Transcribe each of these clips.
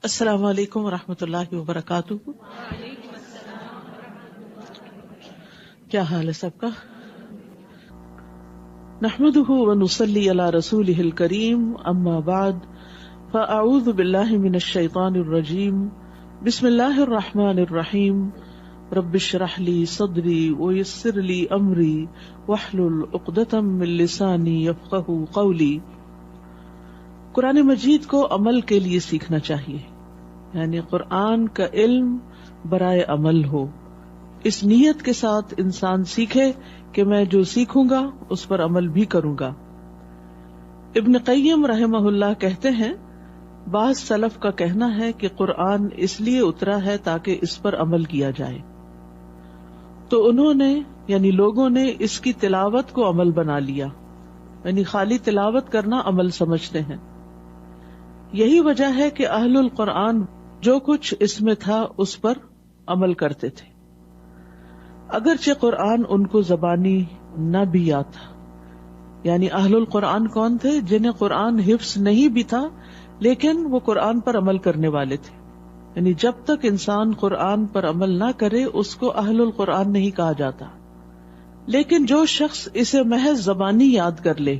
السلام علیکم ورحمۃ اللہ وبرکاتہ. کیا حال ہے سب کا؟ نحمده ونصلی علی رسولہ الکریم، اما بعد فاعوذ باللہ من الشیطان الرجیم. بسم اللہ الرحمن الرحیم. رب اشرح لی صدری ویسر لی امری واحلل عقدۃ من لسانی یفقہوا قولی. قرآن مجید کو عمل کے لیے سیکھنا چاہیے، یعنی قرآن کا علم برائے عمل ہو. اس نیت کے ساتھ انسان سیکھے کہ میں جو سیکھوں گا اس پر عمل بھی کروں گا. ابن قیم رحمہ اللہ کہتے ہیں، بعض سلف کا کہنا ہے کہ قرآن اس لیے اترا ہے تاکہ اس پر عمل کیا جائے، تو انہوں نے یعنی لوگوں نے اس کی تلاوت کو عمل بنا لیا، یعنی خالی تلاوت کرنا عمل سمجھتے ہیں. یہی وجہ ہے کہ اہل القرآن جو کچھ اس میں تھا اس پر عمل کرتے تھے، اگرچہ قرآن ان کو زبانی نہ بھی یاد تھا. یعنی اہل القرآن کون تھے؟ جنہیں قرآن حفظ نہیں بھی تھا لیکن وہ قرآن پر عمل کرنے والے تھے. یعنی جب تک انسان قرآن پر عمل نہ کرے اس کو اہل القرآن نہیں کہا جاتا. لیکن جو شخص اسے محض زبانی یاد کر لے،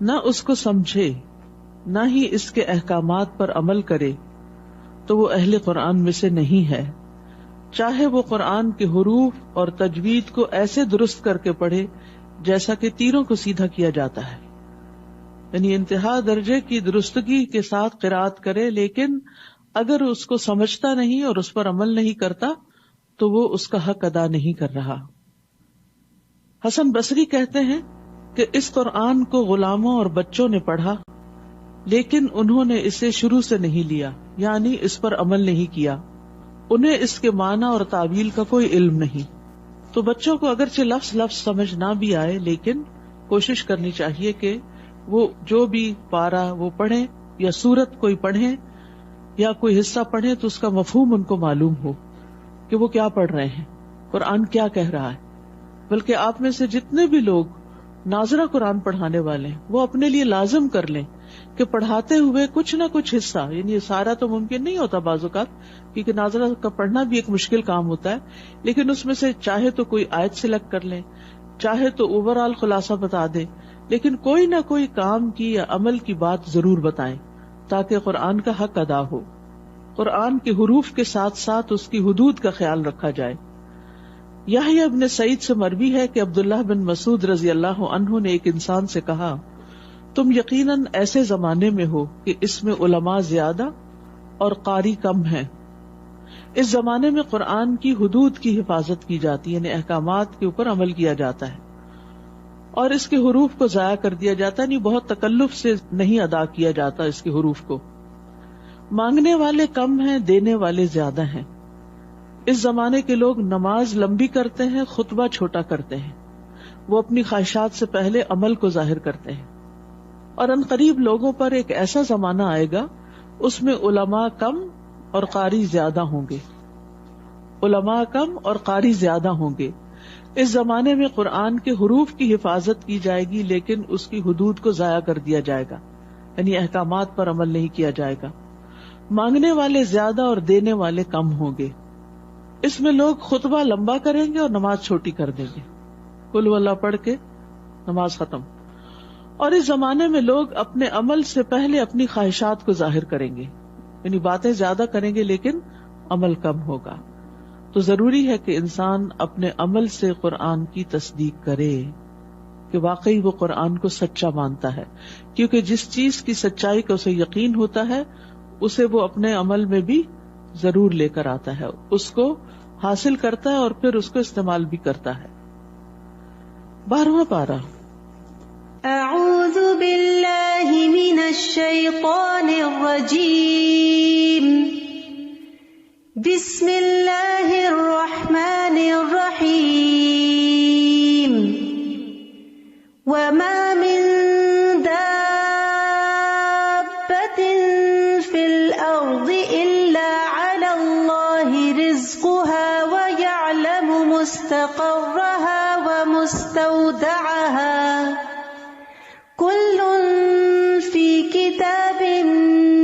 نہ اس کو سمجھے نہ ہی اس کے احکامات پر عمل کرے، تو وہ اہل قرآن میں سے نہیں ہے، چاہے وہ قرآن کے حروف اور تجوید کو ایسے درست کر کے پڑھے جیسا کہ تیروں کو سیدھا کیا جاتا ہے. یعنی انتہا درجے کی درستگی کے ساتھ قرأت کرے، لیکن اگر اس کو سمجھتا نہیں اور اس پر عمل نہیں کرتا تو وہ اس کا حق ادا نہیں کر رہا. حسن بصری کہتے ہیں کہ اس قرآن کو غلاموں اور بچوں نے پڑھا لیکن انہوں نے اسے شروع سے نہیں لیا، یعنی اس پر عمل نہیں کیا. انہیں اس کے معنی اور تعویل کا کوئی علم نہیں. تو بچوں کو اگرچہ لفظ لفظ سمجھ نہ بھی آئے لیکن کوشش کرنی چاہیے کہ وہ جو بھی پارا وہ پڑھیں یا سورت کوئی پڑھیں یا کوئی حصہ پڑھیں تو اس کا مفہوم ان کو معلوم ہو کہ وہ کیا پڑھ رہے ہیں، قرآن کیا کہہ رہا ہے. بلکہ آپ میں سے جتنے بھی لوگ ناظرہ قرآن پڑھانے والے ہیں وہ اپنے لیے لازم کر لیں کہ پڑھاتے ہوئے کچھ نہ کچھ حصہ، یعنی سارا تو ممکن نہیں ہوتا بعض اوقات کیونکہ ناظرہ کا پڑھنا بھی ایک مشکل کام ہوتا ہے، لیکن اس میں سے چاہے تو کوئی آیت سلیکٹ کر لیں، چاہے تو اوور آل خلاصہ بتا دیں، لیکن کوئی نہ کوئی کام کی یا عمل کی بات ضرور بتائیں تاکہ قرآن کا حق ادا ہو. قرآن کے حروف کے ساتھ ساتھ اس کی حدود کا خیال رکھا جائے. یحییٰ ابن سعید سے مروی ہے کہ عبداللہ بن مسعود رضی اللہ عنہ نے ایک انسان سے کہا، تم یقیناً ایسے زمانے میں ہو کہ اس میں علماء زیادہ اور قاری کم ہیں. اس زمانے میں قرآن کی حدود کی حفاظت کی جاتی ہے، یعنی احکامات کے اوپر عمل کیا جاتا ہے، اور اس کے حروف کو ضائع کر دیا جاتا ہے، یعنی بہت تکلف سے نہیں ادا کیا جاتا اس کے حروف کو. مانگنے والے کم ہیں، دینے والے زیادہ ہیں. اس زمانے کے لوگ نماز لمبی کرتے ہیں، خطبہ چھوٹا کرتے ہیں. وہ اپنی خواہشات سے پہلے عمل کو ظاہر کرتے ہیں. اور ان قریب لوگوں پر ایک ایسا زمانہ آئے گا اس میں علماء کم اور قاری زیادہ ہوں گے. علماء کم اور قاری زیادہ ہوں گے. اس زمانے میں قرآن کے حروف کی حفاظت کی جائے گی لیکن اس کی حدود کو ضائع کر دیا جائے گا، یعنی احکامات پر عمل نہیں کیا جائے گا. مانگنے والے زیادہ اور دینے والے کم ہوں گے. اس میں لوگ خطبہ لمبا کریں گے اور نماز چھوٹی کر دیں گے، قل واللہ پڑھ کے نماز ختم. اور اس زمانے میں لوگ اپنے عمل سے پہلے اپنی خواہشات کو ظاہر کریں گے، یعنی باتیں زیادہ کریں گے لیکن عمل کم ہوگا. تو ضروری ہے کہ انسان اپنے عمل سے قرآن کی تصدیق کرے کہ واقعی وہ قرآن کو سچا مانتا ہے، کیونکہ جس چیز کی سچائی کا اسے یقین ہوتا ہے اسے وہ اپنے عمل میں بھی ضرور لے کر آتا ہے، اس کو حاصل کرتا ہے اور پھر اس کو استعمال بھی کرتا ہے. 12واں پارہ. اعوذ باللہ من الشیطان الرجیم. بسم اللہ الرحمن الرحیم. وما من دابۃ فی الارض الا علی اللہ رزقها ویعلم مستقرها ومستودعها كل في كتاب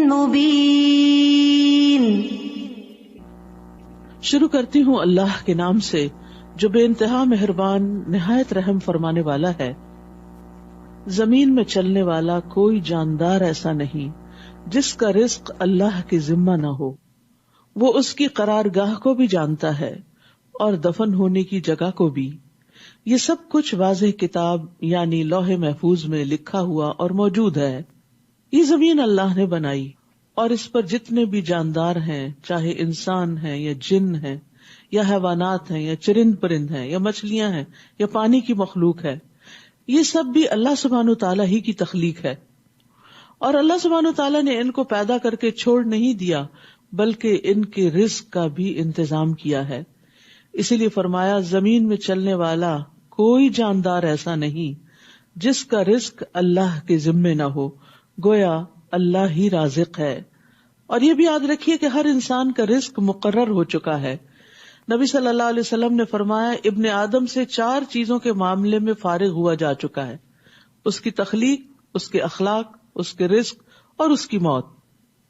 مبين. شروع کرتی ہوں اللہ کے نام سے جو بے انتہا مہربان نہایت رحم فرمانے والا ہے۔ زمین میں چلنے والا کوئی جاندار ایسا نہیں جس کا رزق اللہ کے ذمہ نہ ہو۔ وہ اس کی قرارگاہ کو بھی جانتا ہے اور دفن ہونے کی جگہ کو بھی۔ یہ سب کچھ واضح کتاب یعنی لوح محفوظ میں لکھا ہوا اور موجود ہے۔ یہ زمین اللہ نے بنائی اور اس پر جتنے بھی جاندار ہیں، چاہے انسان ہیں یا جن ہیں یا حیوانات ہیں یا چرند پرند ہیں یا مچھلیاں ہیں یا پانی کی مخلوق ہے، یہ سب بھی اللہ سبحانہ وتعالی ہی کی تخلیق ہے۔ اور اللہ سبحانہ وتعالی نے ان کو پیدا کر کے چھوڑ نہیں دیا بلکہ ان کے رزق کا بھی انتظام کیا ہے۔ اسی لیے فرمایا زمین میں چلنے والا کوئی جاندار ایسا نہیں جس کا رزق اللہ کے ذمے نہ ہو، گویا اللہ ہی رازق ہے۔ اور یہ بھی یاد رکھیے کہ ہر انسان کا رزق مقرر ہو چکا ہے۔ نبی صلی اللہ علیہ وسلم نے فرمایا ابن آدم سے 4 چیزوں کے معاملے میں فارغ ہوا جا چکا ہے، اس کی تخلیق، اس کے اخلاق، اس کے رزق اور اس کی موت۔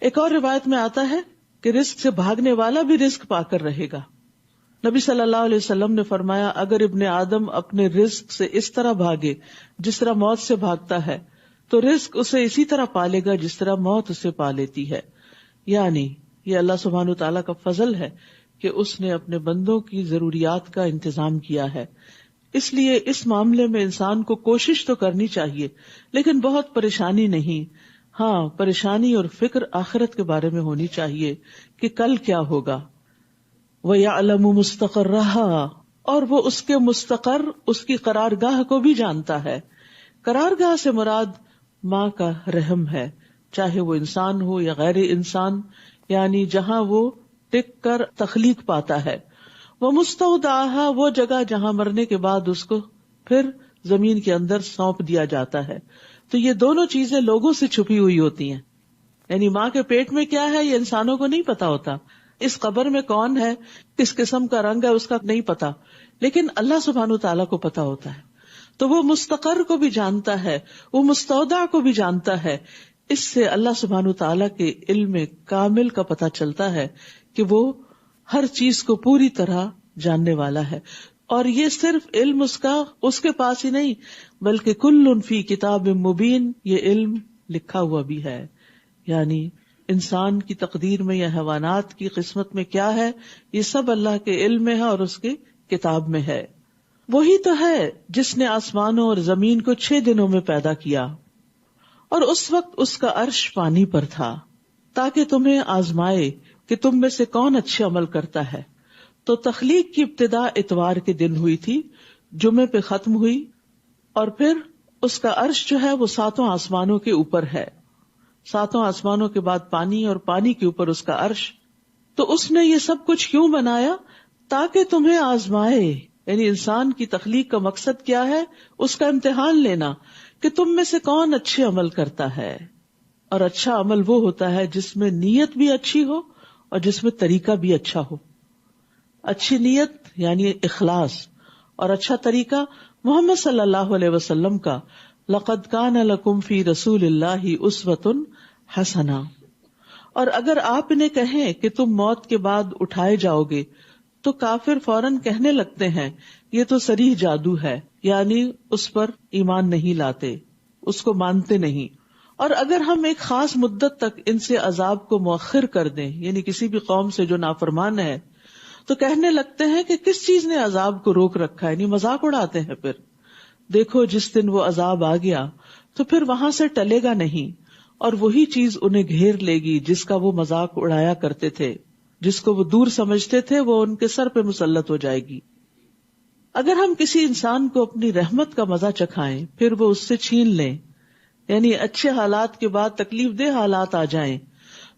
ایک اور روایت میں آتا ہے کہ رزق سے بھاگنے والا بھی رزق پا کر رہے گا۔ نبی صلی اللہ علیہ وسلم نے فرمایا اگر ابن آدم اپنے رزق سے اس طرح بھاگے جس طرح موت سے بھاگتا ہے تو رزق اسے اسی طرح پالے گا جس طرح موت اسے پا لیتی ہے۔ یعنی یہ اللہ سبحانہ وتعالیٰ کا فضل ہے کہ اس نے اپنے بندوں کی ضروریات کا انتظام کیا ہے۔ اس لیے اس معاملے میں انسان کو کوشش تو کرنی چاہیے لیکن بہت پریشانی نہیں۔ ہاں، پریشانی اور فکر آخرت کے بارے میں ہونی چاہیے کہ کل کیا ہوگا۔ وَيَعْلَمُ مُسْتَقَرَّهَا، اور وہ اس کے مستقر، اس کی قرارگاہ کو بھی جانتا ہے۔ قرارگاہ سے مراد ماں کا رحم ہے، چاہے وہ انسان ہو یا غیر انسان، یعنی جہاں وہ ٹک کر تخلیق پاتا ہے۔ وَمُسْتَوْدَعَهَا، وہ جگہ جہاں مرنے کے بعد اس کو پھر زمین کے اندر سونپ دیا جاتا ہے۔ تو یہ دونوں چیزیں لوگوں سے چھپی ہوئی ہوتی ہیں، یعنی ماں کے پیٹ میں کیا ہے یہ انسانوں کو نہیں پتا ہوتا، اس قبر میں کون ہے، کس قسم کا رنگ ہے اس کا نہیں پتا، لیکن اللہ سبحانہ تعالیٰ کو پتا ہوتا ہے۔ تو وہ مستقر کو بھی جانتا ہے، وہ مستودع کو بھی جانتا ہے۔ اس سے اللہ سبحانہ تعالیٰ کے علم کامل کا پتہ چلتا ہے کہ وہ ہر چیز کو پوری طرح جاننے والا ہے۔ اور یہ صرف علم اس کے پاس ہی نہیں بلکہ کل فی کتاب مبین، یہ علم لکھا ہوا بھی ہے، یعنی انسان کی تقدیر میں یا حیوانات کی قسمت میں کیا ہے یہ سب اللہ کے علم میں ہے اور اس کے کتاب میں ہے۔ وہی تو ہے جس نے آسمانوں اور زمین کو 6 دنوں میں پیدا کیا، اور اس وقت اس کا عرش پانی پر تھا، تاکہ تمہیں آزمائے کہ تم میں سے کون اچھے عمل کرتا ہے۔ تو تخلیق کی ابتدا اتوار کے دن ہوئی تھی، جمعے پہ ختم ہوئی، اور پھر اس کا عرش جو ہے وہ 7 آسمانوں کے اوپر ہے۔ 7 آسمانوں کے بعد پانی، اور پانی کے اوپر اس کا عرش۔ تو اس نے یہ سب کچھ کیوں بنایا؟ تاکہ تمہیں آزمائے، یعنی انسان کی تخلیق کا مقصد کیا ہے؟ اس کا امتحان لینا کہ تم میں سے کون اچھے عمل کرتا ہے۔ اور اچھا عمل وہ ہوتا ہے جس میں نیت بھی اچھی ہو اور جس میں طریقہ بھی اچھا ہو۔ اچھی نیت یعنی اخلاص، اور اچھا طریقہ محمد صلی اللہ علیہ وسلم کا لَقَدْ كَانَ لَكُمْ فِي رَسُولِ اللَّهِ أُسْوَةٌ حَسَنَةٌ۔ اور اگر آپ انہیں کہیں کہ تم موت کے بعد اٹھائے جاؤ گے تو کافر فوراً کہنے لگتے ہیں یہ تو صریح جادو ہے، یعنی اس پر ایمان نہیں لاتے، اس کو مانتے نہیں۔ اور اگر ہم ایک خاص مدت تک ان سے عذاب کو مؤخر کر دیں، یعنی کسی بھی قوم سے جو نافرمان ہے، تو کہنے لگتے ہیں کہ کس چیز نے عذاب کو روک رکھا ہے، یعنی مذاق اڑاتے ہیں۔ پھر دیکھو جس دن وہ عذاب آ گیا تو پھر وہاں سے ٹلے گا نہیں، اور وہی چیز انہیں گھیر لے گی جس کا وہ مذاق اڑایا کرتے تھے، جس کو وہ دور سمجھتے تھے وہ ان کے سر پہ مسلط ہو جائے گی۔ اگر ہم کسی انسان کو اپنی رحمت کا مزہ چکھائیں پھر وہ اس سے چھین لیں، یعنی اچھے حالات کے بعد تکلیف دہ حالات آ جائیں،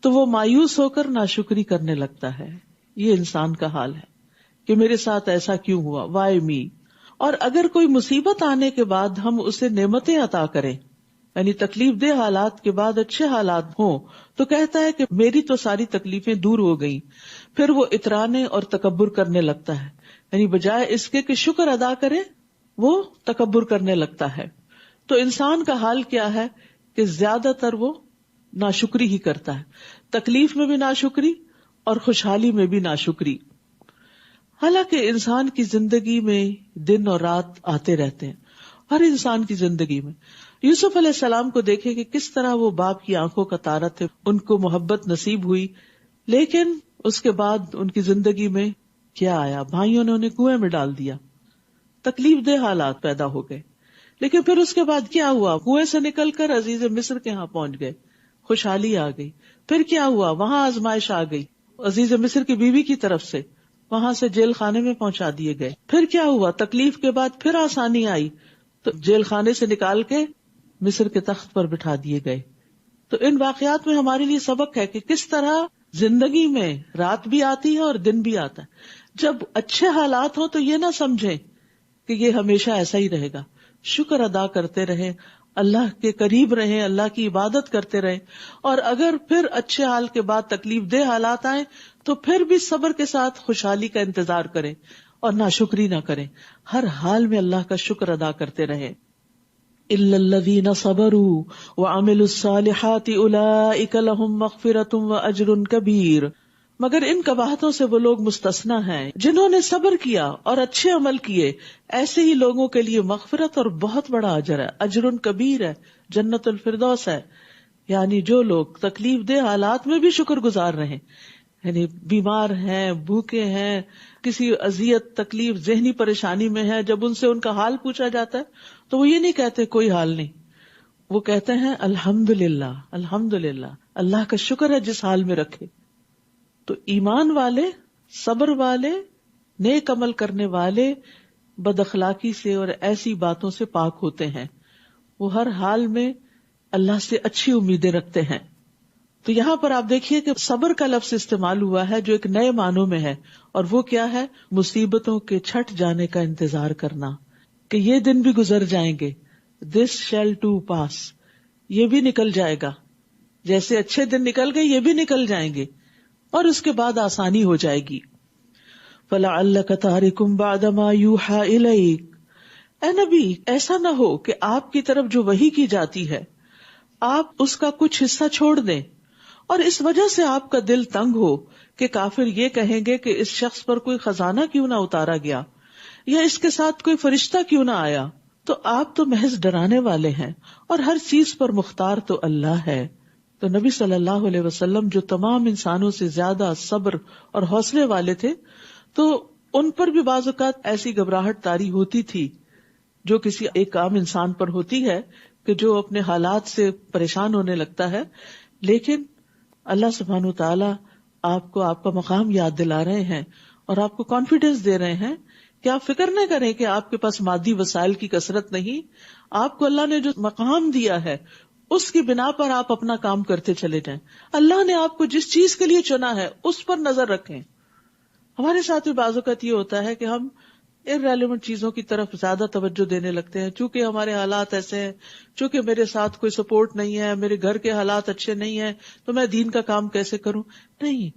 تو وہ مایوس ہو کر ناشکری کرنے لگتا ہے۔ یہ انسان کا حال ہے کہ میرے ساتھ ایسا کیوں ہوا، وائی می۔ اور اگر کوئی مصیبت آنے کے بعد ہم اسے نعمتیں عطا کریں، یعنی تکلیف دہ حالات کے بعد اچھے حالات ہوں، تو کہتا ہے کہ میری تو ساری تکلیفیں دور ہو گئیں۔ پھر وہ اترانے اور تکبر کرنے لگتا ہے، یعنی بجائے اس کے کہ شکر ادا کرے وہ تکبر کرنے لگتا ہے۔ تو انسان کا حال کیا ہے کہ زیادہ تر وہ ناشکری ہی کرتا ہے، تکلیف میں بھی ناشکری اور خوشحالی میں بھی ناشکری۔ حالانکہ انسان کی زندگی میں دن اور رات آتے رہتے ہیں، ہر انسان کی زندگی میں. یوسف علیہ السلام کو دیکھے کہ کس طرح وہ باپ کی آنکھوں کا تارا تھے، ان کو محبت نصیب ہوئی، لیکن اس کے بعد ان کی زندگی میں کیا آیا؟ بھائیوں نے انہیں کنویں میں ڈال دیا، تکلیف دہ حالات پیدا ہو گئے. لیکن پھر اس کے بعد کیا ہوا؟ کنویں سے نکل کر عزیز مصر کے ہاں پہنچ گئے، خوشحالی آ گئی. پھر کیا ہوا؟ وہاں آزمائش آ گئی عزیز مصر کی بیوی کی طرف سے، وہاں سے جیل خانے میں پہنچا دیے گئے. پھر کیا ہوا؟ تکلیف کے بعد پھر آسانی آئی تو جیل خانے سے نکال کے مصر کے تخت پر بٹھا دیے گئے. تو ان واقعات میں ہمارے لیے سبق ہے کہ کس طرح زندگی میں رات بھی آتی ہے اور دن بھی آتا ہے. جب اچھے حالات ہوں تو یہ نہ سمجھیں کہ یہ ہمیشہ ایسا ہی رہے گا. شکر ادا کرتے رہیں، اللہ کے قریب رہیں، اللہ کی عبادت کرتے رہیں. اور اگر پھر اچھے حال کے بعد تکلیف دہ حالات آئیں تو پھر بھی صبر کے ساتھ خوشحالی کا انتظار کریں اور ناشکری نہ کریں. ہر حال میں اللہ کا شکر ادا کرتے رہیں. الا الذين صبروا وعملوا الصالحات اولئك لهم مغفرة واجر كبير. مگر ان قباحتوں سے وہ لوگ مستثنا ہیں جنہوں نے صبر کیا اور اچھے عمل کیے، ایسے ہی لوگوں کے لیے مغفرت اور بہت بڑا اجر ہے، اجر کبیر ہے، جنت الفردوس ہے. یعنی جو لوگ تکلیف دہ حالات میں بھی شکر گزار رہیں، یعنی بیمار ہیں، بھوکے ہیں، کسی اذیت تکلیف ذہنی پریشانی میں ہے، جب ان سے ان کا حال پوچھا جاتا ہے تو وہ یہ نہیں کہتے کوئی حال نہیں، وہ کہتے ہیں الحمدللہ الحمدللہ، اللہ کا شکر ہے جس حال میں رکھے. تو ایمان والے، صبر والے، نیک عمل کرنے والے بد اخلاقی سے اور ایسی باتوں سے پاک ہوتے ہیں. وہ ہر حال میں اللہ سے اچھی امیدیں رکھتے ہیں. تو یہاں پر آپ دیکھیے کہ صبر کا لفظ استعمال ہوا ہے جو ایک نئے معنوں میں ہے، اور وہ کیا ہے؟ مصیبتوں کے چھٹ جانے کا انتظار کرنا، کہ یہ دن بھی گزر جائیں گے. This shall too pass. یہ بھی نکل جائے گا، جیسے اچھے دن نکل گئے یہ بھی نکل جائیں گے، اور اس کے بعد آسانی ہو جائے گی. فَلَعَلَّكَ تَارِكٌ بَعْدَ مَا يُوحَىٰ إِلَيْكَ. اے نبی، ایسا نہ ہو کہ آپ کی طرف جو وحی کی جاتی ہے آپ اس کا کچھ حصہ چھوڑ دیں، اور اس وجہ سے آپ کا دل تنگ ہو کہ کافر یہ کہیں گے کہ اس شخص پر کوئی خزانہ کیوں نہ اتارا گیا، یا اس کے ساتھ کوئی فرشتہ کیوں نہ آیا. تو آپ تو محض ڈرانے والے ہیں، اور ہر چیز پر مختار تو اللہ ہے. تو نبی صلی اللہ علیہ وسلم جو تمام انسانوں سے زیادہ صبر اور حوصلے والے تھے، تو ان پر بھی بعض اوقات ایسی گھبراہٹ طاری ہوتی تھی جو کسی ایک عام انسان پر ہوتی ہے کہ جو اپنے حالات سے پریشان ہونے لگتا ہے. لیکن اللہ سبحانہ وتعالی آپ کو آپ کا مقام یاد دلا رہے ہیں اور آپ کو کانفیڈنس دے رہے ہیں کہ آپ فکر نہ کریں کہ آپ کے پاس مادی وسائل کی کثرت نہیں، آپ کو اللہ نے جو مقام دیا ہے اس کی بنا پر آپ اپنا کام کرتے چلے جائیں. اللہ نے آپ کو جس چیز کے لیے چنا ہے اس پر نظر رکھیں. ہمارے ساتھ بھی بعض اوقات یہ ہوتا ہے کہ ہم irrelevant چیزوں کی طرف زیادہ توجہ دینے لگتے ہیں، چونکہ ہمارے حالات ایسے ہیں، چونکہ میرے ساتھ کوئی سپورٹ نہیں ہے، میرے گھر کے حالات اچھے نہیں ہیں، تو میں دین کا کام کیسے کروں. نہیں،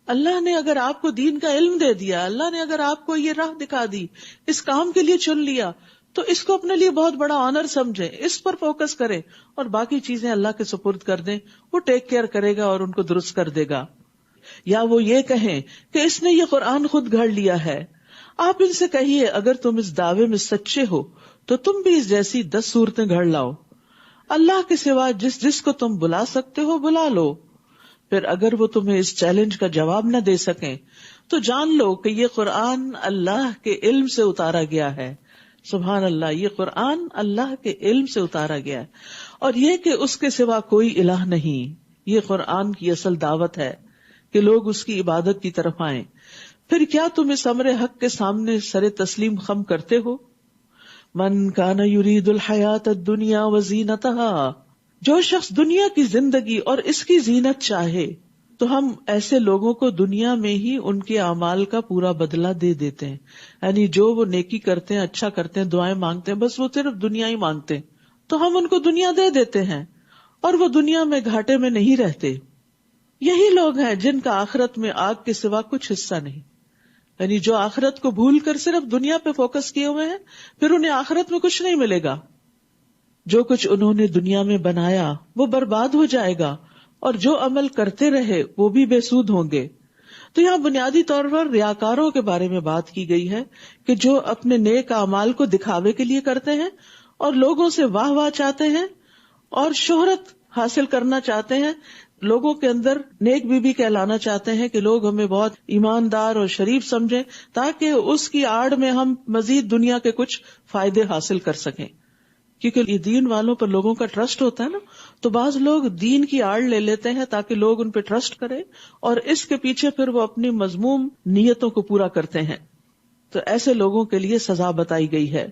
اللہ نے اگر آپ کو دین کا علم دے دیا، اللہ نے اگر آپ کو یہ راہ دکھا دی، اس کام کے لیے چن لیا، تو اس کو اپنے لیے بہت بڑا آنر سمجھیں، اس پر فوکس کریں اور باقی چیزیں اللہ کے سپرد کر دیں. وہ ٹیک کیئر کرے گا اور ان کو درست کر دے گا. یا وہ یہ کہیں کہ اس نے یہ قرآن خود گھڑ لیا ہے. آپ ان سے کہیے اگر تم اس دعوے میں سچے ہو تو تم بھی اس جیسی 10 صورتیں گھڑ لاؤ. اللہ کے سوا جس کو تم بلا سکتے ہو بلا لو. پھر اگر وہ تمہیں اس چیلنج کا جواب نہ دے سکیں تو جان لو کہ یہ قرآن اللہ کے علم سے اتارا گیا ہے. سبحان اللہ، یہ قرآن اللہ کے علم سے اتارا گیا ہے، اور یہ کہ اس کے سوا کوئی الہ نہیں. یہ قرآن کی اصل دعوت ہے کہ لوگ اس کی عبادت کی طرف آئیں. پھر کیا تم اس امر حق کے سامنے سر تسلیم خم کرتے ہو؟ من کان یرید الحیات الدنیا وزینتها. جو شخص دنیا کی زندگی اور اس کی زینت چاہے تو ہم ایسے لوگوں کو دنیا میں ہی ان کے اعمال کا پورا بدلہ دے دیتے ہیں. یعنی جو وہ نیکی کرتے ہیں، اچھا کرتے ہیں، دعائیں مانگتے ہیں، بس وہ صرف دنیا ہی مانگتے ہیں، تو ہم ان کو دنیا دے دیتے ہیں اور وہ دنیا میں گھاٹے میں نہیں رہتے. یہی لوگ ہیں جن کا آخرت میں آگ کے سوا کچھ حصہ نہیں. یعنی جو آخرت کو بھول کر صرف دنیا پہ فوکس کیے ہوئے ہیں، پھر انہیں آخرت میں کچھ نہیں ملے گا. جو کچھ انہوں نے دنیا میں بنایا وہ برباد ہو جائے گا، اور جو عمل کرتے رہے وہ بھی بے سود ہوں گے. تو یہاں بنیادی طور پر ریاکاروں کے بارے میں بات کی گئی ہے کہ جو اپنے نیک اعمال کو دکھاوے کے لیے کرتے ہیں اور لوگوں سے واہ واہ چاہتے ہیں اور شہرت حاصل کرنا چاہتے ہیں، لوگوں کے اندر نیک بی کہلانا چاہتے ہیں کہ لوگ ہمیں بہت ایماندار اور شریف سمجھیں تاکہ اس کی آڑ میں ہم مزید دنیا کے کچھ فائدے حاصل کر سکیں. کیونکہ یہ دین والوں پر لوگوں کا ٹرسٹ ہوتا ہے نا، تو بعض لوگ دین کی آڑ لے لیتے ہیں تاکہ لوگ ان پہ ٹرسٹ کریں اور اس کے پیچھے پھر وہ اپنی مذموم نیتوں کو پورا کرتے ہیں. تو ایسے لوگوں کے لیے سزا بتائی گئی ہے.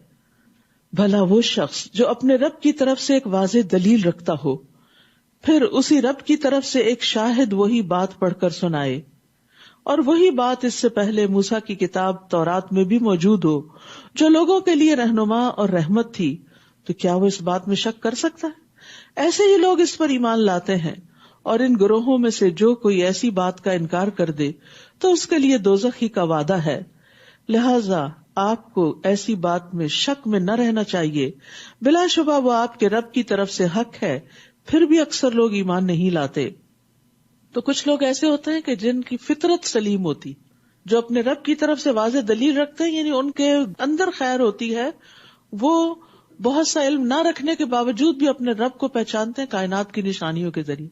بھلا وہ شخص جو اپنے رب کی طرف سے ایک واضح دلیل رکھتا ہو، پھر اسی رب کی طرف سے ایک شاہد وہی بات پڑھ کر سنائے، اور وہی بات اس سے پہلے موسیٰ کی کتاب تورات میں بھی موجود ہو جو لوگوں کے لیے رہنما اور رحمت تھی، تو کیا وہ اس بات میں شک کر سکتا ہے؟ ایسے ہی لوگ اس پر ایمان لاتے ہیں. اور ان گروہوں میں سے جو کوئی ایسی بات کا انکار کر دے تو اس کے لیے دوزخ ہی کا وعدہ ہے. لہذا آپ کو ایسی بات میں شک میں نہ رہنا چاہیے. بلا شبہ وہ آپ کے رب کی طرف سے حق ہے، پھر بھی اکثر لوگ ایمان نہیں لاتے. تو کچھ لوگ ایسے ہوتے ہیں کہ جن کی فطرت سلیم ہوتی، جو اپنے رب کی طرف سے واضح دلیل رکھتے ہیں، یعنی ان کے اندر خیر ہوتی ہے، وہ بہت سا علم نہ رکھنے کے باوجود بھی اپنے رب کو پہچانتے ہیں کائنات کی نشانیوں کے ذریعے.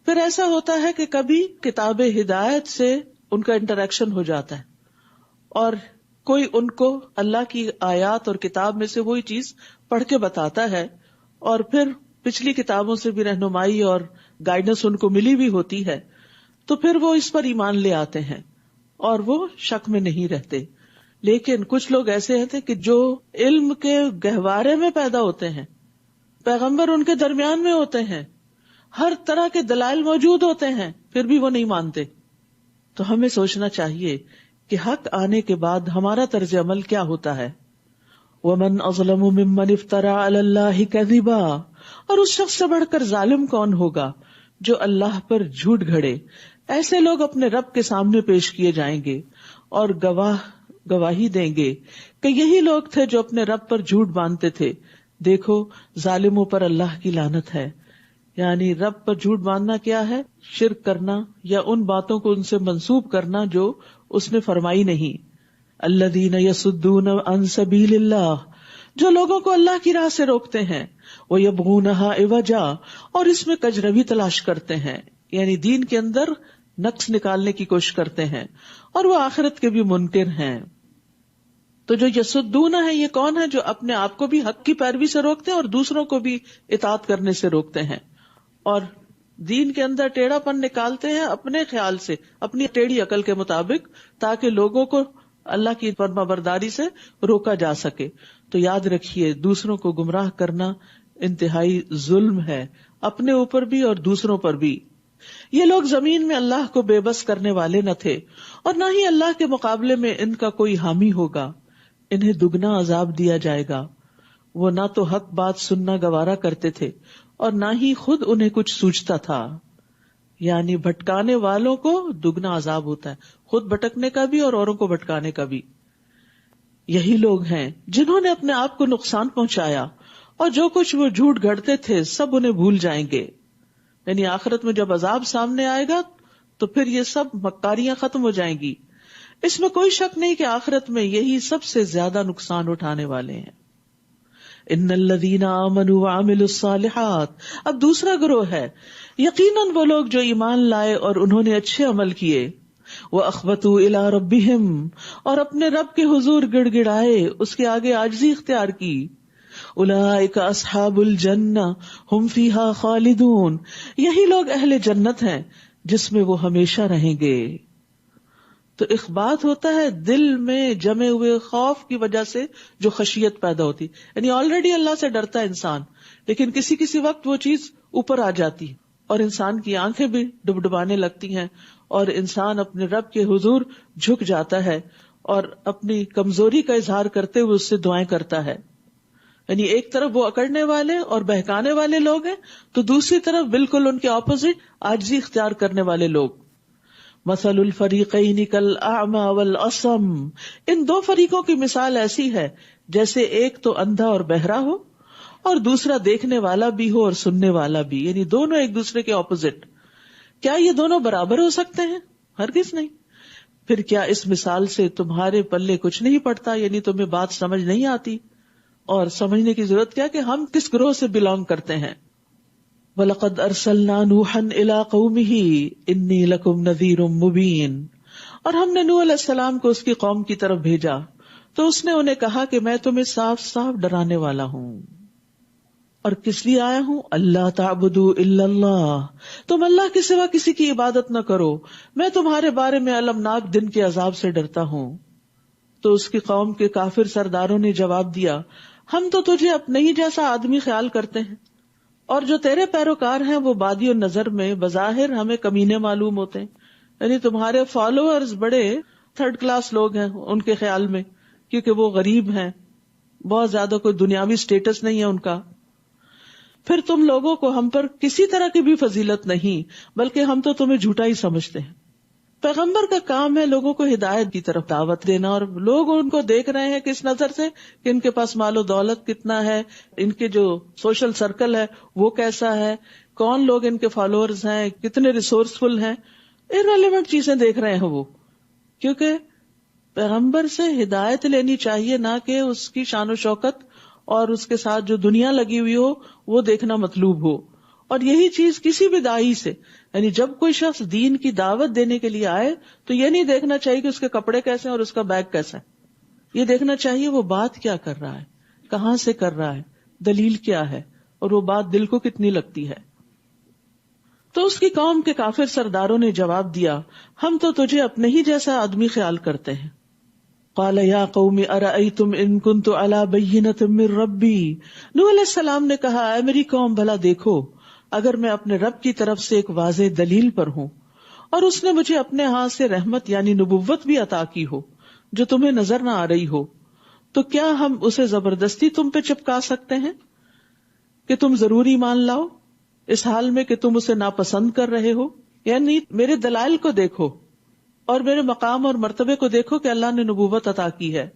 پھر ایسا ہوتا ہے کہ کبھی کتاب ہدایت سے ان کا انٹریکشن ہو جاتا ہے اور کوئی ان کو اللہ کی آیات اور کتاب میں سے وہی چیز پڑھ کے بتاتا ہے، اور پھر پچھلی کتابوں سے بھی رہنمائی اور گائیڈنس ان کو ملی بھی ہوتی ہے، تو پھر وہ اس پر ایمان لے آتے ہیں اور وہ شک میں نہیں رہتے. لیکن کچھ لوگ ایسے ہیں کہ جو علم کے گہوارے میں پیدا ہوتے ہیں، پیغمبر ان کے درمیان میں ہوتے ہیں، ہر طرح کے دلائل موجود ہوتے ہیں، پھر بھی وہ نہیں مانتے. تو ہمیں سوچنا چاہیے کہ حق آنے کے بعد ہمارا طرز عمل کیا ہوتا ہے. وَمَنْ أَظْلَمُ مِمَّنِ افْتَرَىٰ عَلَى اللَّهِ كَذِبًا، اور اس شخص سے بڑھ کر ظالم کون ہوگا جو اللہ پر جھوٹ گھڑے. ایسے لوگ اپنے رب کے سامنے پیش کیے جائیں گے اور گواہی دیں گے کہ یہی لوگ تھے جو اپنے رب پر جھوٹ باندھتے تھے. دیکھو ظالموں پر اللہ کی لعنت ہے. یعنی رب پر جھوٹ باندھنا کیا ہے؟ شرک کرنا یا ان باتوں کو ان سے منسوب کرنا جو اس نے فرمائی نہیں. الذین یصدون عن سبیل اللہ، جو لوگوں کو اللہ کی راہ سے روکتے ہیں. ویبغونها عوجا، اور اس میں کجروی تلاش کرتے ہیں، یعنی دین کے اندر نقص نکالنے کی کوشش کرتے ہیں، اور وہ آخرت کے بھی منکر ہیں. تو جو یصدون ہے یہ کون ہے؟ جو اپنے آپ کو بھی حق کی پیروی سے روکتے ہیں اور دوسروں کو بھی اطاعت کرنے سے روکتے ہیں، اور دین کے اندر ٹیڑھا پن نکالتے ہیں اپنے خیال سے، اپنی ٹیڑھی عقل کے مطابق، تاکہ لوگوں کو اللہ کی فرما برداری سے روکا جا سکے. تو یاد رکھیے دوسروں کو گمراہ کرنا انتہائی ظلم ہے، اپنے اوپر بھی اور دوسروں پر بھی. یہ لوگ زمین میں اللہ کو بے بس کرنے والے نہ تھے، اور نہ ہی اللہ کے مقابلے میں ان کا کوئی حامی ہوگا. انہیں دگنا عذاب دیا جائے گا. وہ نہ تو حق بات سننا گوارا کرتے تھے اور نہ ہی خود انہیں کچھ سوچتا تھا. یعنی بھٹکانے والوں کو دگنا عذاب ہوتا ہے، خود بھٹکنے کا بھی اور اوروں کو بھٹکانے کا بھی. یہی لوگ ہیں جنہوں نے اپنے آپ کو نقصان پہنچایا، اور جو کچھ وہ جھوٹ گھڑتے تھے سب انہیں بھول جائیں گے. یعنی آخرت میں جب عذاب سامنے آئے گا تو پھر یہ سب مکاریاں ختم ہو جائیں گی. اس میں کوئی شک نہیں کہ آخرت میں یہی سب سے زیادہ نقصان اٹھانے والے ہیں. ان الذین آمنوا وعملوا الصالحات، اب دوسرا گروہ ہے یقیناً وہ لوگ جو ایمان لائے اور انہوں نے اچھے عمل کیے. وَأَخْبَتُوا إِلَىٰ رَبِّهِمْ، اور اپنے رب کے حضور گڑ گڑائے، اس کے آگے عاجزی اختیار کی. أُولَٰئِكَ أَصْحَابُ الْجَنَّةِ هُمْ فِيهَا خَالِدُونَ، یہی لوگ اہل جنت ہیں جس میں وہ ہمیشہ رہیں گے. تو اخبات ہوتا ہے دل میں جمے ہوئے خوف کی وجہ سے جو خشیت پیدا ہوتی، یعنی آلریڈی اللہ سے ڈرتا ہے انسان، لیکن کسی کسی وقت وہ چیز اوپر آ جاتی اور انسان کی آنکھیں بھی ڈبڈبانے لگتی ہیں، اور انسان اپنے رب کے حضور جھک جاتا ہے اور اپنی کمزوری کا اظہار کرتے ہوئے اس سے دعائیں کرتا ہے. یعنی ایک طرف وہ اکڑنے والے اور بہکانے والے لوگ ہیں، تو دوسری طرف بالکل ان کے اپوزٹ عاجزی اختیار کرنے والے لوگ. مثل الفریقین کالاعمی والاصم، ان دو فریقوں کی مثال ایسی ہے جیسے ایک تو اندھا اور بہرا ہو اور دوسرا دیکھنے والا بھی ہو اور سننے والا بھی، یعنی دونوں ایک دوسرے کے اپوزٹ. کیا یہ دونوں برابر ہو سکتے ہیں؟ ہرگز نہیں. پھر کیا اس مثال سے تمہارے پلے کچھ نہیں پڑتا، یعنی تمہیں بات سمجھ نہیں آتی؟ اور سمجھنے کی ضرورت کیا کہ ہم کس گروہ سے بلانگ کرتے ہیں. وَلَقَدْ أَرْسَلْنَا نُوحًا إِلَىٰ قَوْمِهِ إِنِّي لَكُمْ نَذِيرٌ مُبِينٌ. اور ہم نے نوح علیہ السلام کو اس کی قوم کی طرف بھیجا تو اس نے انہیں کہا کہ میں تمہیں صاف صاف ڈرانے والا ہوں. اور کس لیے آیا ہوں؟ اللہ تعبدوا الا اللہ، تم اللہ کے سوا کسی کی عبادت نہ کرو، میں تمہارے بارے میں المناک دن کے عذاب سے ڈرتا ہوں. تو اس کی قوم کے کافر سرداروں نے جواب دیا، ہم تو تجھے اپنے ہی جیسا آدمی خیال کرتے ہیں، اور جو تیرے پیروکار ہیں وہ بادی و نظر میں بظاہر ہمیں کمینے معلوم ہوتے ہیں. یعنی تمہارے فالوورز بڑے تھرڈ کلاس لوگ ہیں ان کے خیال میں، کیونکہ وہ غریب ہیں، بہت زیادہ کوئی دنیاوی سٹیٹس نہیں ہے ان کا. پھر تم لوگوں کو ہم پر کسی طرح کی بھی فضیلت نہیں، بلکہ ہم تو تمہیں جھوٹا ہی سمجھتے ہیں. پیغمبر کا کام ہے لوگوں کو ہدایت کی طرف دعوت دینا، اور لوگ ان کو دیکھ رہے ہیں کس نظر سے کہ ان کے پاس مال و دولت کتنا ہے، ان کے جو سوشل سرکل ہے وہ کیسا ہے، کون لوگ ان کے فالوورز ہیں، کتنے ریسورسفل ہیں. irrelevant چیزیں دیکھ رہے ہیں وہ، کیونکہ پیغمبر سے ہدایت لینی چاہیے، نہ کہ اس کی شان و شوکت اور اس کے ساتھ جو دنیا لگی ہوئی ہو وہ دیکھنا مطلوب ہو. اور یہی چیز کسی بھی داعی سے، یعنی جب کوئی شخص دین کی دعوت دینے کے لیے آئے تو یہ نہیں دیکھنا چاہیے کہ اس کے کپڑے کیسے ہیں اور اس کا بیگ کیسا ہے. یہ دیکھنا چاہیے وہ بات کیا کر رہا ہے، کہاں سے کر رہا ہے، دلیل کیا ہے، اور وہ بات دل کو کتنی لگتی ہے. تو اس کی قوم کے کافر سرداروں نے جواب دیا، ہم تو تجھے اپنے ہی جیسا آدمی خیال کرتے ہیں. قال یا قوم ارأیتم ان کنت علی بینۃ من ربی. نوح علیہ السلام نے کہا، اے میری قوم بھلا دیکھو، اگر میں اپنے رب کی طرف سے ایک واضح دلیل پر ہوں اور اس نے مجھے اپنے ہاتھ سے رحمت یعنی نبوت بھی عطا کی ہو جو تمہیں نظر نہ آ رہی ہو، تو کیا ہم اسے زبردستی تم پہ چپکا سکتے ہیں کہ تم ضرور ایمان لاؤ، اس حال میں کہ تم اسے ناپسند کر رہے ہو؟ یعنی میرے دلائل کو دیکھو اور میرے مقام اور مرتبے کو دیکھو کہ اللہ نے نبوت عطا کی ہے.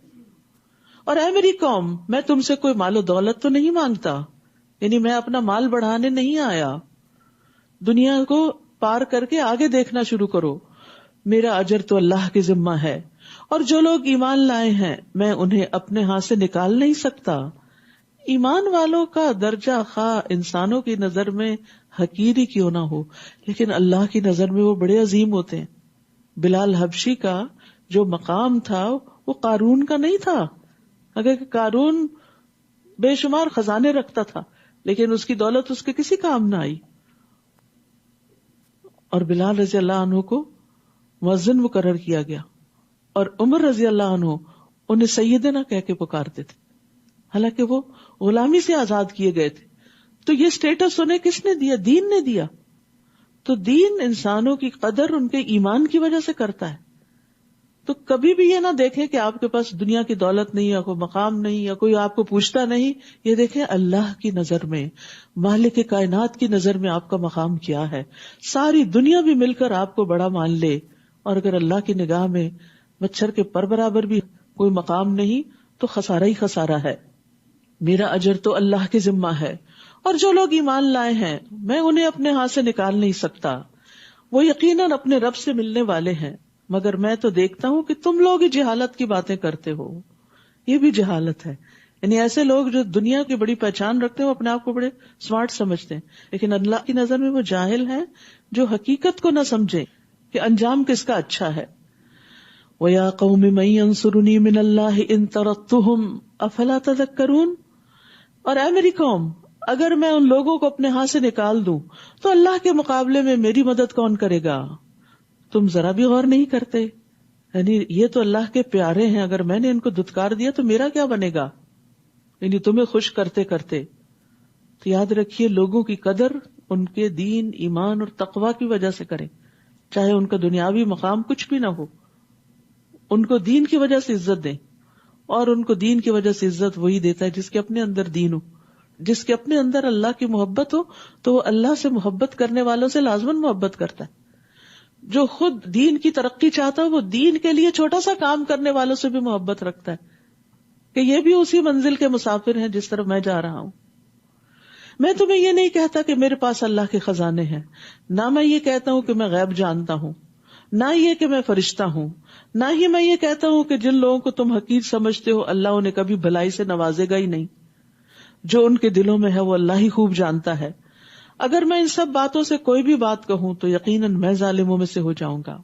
اور اے میری قوم، میں تم سے کوئی مال و دولت تو نہیں مانگتا، یعنی میں اپنا مال بڑھانے نہیں آیا. دنیا کو پار کر کے آگے دیکھنا شروع کرو. میرا اجر تو اللہ کے ذمہ ہے، اور جو لوگ ایمان لائے ہیں میں انہیں اپنے ہاتھ سے نکال نہیں سکتا. ایمان والوں کا درجہ خواہ انسانوں کی نظر میں حقیر ہی کیوں نہ ہو، لیکن اللہ کی نظر میں وہ بڑے عظیم ہوتے ہیں. بلال حبشی کا جو مقام تھا وہ قارون کا نہیں تھا. اگر قارون بے شمار خزانے رکھتا تھا لیکن اس کی دولت اس کے کسی کام نہ آئی. اور بلال رضی اللہ عنہ کو مؤذن مقرر کیا گیا، اور عمر رضی اللہ عنہ انہیں سیدنا کہہ کے پکارتے تھے، حالانکہ وہ غلامی سے آزاد کیے گئے تھے. تو یہ سٹیٹس انہیں کس نے دیا؟ دین نے دیا. تو دین انسانوں کی قدر ان کے ایمان کی وجہ سے کرتا ہے. تو کبھی بھی یہ نہ دیکھیں کہ آپ کے پاس دنیا کی دولت نہیں، یا کوئی مقام نہیں، یا کوئی آپ کو پوچھتا نہیں. یہ دیکھیں اللہ کی نظر میں، مالک کائنات کی نظر میں آپ کا مقام کیا ہے. ساری دنیا بھی مل کر آپ کو بڑا مان لے، اور اگر اللہ کی نگاہ میں مچھر کے پر برابر بھی کوئی مقام نہیں تو خسارہ ہی خسارہ ہے. میرا اجر تو اللہ کے ذمہ ہے، اور جو لوگ ایمان لائے ہیں میں انہیں اپنے ہاتھ سے نکال نہیں سکتا. وہ یقیناً اپنے رب سے ملنے والے ہیں، مگر میں تو دیکھتا ہوں کہ تم لوگ ہی جہالت کی باتیں کرتے ہو. یہ بھی جہالت ہے. یعنی ایسے لوگ جو دنیا کی بڑی پہچان رکھتے ہیں وہ اپنے آپ کو بڑے سمارٹ سمجھتے ہیں، لیکن اللہ کی نظر میں وہ جاہل ہیں جو حقیقت کو نہ سمجھے کہ انجام کس کا اچھا ہے. وَيَا قَوْمِ مَن يَنصُرُنِي مِنَ اللَّهِ إِن طَرَدتُّهُمْ أَفَلَا تَذَكَّرُونَ. اور اے میری قوم، اگر میں ان لوگوں کو اپنے ہاتھ سے نکال دوں تو اللہ کے مقابلے میں میری مدد کون کرے گا؟ تم ذرا بھی غور نہیں کرتے. یعنی یہ تو اللہ کے پیارے ہیں، اگر میں نے ان کو دھتکار دیا تو میرا کیا بنے گا؟ یعنی تمہیں خوش کرتے کرتے. تو یاد رکھیے، لوگوں کی قدر ان کے دین، ایمان اور تقوی کی وجہ سے کریں، چاہے ان کا دنیاوی مقام کچھ بھی نہ ہو. ان کو دین کی وجہ سے عزت دیں، اور ان کو دین کی وجہ سے عزت وہی دیتا ہے جس کے اپنے اندر دین ہو. جس کے اپنے اندر اللہ کی محبت ہو تو وہ اللہ سے محبت کرنے والوں سے لازماً محبت کرتا ہے. جو خود دین کی ترقی چاہتا ہے وہ دین کے لیے چھوٹا سا کام کرنے والوں سے بھی محبت رکھتا ہے کہ یہ بھی اسی منزل کے مسافر ہیں جس طرف میں جا رہا ہوں. میں تمہیں یہ نہیں کہتا کہ میرے پاس اللہ کے خزانے ہیں، نہ میں یہ کہتا ہوں کہ میں غیب جانتا ہوں. نہ یہ کہ میں فرشتہ ہوں، نہ ہی میں یہ کہتا ہوں کہ جن لوگوں کو تم حقیر سمجھتے ہو اللہ انہیں کبھی بھلائی سے نوازے گا ہی نہیں، جو ان کے دلوں میں ہے وہ اللہ ہی خوب جانتا ہے۔ اگر میں ان سب باتوں سے کوئی بھی بات کہوں تو یقیناً میں ظالموں میں سے ہو جاؤں گا۔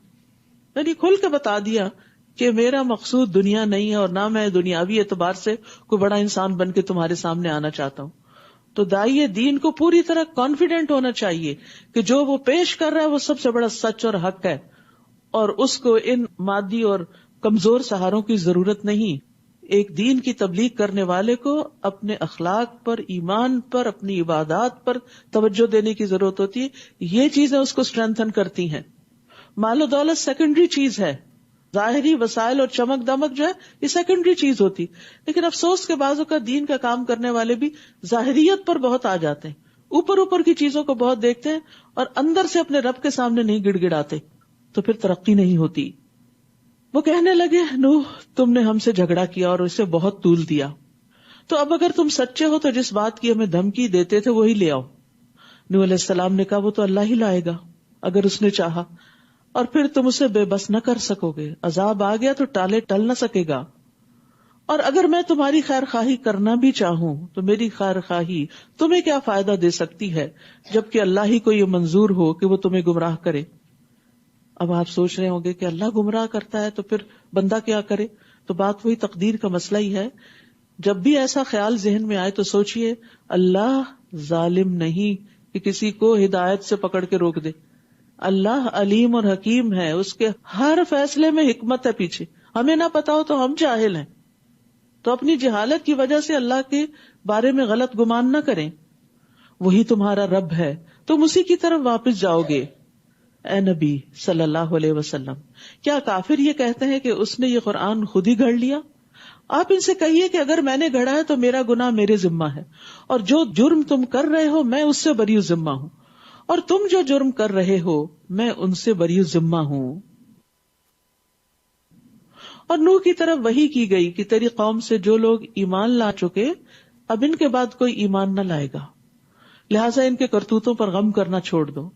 یعنی کھل کے بتا دیا کہ میرا مقصود دنیا نہیں ہے اور نہ میں دنیاوی اعتبار سے کوئی بڑا انسان بن کے تمہارے سامنے آنا چاہتا ہوں۔ تو داعی دین کو پوری طرح کانفیڈنٹ ہونا چاہیے کہ جو وہ پیش کر رہا ہے وہ سب سے بڑا سچ اور حق ہے، اور اس کو ان مادی اور کمزور سہاروں کی ضرورت نہیں۔ ایک دین کی تبلیغ کرنے والے کو اپنے اخلاق پر، ایمان پر، اپنی عبادات پر توجہ دینے کی ضرورت ہوتی ہے۔ یہ چیزیں اس کو اسٹرینتھن کرتی ہیں۔ مال و دولت سیکنڈری چیز ہے، ظاہری وسائل اور چمک دمک جو ہے یہ سیکنڈری چیز ہوتی، لیکن افسوس کے بعض اوقات دین کا کام کرنے والے بھی ظاہریت پر بہت آ جاتے ہیں، اوپر کی چیزوں کو بہت دیکھتے ہیں اور اندر سے اپنے رب کے سامنے نہیں گڑ گڑاتے، تو پھر ترقی نہیں ہوتی۔ وہ کہنے لگے نوح تم نے ہم سے جھگڑا کیا اور اسے بہت طول دیا، تو اب اگر تم سچے ہو تو جس بات کی ہمیں دھمکی دیتے تھے وہی لے آؤ۔ نوح علیہ السلام نے کہا وہ تو اللہ ہی لائے گا اگر اس نے چاہا، اور پھر تم اسے بے بس نہ کر سکو گے، عذاب آ گیا تو ٹل نہ سکے گا، اور اگر میں تمہاری خیر خواہی کرنا بھی چاہوں تو میری خیر خواہی تمہیں کیا فائدہ دے سکتی ہے جبکہ اللہ ہی کو یہ منظور ہو کہ وہ تمہیں گمراہ کرے۔ اب آپ سوچ رہے ہوں گے کہ اللہ گمراہ کرتا ہے تو پھر بندہ کیا کرے؟ تو بات وہی تقدیر کا مسئلہ ہی ہے۔ جب بھی ایسا خیال ذہن میں آئے تو سوچئے اللہ ظالم نہیں کہ کسی کو ہدایت سے پکڑ کے روک دے، اللہ علیم اور حکیم ہے، اس کے ہر فیصلے میں حکمت ہے پیچھے، ہمیں نہ پتا ہو تو ہم جاہل ہیں، تو اپنی جہالت کی وجہ سے اللہ کے بارے میں غلط گمان نہ کریں۔ وہی تمہارا رب ہے، تم اسی کی طرف واپس جاؤ گے۔ اے نبی صلی اللہ علیہ وسلم، کیا کافر یہ کہتے ہیں کہ اس نے یہ قرآن خود ہی گھڑ لیا؟ آپ ان سے کہیے کہ اگر میں نے گھڑا ہے تو میرا گناہ میرے ذمہ ہے، اور جو جرم تم کر رہے ہو میں اس سے بری ذمہ ہوں، اور تم جو جرم کر رہے ہو میں ان سے بری ذمہ ہوں۔ اور نوح کی طرف وحی کی گئی کہ تیری قوم سے جو لوگ ایمان لا چکے اب ان کے بعد کوئی ایمان نہ لائے گا، لہٰذا ان کے کرتوتوں پر غم کرنا چھوڑ دو،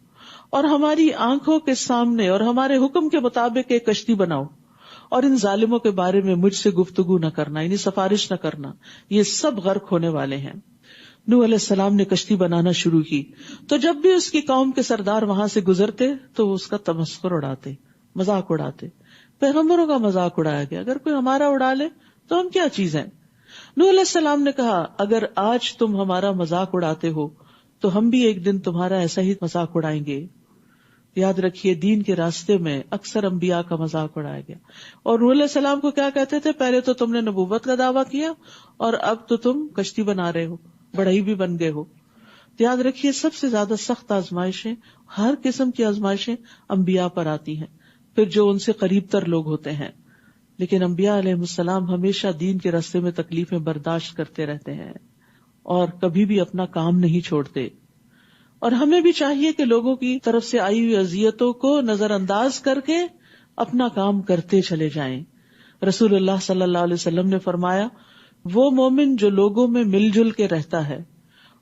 اور ہماری آنکھوں کے سامنے اور ہمارے حکم کے مطابق ایک کشتی بناؤ، اور ان ظالموں کے بارے میں مجھ سے گفتگو نہ کرنا، یعنی سفارش نہ کرنا، یہ سب غرق ہونے والے ہیں۔ نوح علیہ السلام نے کشتی بنانا شروع کی تو جب بھی اس کی قوم کے سردار وہاں سے گزرتے تو وہ اس کا تمسخر اڑاتے، مذاق اڑاتے۔ پیغمبروں کا مذاق اڑایا گیا، اگر کوئی ہمارا اڑا لے تو ہم کیا چیز ہیں؟ نوح علیہ السلام نے کہا اگر آج تم ہمارا مذاق اڑاتے ہو تو ہم بھی ایک دن تمہارا ایسا ہی مذاق اڑائیں گے۔ یاد رکھیے دین کے راستے میں اکثر انبیاء کا مذاق اڑایا گیا، اور نوح علیہ السلام کو کیا کہتے تھے؟ پہلے تو تم نے نبوت کا دعویٰ کیا اور اب تو تم کشتی بنا رہے ہو، بڑھئی بھی بن گئے ہو۔ یاد رکھیے سب سے زیادہ سخت آزمائشیں، ہر قسم کی آزمائشیں انبیاء پر آتی ہیں، پھر جو ان سے قریب تر لوگ ہوتے ہیں، لیکن انبیاء علیہ السلام ہمیشہ دین کے راستے میں تکلیفیں برداشت کرتے رہتے ہیں اور کبھی بھی اپنا کام نہیں چھوڑتے۔ اور ہمیں بھی چاہیے کہ لوگوں کی طرف سے آئی ہوئی اذیتوں کو نظر انداز کر کے اپنا کام کرتے چلے جائیں۔ رسول اللہ صلی اللہ علیہ وسلم نے فرمایا وہ مومن جو لوگوں میں مل جل کے رہتا ہے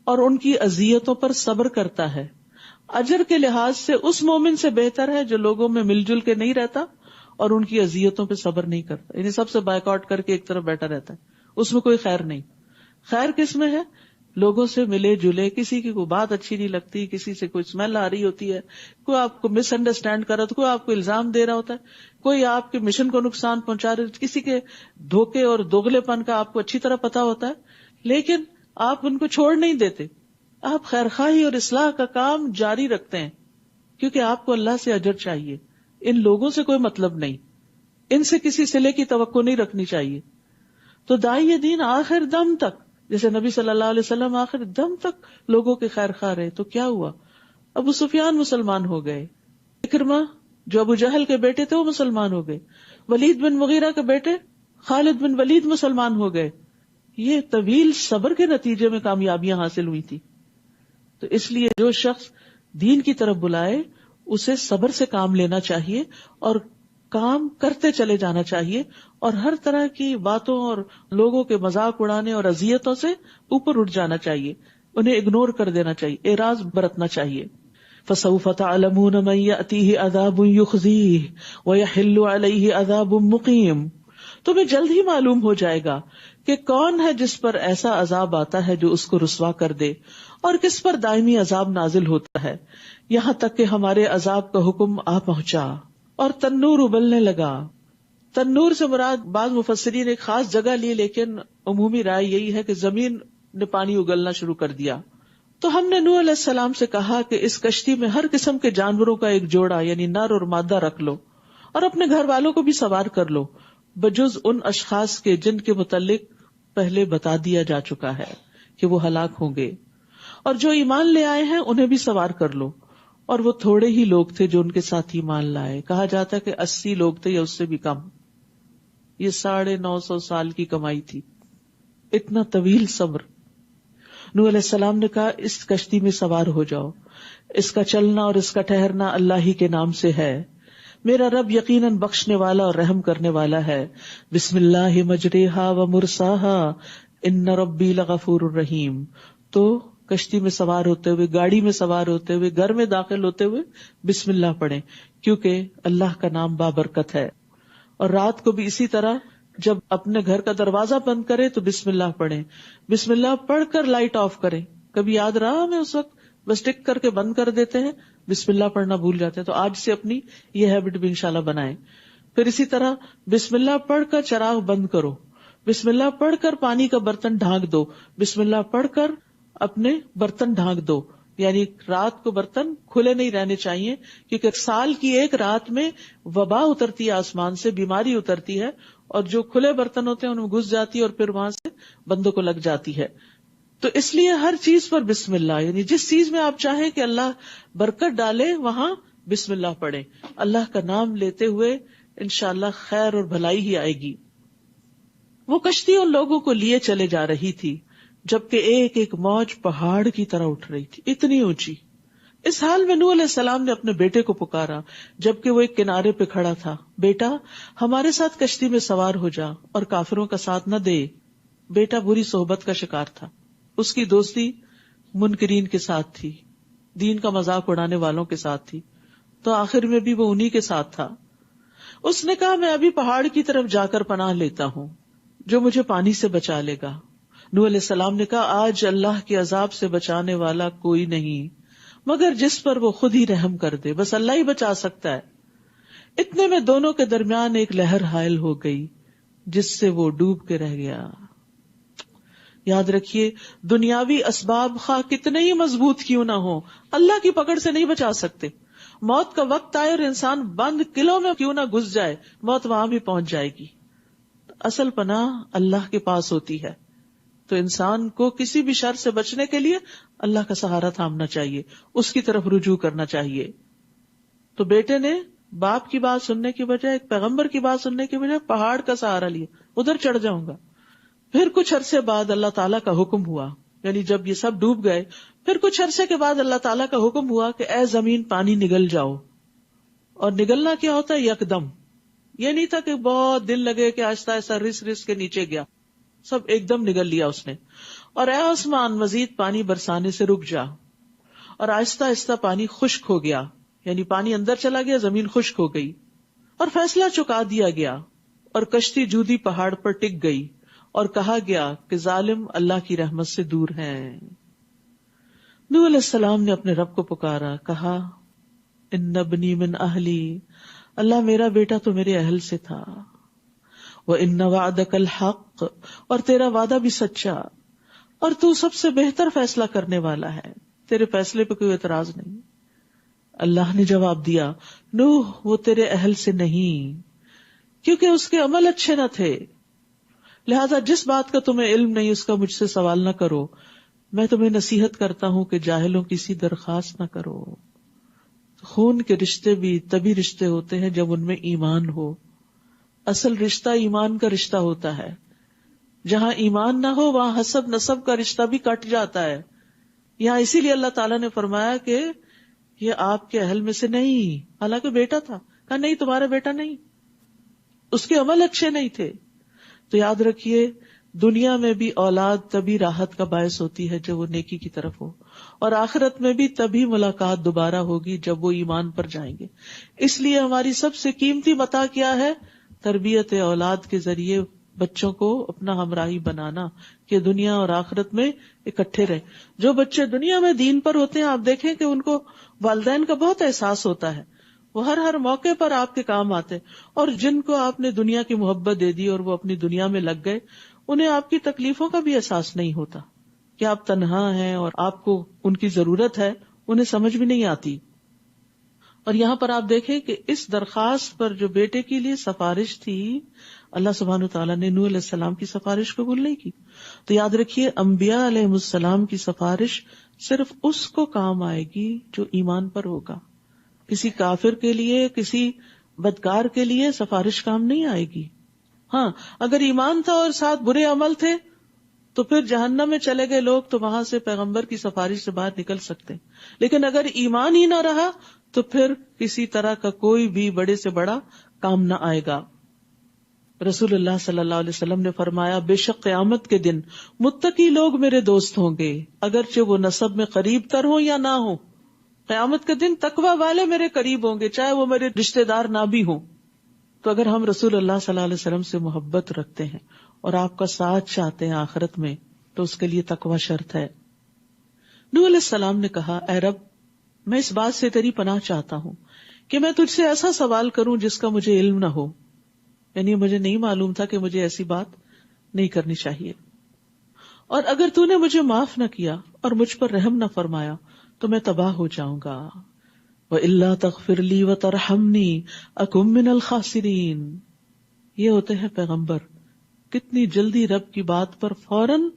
اور ان کی اذیتوں پر صبر کرتا ہے، اجر کے لحاظ سے اس مومن سے بہتر ہے جو لوگوں میں مل جل کے نہیں رہتا اور ان کی اذیتوں پہ صبر نہیں کرتا، یعنی سب سے بائیکاٹ کر کے ایک طرف بیٹھا رہتا ہے، اس میں کوئی خیر نہیں۔ خیر کس میں ہے؟ لوگوں سے ملے جلے، کسی کی کوئی بات اچھی نہیں لگتی، کسی سے کوئی اسمیل آ رہی ہوتی ہے، کوئی آپ کو مس انڈرسٹینڈ کر رہا ہوتا ہے، کوئی آپ کو الزام دے رہا ہوتا ہے، کوئی آپ کے مشن کو نقصان پہنچا رہا ہے، کسی کے دھوکے اور دوغلے پن کا آپ کو اچھی طرح پتا ہوتا ہے، لیکن آپ ان کو چھوڑ نہیں دیتے، آپ خیرخواہی اور اصلاح کا کام جاری رکھتے ہیں، کیونکہ آپ کو اللہ سے اجر چاہیے، ان لوگوں سے کوئی مطلب نہیں، ان سے کسی صلے کی توقع نہیں رکھنی چاہیے۔ تو داعی دین آخر دم تک، جیسے نبی صلی اللہ علیہ وسلم آخر دم تک لوگوں کے خیر خواہ رہے، تو کیا ہوا؟ ابو سفیان مسلمان ہو گئے، اکرمہ جو ابو جہل کے بیٹے تھے وہ مسلمان ہو گئے، ولید بن مغیرہ کے بیٹے خالد بن ولید مسلمان ہو گئے۔ یہ طویل صبر کے نتیجے میں کامیابیاں حاصل ہوئی تھی۔ تو اس لیے جو شخص دین کی طرف بلائے اسے صبر سے کام لینا چاہیے اور کام کرتے چلے جانا چاہیے، اور ہر طرح کی باتوں اور لوگوں کے مذاق اڑانے اور اذیتوں سے اوپر اٹھ جانا چاہیے، انہیں اگنور کر دینا چاہیے، اعراض برتنا چاہیے۔ فسوف تعلمون من یأتیہ عذاب یخزیہ ویحل علیہ عذاب مقیم. تمہیں جلد ہی معلوم ہو جائے گا کہ کون ہے جس پر ایسا عذاب آتا ہے جو اس کو رسوا کر دے، اور کس پر دائمی عذاب نازل ہوتا ہے، یہاں تک کہ ہمارے عذاب کا حکم آ پہنچا اور تنور ابلنے لگا. تنور سے مراد بعض مفسرین نے ایک خاص جگہ لی، لیکن عمومی رائے یہی ہے کہ زمین نے پانی اگلنا شروع کر دیا. تو ہم نے نوح علیہ السلام سے کہا کہ اس کشتی میں ہر قسم کے جانوروں کا ایک جوڑا یعنی نر اور مادہ رکھ لو، اور اپنے گھر والوں کو بھی سوار کر لو، بجز ان اشخاص کے جن کے متعلق پہلے بتا دیا جا چکا ہے کہ وہ ہلاک ہوں گے، اور جو ایمان لے آئے ہیں انہیں بھی سوار کر لو. اور وہ تھوڑے ہی لوگ تھے جو ان کے ساتھ ایمان لائے. کہا جاتا ہے کہ 80 لوگ تھے یا اس سے بھی کم. یہ 950 سال کی کمائی تھی، اتنا طویل صبر. نوح علیہ السلام نے کہا اس کشتی میں سوار ہو جاؤ، اس کا چلنا اور اس کا ٹھہرنا اللہ ہی کے نام سے ہے. میرا رب یقیناً بخشنے والا اور رحم کرنے والا ہے. بسم اللہ مجریہا و مرساہا ان ربی لغفور الرحیم. تو کشتی میں سوار ہوتے ہوئے، گاڑی میں سوار ہوتے ہوئے، گھر میں داخل ہوتے ہوئے بسم اللہ پڑھیں، کیونکہ اللہ کا نام بابرکت ہے. اور رات کو بھی اسی طرح جب اپنے گھر کا دروازہ بند کرے تو بسم اللہ پڑھیں. بسم اللہ پڑھ کر لائٹ آف کریں. کبھی یاد رہا ہمیں اس وقت بس ٹک کر کے بند کر دیتے ہیں، بسم اللہ پڑھنا بھول جاتے ہیں. تو آج سے اپنی یہ ہیبٹ بھی انشاءاللہ بنائیں. پھر اسی طرح بسم اللہ پڑھ کر چراغ بند کرو، بسم اللہ پڑھ کر پانی کا برتن ڈھانک دو، بسم اللہ پڑھ کر اپنے برتن ڈھانک دو. یعنی رات کو برتن کھلے نہیں رہنے چاہیے، کیونکہ سال کی ایک رات میں وبا اترتی ہے آسمان سے، بیماری اترتی ہے، اور جو کھلے برتن ہوتے ہیں ان میں گھس جاتی ہے اور پھر وہاں سے بندوں کو لگ جاتی ہے. تو اس لیے ہر چیز پر بسم اللہ، یعنی جس چیز میں آپ چاہیں کہ اللہ برکت ڈالے وہاں بسم اللہ پڑھیں. اللہ کا نام لیتے ہوئے انشاءاللہ خیر اور بھلائی ہی آئے گی. وہ کشتی ان لوگوں کو لیے چلے جا رہی تھی جبکہ ایک ایک موج پہاڑ کی طرح اٹھ رہی تھی، اتنی اونچی. اس حال میں نوح علیہ السلام نے اپنے بیٹے کو پکارا جبکہ وہ ایک کنارے پہ کھڑا تھا. بیٹا ہمارے ساتھ کشتی میں سوار ہو جا اور کافروں کا ساتھ نہ دے. بیٹا بری صحبت کا شکار تھا، اس کی دوستی منکرین کے ساتھ تھی، دین کا مذاق اڑانے والوں کے ساتھ تھی، تو آخر میں بھی وہ انہی کے ساتھ تھا. اس نے کہا میں ابھی پہاڑ کی طرف جا کر پناہ لیتا ہوں جو مجھے پانی سے بچا لے گا. نوح علیہ السلام نے کہا آج اللہ کے عذاب سے بچانے والا کوئی نہیں مگر جس پر وہ خود ہی رحم کر دے، بس اللہ ہی بچا سکتا ہے. اتنے میں دونوں کے درمیان ایک لہر حائل ہو گئی جس سے وہ ڈوب کے رہ گیا. یاد رکھیے دنیاوی اسباب خواہ کتنے ہی مضبوط کیوں نہ ہو، اللہ کی پکڑ سے نہیں بچا سکتے. موت کا وقت آئے اور انسان بند قلعوں میں کیوں نہ گھس جائے، موت وہاں بھی پہنچ جائے گی. اصل پناہ اللہ کے پاس ہوتی ہے. تو انسان کو کسی بھی شر سے بچنے کے لیے اللہ کا سہارا تھامنا چاہیے، اس کی طرف رجوع کرنا چاہیے. تو بیٹے نے باپ کی بات سننے کی بجائے، ایک پیغمبر کی بات سننے کی بجائے پہاڑ کا سہارا لیا، ادھر چڑھ جاؤں گا. پھر کچھ عرصے بعد اللہ تعالیٰ کا حکم ہوا، یعنی جب یہ سب ڈوب گئے پھر کچھ عرصے کے بعد اللہ تعالیٰ کا حکم ہوا کہ اے زمین پانی نگل جاؤ. اور نگلنا کیا ہوتا ہے؟ یکدم. یہ نہیں تھا کہ بہت دن لگے کہ آہستہ آہستہ رس رس کے نیچے گیا، سب ایک دم نگل لیا اس نے. اور اے آسمان مزید پانی برسانے سے رک جا. اور آہستہ آہستہ پانی خشک ہو گیا، یعنی پانی اندر چلا گیا، زمین خشک ہو گئی اور فیصلہ چکا دیا گیا. اور کشتی جودی پہاڑ پر ٹک گئی اور کہا گیا کہ ظالم اللہ کی رحمت سے دور ہیں. نوح علیہ السلام نے اپنے رب کو پکارا، کہا ان ابنی من اہلی، اللہ میرا بیٹا تو میرے اہل سے تھا. وَإِنَّ وَعْدَكَ الْحَقُّ، اور تیرا وعدہ بھی سچا، اور تو سب سے بہتر فیصلہ کرنے والا ہے، تیرے فیصلے پہ کوئی اعتراض نہیں. اللہ نے جواب دیا نوح وہ تیرے اہل سے نہیں، کیونکہ اس کے عمل اچھے نہ تھے، لہذا جس بات کا تمہیں علم نہیں اس کا مجھ سے سوال نہ کرو. میں تمہیں نصیحت کرتا ہوں کہ جاہلوں کی سی درخواست نہ کرو. خون کے رشتے بھی تبھی رشتے ہوتے ہیں جب ان میں ایمان ہو. اصل رشتہ ایمان کا رشتہ ہوتا ہے. جہاں ایمان نہ ہو وہاں حسب نسب کا رشتہ بھی کٹ جاتا ہے. یہاں اسی لیے اللہ تعالیٰ نے فرمایا کہ یہ آپ کے اہل میں سے نہیں، حالانکہ بیٹا تھا. کہا نہیں تمہارا بیٹا نہیں، اس کے عمل اچھے نہیں تھے. تو یاد رکھیے دنیا میں بھی اولاد تبھی راحت کا باعث ہوتی ہے جب وہ نیکی کی طرف ہو، اور آخرت میں بھی تبھی ملاقات دوبارہ ہوگی جب وہ ایمان پر جائیں گے. اس لیے ہماری سب سے قیمتی متاع کیا ہے؟ تربیت اولاد کے ذریعے بچوں کو اپنا ہمراہی بنانا کہ دنیا اور آخرت میں اکٹھے رہیں. جو بچے دنیا میں دین پر ہوتے ہیں آپ دیکھیں کہ ان کو والدین کا بہت احساس ہوتا ہے، وہ ہر موقع پر آپ کے کام آتے، اور جن کو آپ نے دنیا کی محبت دے دی اور وہ اپنی دنیا میں لگ گئے، انہیں آپ کی تکلیفوں کا بھی احساس نہیں ہوتا کہ آپ تنہا ہیں اور آپ کو ان کی ضرورت ہے، انہیں سمجھ بھی نہیں آتی. اور یہاں پر آپ دیکھیں کہ اس درخواست پر جو بیٹے کے لیے سفارش تھی، اللہ سبحانہ وتعالیٰ نے نوح علیہ السلام کی سفارش قبول نہیں کی. تو یاد رکھیے انبیاء علیہ السلام کی سفارش صرف اس کو کام آئے گی جو ایمان پر ہوگا. کسی کافر کے لیے، کسی بدکار کے لیے سفارش کام نہیں آئے گی. ہاں، اگر ایمان تھا اور ساتھ برے عمل تھے تو پھر جہنم میں چلے گئے لوگ تو وہاں سے پیغمبر کی سفارش سے باہر نکل سکتے، لیکن اگر ایمان ہی نہ رہا تو پھر کسی طرح کا کوئی بھی بڑے سے بڑا کام نہ آئے گا. رسول اللہ صلی اللہ علیہ وسلم نے فرمایا، بے شک قیامت کے دن متقی لوگ میرے دوست ہوں گے، اگرچہ وہ نسب میں قریب تر ہوں یا نہ ہوں. قیامت کے دن تقوی والے میرے قریب ہوں گے چاہے وہ میرے رشتہ دار نہ بھی ہوں. تو اگر ہم رسول اللہ صلی اللہ علیہ وسلم سے محبت رکھتے ہیں اور آپ کا ساتھ چاہتے ہیں آخرت میں، تو اس کے لیے تقوی شرط ہے. نوح علیہ السلام نے کہا، اے رب، میں اس بات سے تیری پناہ چاہتا ہوں کہ میں تجھ سے ایسا سوال کروں جس کا مجھے علم نہ ہو. یعنی مجھے نہیں معلوم تھا کہ مجھے ایسی بات نہیں کرنی چاہیے، اور اگر تو نے مجھے معاف نہ کیا اور مجھ پر رحم نہ فرمایا تو میں تباہ ہو جاؤں گا. وَإِلَّا تَغْفِرْ لِي وَتَرْحَمْنِي أَكُن مِّنَ الْخَاسِرِينَ. یہ ہوتے ہیں پیغمبر، کتنی جلدی رب کی بات پر فوراً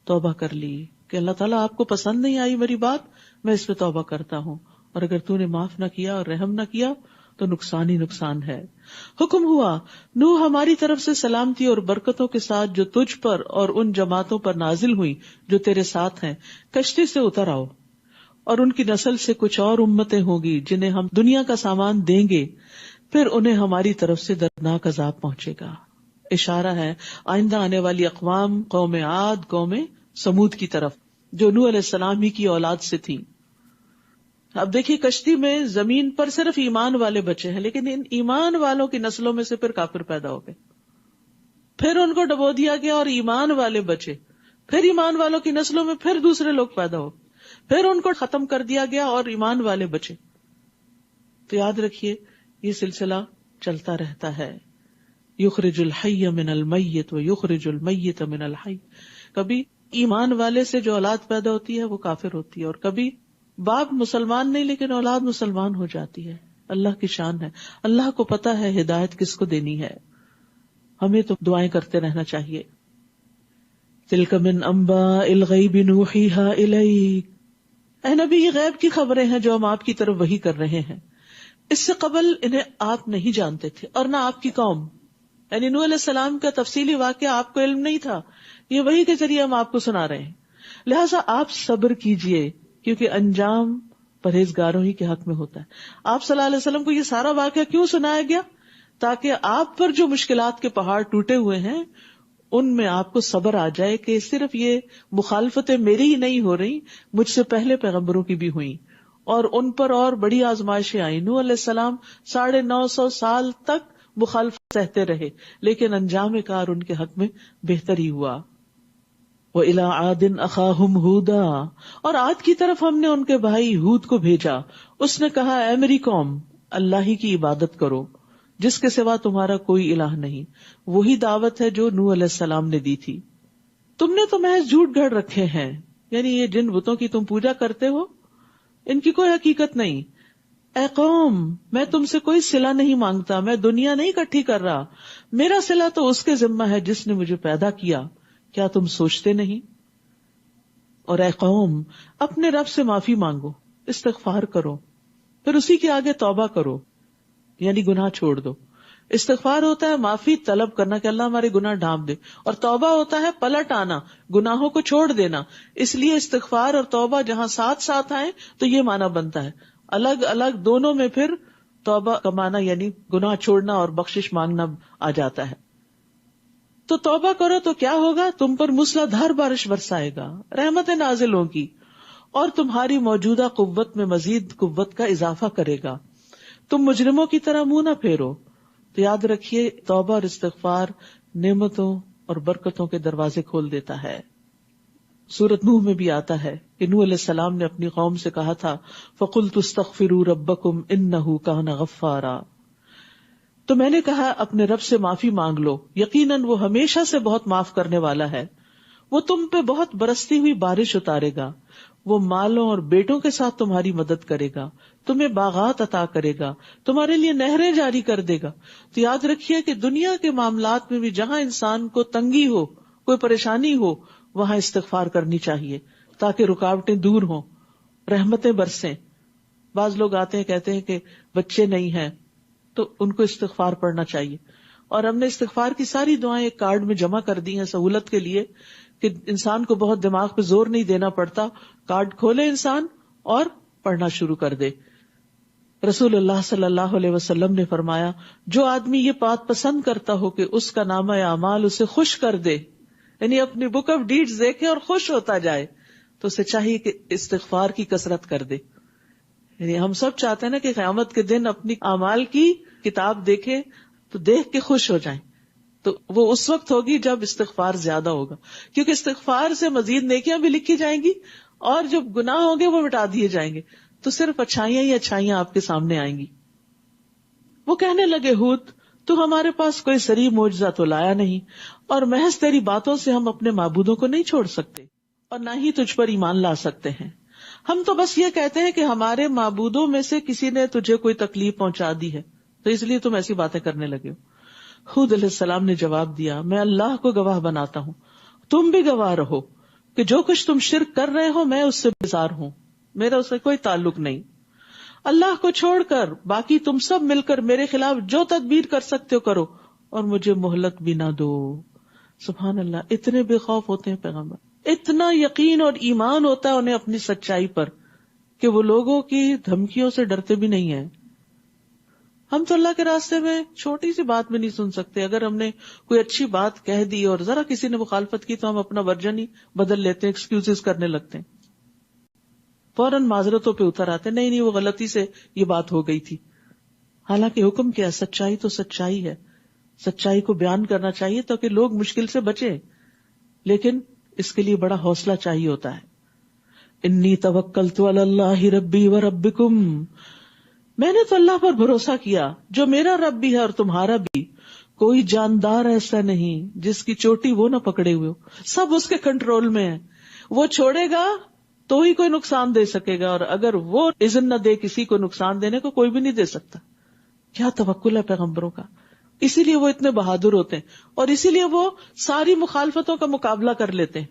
توبہ کر لی کہ اللہ تعالیٰ آپ کو پسند نہیں آئی میری بات، میں اس پہ توبہ کرتا ہوں، اور اگر تو نے معاف نہ کیا اور رحم نہ کیا تو نقصان ہی نقصان ہے. حکم ہوا، نوح ہماری طرف سے سلامتی اور برکتوں کے ساتھ جو تجھ پر اور ان جماعتوں پر نازل ہوئی جو تیرے ساتھ ہیں، کشتی سے اتر آؤ، اور ان کی نسل سے کچھ اور امتیں ہوں گی جنہیں ہم دنیا کا سامان دیں گے، پھر انہیں ہماری طرف سے دردناک عذاب پہنچے گا. اشارہ ہے آئندہ آنے والی اقوام، قوم عاد، قوم سمود کی طرف، جو نوح علیہ السلام ہی کی اولاد سے تھی. اب دیکھیے کشتی میں زمین پر صرف ایمان والے بچے ہیں، لیکن ان ایمان والوں کی نسلوں میں سے پھر کافر پیدا ہو گئے، پھر ان کو ڈبو دیا گیا اور ایمان والے بچے، پھر ایمان والوں کی نسلوں میں پھر دوسرے لوگ پیدا ہو، پھر ان کو ختم کر دیا گیا اور ایمان والے بچے. تو یاد رکھیے یہ سلسلہ چلتا رہتا ہے. یخرج الحی من المیت و یخرج المیت من الحی. کبھی ایمان والے سے جو اولاد پیدا ہوتی ہے وہ کافر ہوتی ہے، اور کبھی باپ مسلمان نہیں لیکن اولاد مسلمان ہو جاتی ہے. اللہ کی شان ہے، اللہ کو پتا ہے ہدایت کس کو دینی ہے. ہمیں تو دعائیں کرتے رہنا چاہیے. تلک من انباء الغیب نوحیہا الیک. اے نبی، یہ غیب کی خبریں ہیں جو ہم آپ کی طرف وحی کر رہے ہیں. اس سے قبل انہیں آپ نہیں جانتے تھے اور نہ آپ کی قوم. یعنی نوح علیہ السلام کا تفصیلی واقعہ آپ کو علم نہیں تھا، یہ وحی کے ذریعے ہم آپ کو سنا رہے ہیں. لہٰذا آپ صبر کیجئے کیونکہ انجام پرہیزگاروں ہی کے حق میں ہوتا ہے. آپ صلی اللہ علیہ وسلم کو یہ سارا واقعہ کیوں سنایا گیا؟ تاکہ آپ پر جو مشکلات کے پہاڑ ٹوٹے ہوئے ہیں ان میں آپ کو صبر آ جائے کہ صرف یہ مخالفتیں میری ہی نہیں ہو رہی، مجھ سے پہلے پیغمبروں کی بھی ہوئیں اور ان پر اور بڑی آزمائشیں آئیں. نوح علیہ السلام 950 سال تک مخالفت سہتے رہے، لیکن انجام کار ان کے حق میں بہتر ہی ہوا. وَإِلَىٰ عَادٍ أَخَاهُمْ هُودًا. اور عاد کی طرف ہم نے ان کے بھائی ہود کو بھیجا. اس نے کہا، اے میری قوم، اللہ ہی کی عبادت کرو جس کے سوا تمہارا کوئی الہ نہیں. وہی دعوت ہے جو نوح علیہ السلام نے دی تھی. تم نے تو محض جھوٹ گھڑ رکھے ہیں، یعنی یہ جن بتوں کی تم پوجا کرتے ہو ان کی کوئی حقیقت نہیں. اے قوم، میں تم سے کوئی صلہ نہیں مانگتا، میں دنیا نہیں اکٹھی کر رہا. میرا صلہ تو اس کے ذمہ ہے جس نے مجھے پیدا کیا. کیا تم سوچتے نہیں؟ اور اے قوم، اپنے رب سے معافی مانگو، استغفار کرو، پھر اسی کے آگے توبہ کرو، یعنی گناہ چھوڑ دو. استغفار ہوتا ہے معافی طلب کرنا کہ اللہ ہمارے گناہ ڈھانپ دے، اور توبہ ہوتا ہے پلٹ آنا، گناہوں کو چھوڑ دینا. اس لیے استغفار اور توبہ جہاں ساتھ ساتھ آئیں تو یہ معنی بنتا ہے. الگ الگ دونوں میں پھر توبہ کا معنی یعنی گناہ چھوڑنا اور بخشش مانگنا آ جاتا ہے. تو توبہ کرو تو کیا ہوگا؟ تم پر موسلادھار بارش برسائے گا، رحمتیں نازل ہوں گی، اور تمہاری موجودہ قوت میں مزید قوت کا اضافہ کرے گا، تم مجرموں کی طرح منہ نہ پھیرو۔ تو یاد رکھیے توبہ اور استغفار نعمتوں اور برکتوں کے دروازے کھول دیتا ہے۔ سورۃ نوح میں بھی آتا ہے کہ نوح علیہ السلام نے اپنی قوم سے کہا تھا فَقُلْتُ اسْتَغْفِرُوا رَبَّكُمْ إِنَّهُ كَانَ غَفَّارًا، تو میں نے کہا اپنے رب سے معافی مانگ لو، یقیناً وہ ہمیشہ سے بہت معاف کرنے والا ہے، وہ تم پہ بہت برستی ہوئی بارش اتارے گا، وہ مالوں اور بیٹوں کے ساتھ تمہاری مدد کرے گا، تمہیں باغات عطا کرے گا، تمہارے لیے نہریں جاری کر دے گا۔ تو یاد رکھیے کہ دنیا کے معاملات میں بھی جہاں انسان کو تنگی ہو، کوئی پریشانی ہو، وہاں استغفار کرنی چاہیے تاکہ رکاوٹیں دور ہوں، رحمتیں برسیں۔ بعض لوگ آتے ہیں کہتے ہیں کہ بچے نہیں ہیں تو ان کو استغفار پڑھنا چاہیے، اور ہم نے استغفار کی ساری دعائیں ایک کارڈ میں جمع کر دی ہیں سہولت کے لیے کہ انسان کو بہت دماغ پہ زور نہیں دینا پڑتا، کارڈ کھولے انسان اور پڑھنا شروع کر دے۔ رسول اللہ صلی اللہ علیہ وسلم نے فرمایا جو آدمی یہ بات پسند کرتا ہو کہ اس کا نامہ اعمال اسے خوش کر دے، یعنی اپنی بک آف ڈیڈز دیکھے اور خوش ہوتا جائے، تو اسے چاہیے کہ استغفار کی کثرت کر دے۔ یعنی ہم سب چاہتے ہیں نا کہ قیامت کے دن اپنی اعمال کی کتاب دیکھیں تو دیکھ کے خوش ہو جائیں، تو وہ اس وقت ہوگی جب استغفار زیادہ ہوگا، کیونکہ استغفار سے مزید نیکیاں بھی لکھی جائیں گی اور جو گناہ ہوں گے وہ مٹا دیے جائیں گے، تو صرف اچھائیاں ہی اچھائیاں آپ کے سامنے آئیں گی۔ وہ کہنے لگے ہود تو ہمارے پاس کوئی صریح معجزہ تو لایا نہیں، اور محض تیری باتوں سے ہم اپنے معبودوں کو نہیں چھوڑ سکتے اور نہ ہی تجھ پر ایمان لا سکتے ہیں، ہم تو بس یہ کہتے ہیں کہ ہمارے معبودوں میں سے کسی نے تجھے کوئی تکلیف پہنچا دی ہے تو اس لیے تم ایسی باتیں کرنے لگے ہو۔ ہود علیہ السلام نے جواب دیا میں اللہ کو گواہ بناتا ہوں، تم بھی گواہ رہو کہ جو کچھ تم شرک کر رہے ہو میں اس سے بیزار ہوں، میرا اس سے کوئی تعلق نہیں، اللہ کو چھوڑ کر باقی تم سب مل کر میرے خلاف جو تدبیر کر سکتے ہو کرو اور مجھے مہلت بھی نہ دو۔ سبحان اللہ، اتنے بے خوف ہوتے ہیں پیغمبر، اتنا یقین اور ایمان ہوتا ہے انہیں اپنی سچائی پر کہ وہ لوگوں کی دھمکیوں سے ڈرتے بھی نہیں ہیں۔ ہم تو اللہ کے راستے میں چھوٹی سی بات بھی نہیں سن سکتے، اگر ہم نے کوئی اچھی بات کہہ دی اور ذرا کسی نے مخالفت کی تو ہم اپنا ورژن ہی بدل لیتے ہیں، ایکسکیوزز کرنے لگتے ہیں، فوراً معذرتوں پہ اتر آتے، نہیں وہ غلطی سے یہ بات ہو گئی تھی۔ حالانکہ حکم کیا، سچائی تو سچائی ہے، سچائی کو بیان کرنا چاہیے تاکہ لوگ مشکل سے بچیں، لیکن اس کے لیے بڑا حوصلہ چاہیے ہوتا ہے۔ انی توکلت علی اللہ ربی و ربکم، میں نے تو اللہ پر بھروسہ کیا جو میرا رب بھی ہے اور تمہارا بھی، کوئی جاندار ایسا نہیں جس کی چوٹی وہ نہ پکڑے ہوئے ہو، سب اس کے کنٹرول میں ہے، وہ چھوڑے گا تو ہی کوئی نقصان دے سکے گا، اور اگر وہ اذن نہ دے کسی کو نقصان دینے کو کوئی بھی نہیں دے سکتا۔ کیا توکل ہے پیغمبروں کا، اسی لیے وہ اتنے بہادر ہوتے ہیں اور اسی لیے وہ ساری مخالفتوں کا مقابلہ کر لیتے ہیں۔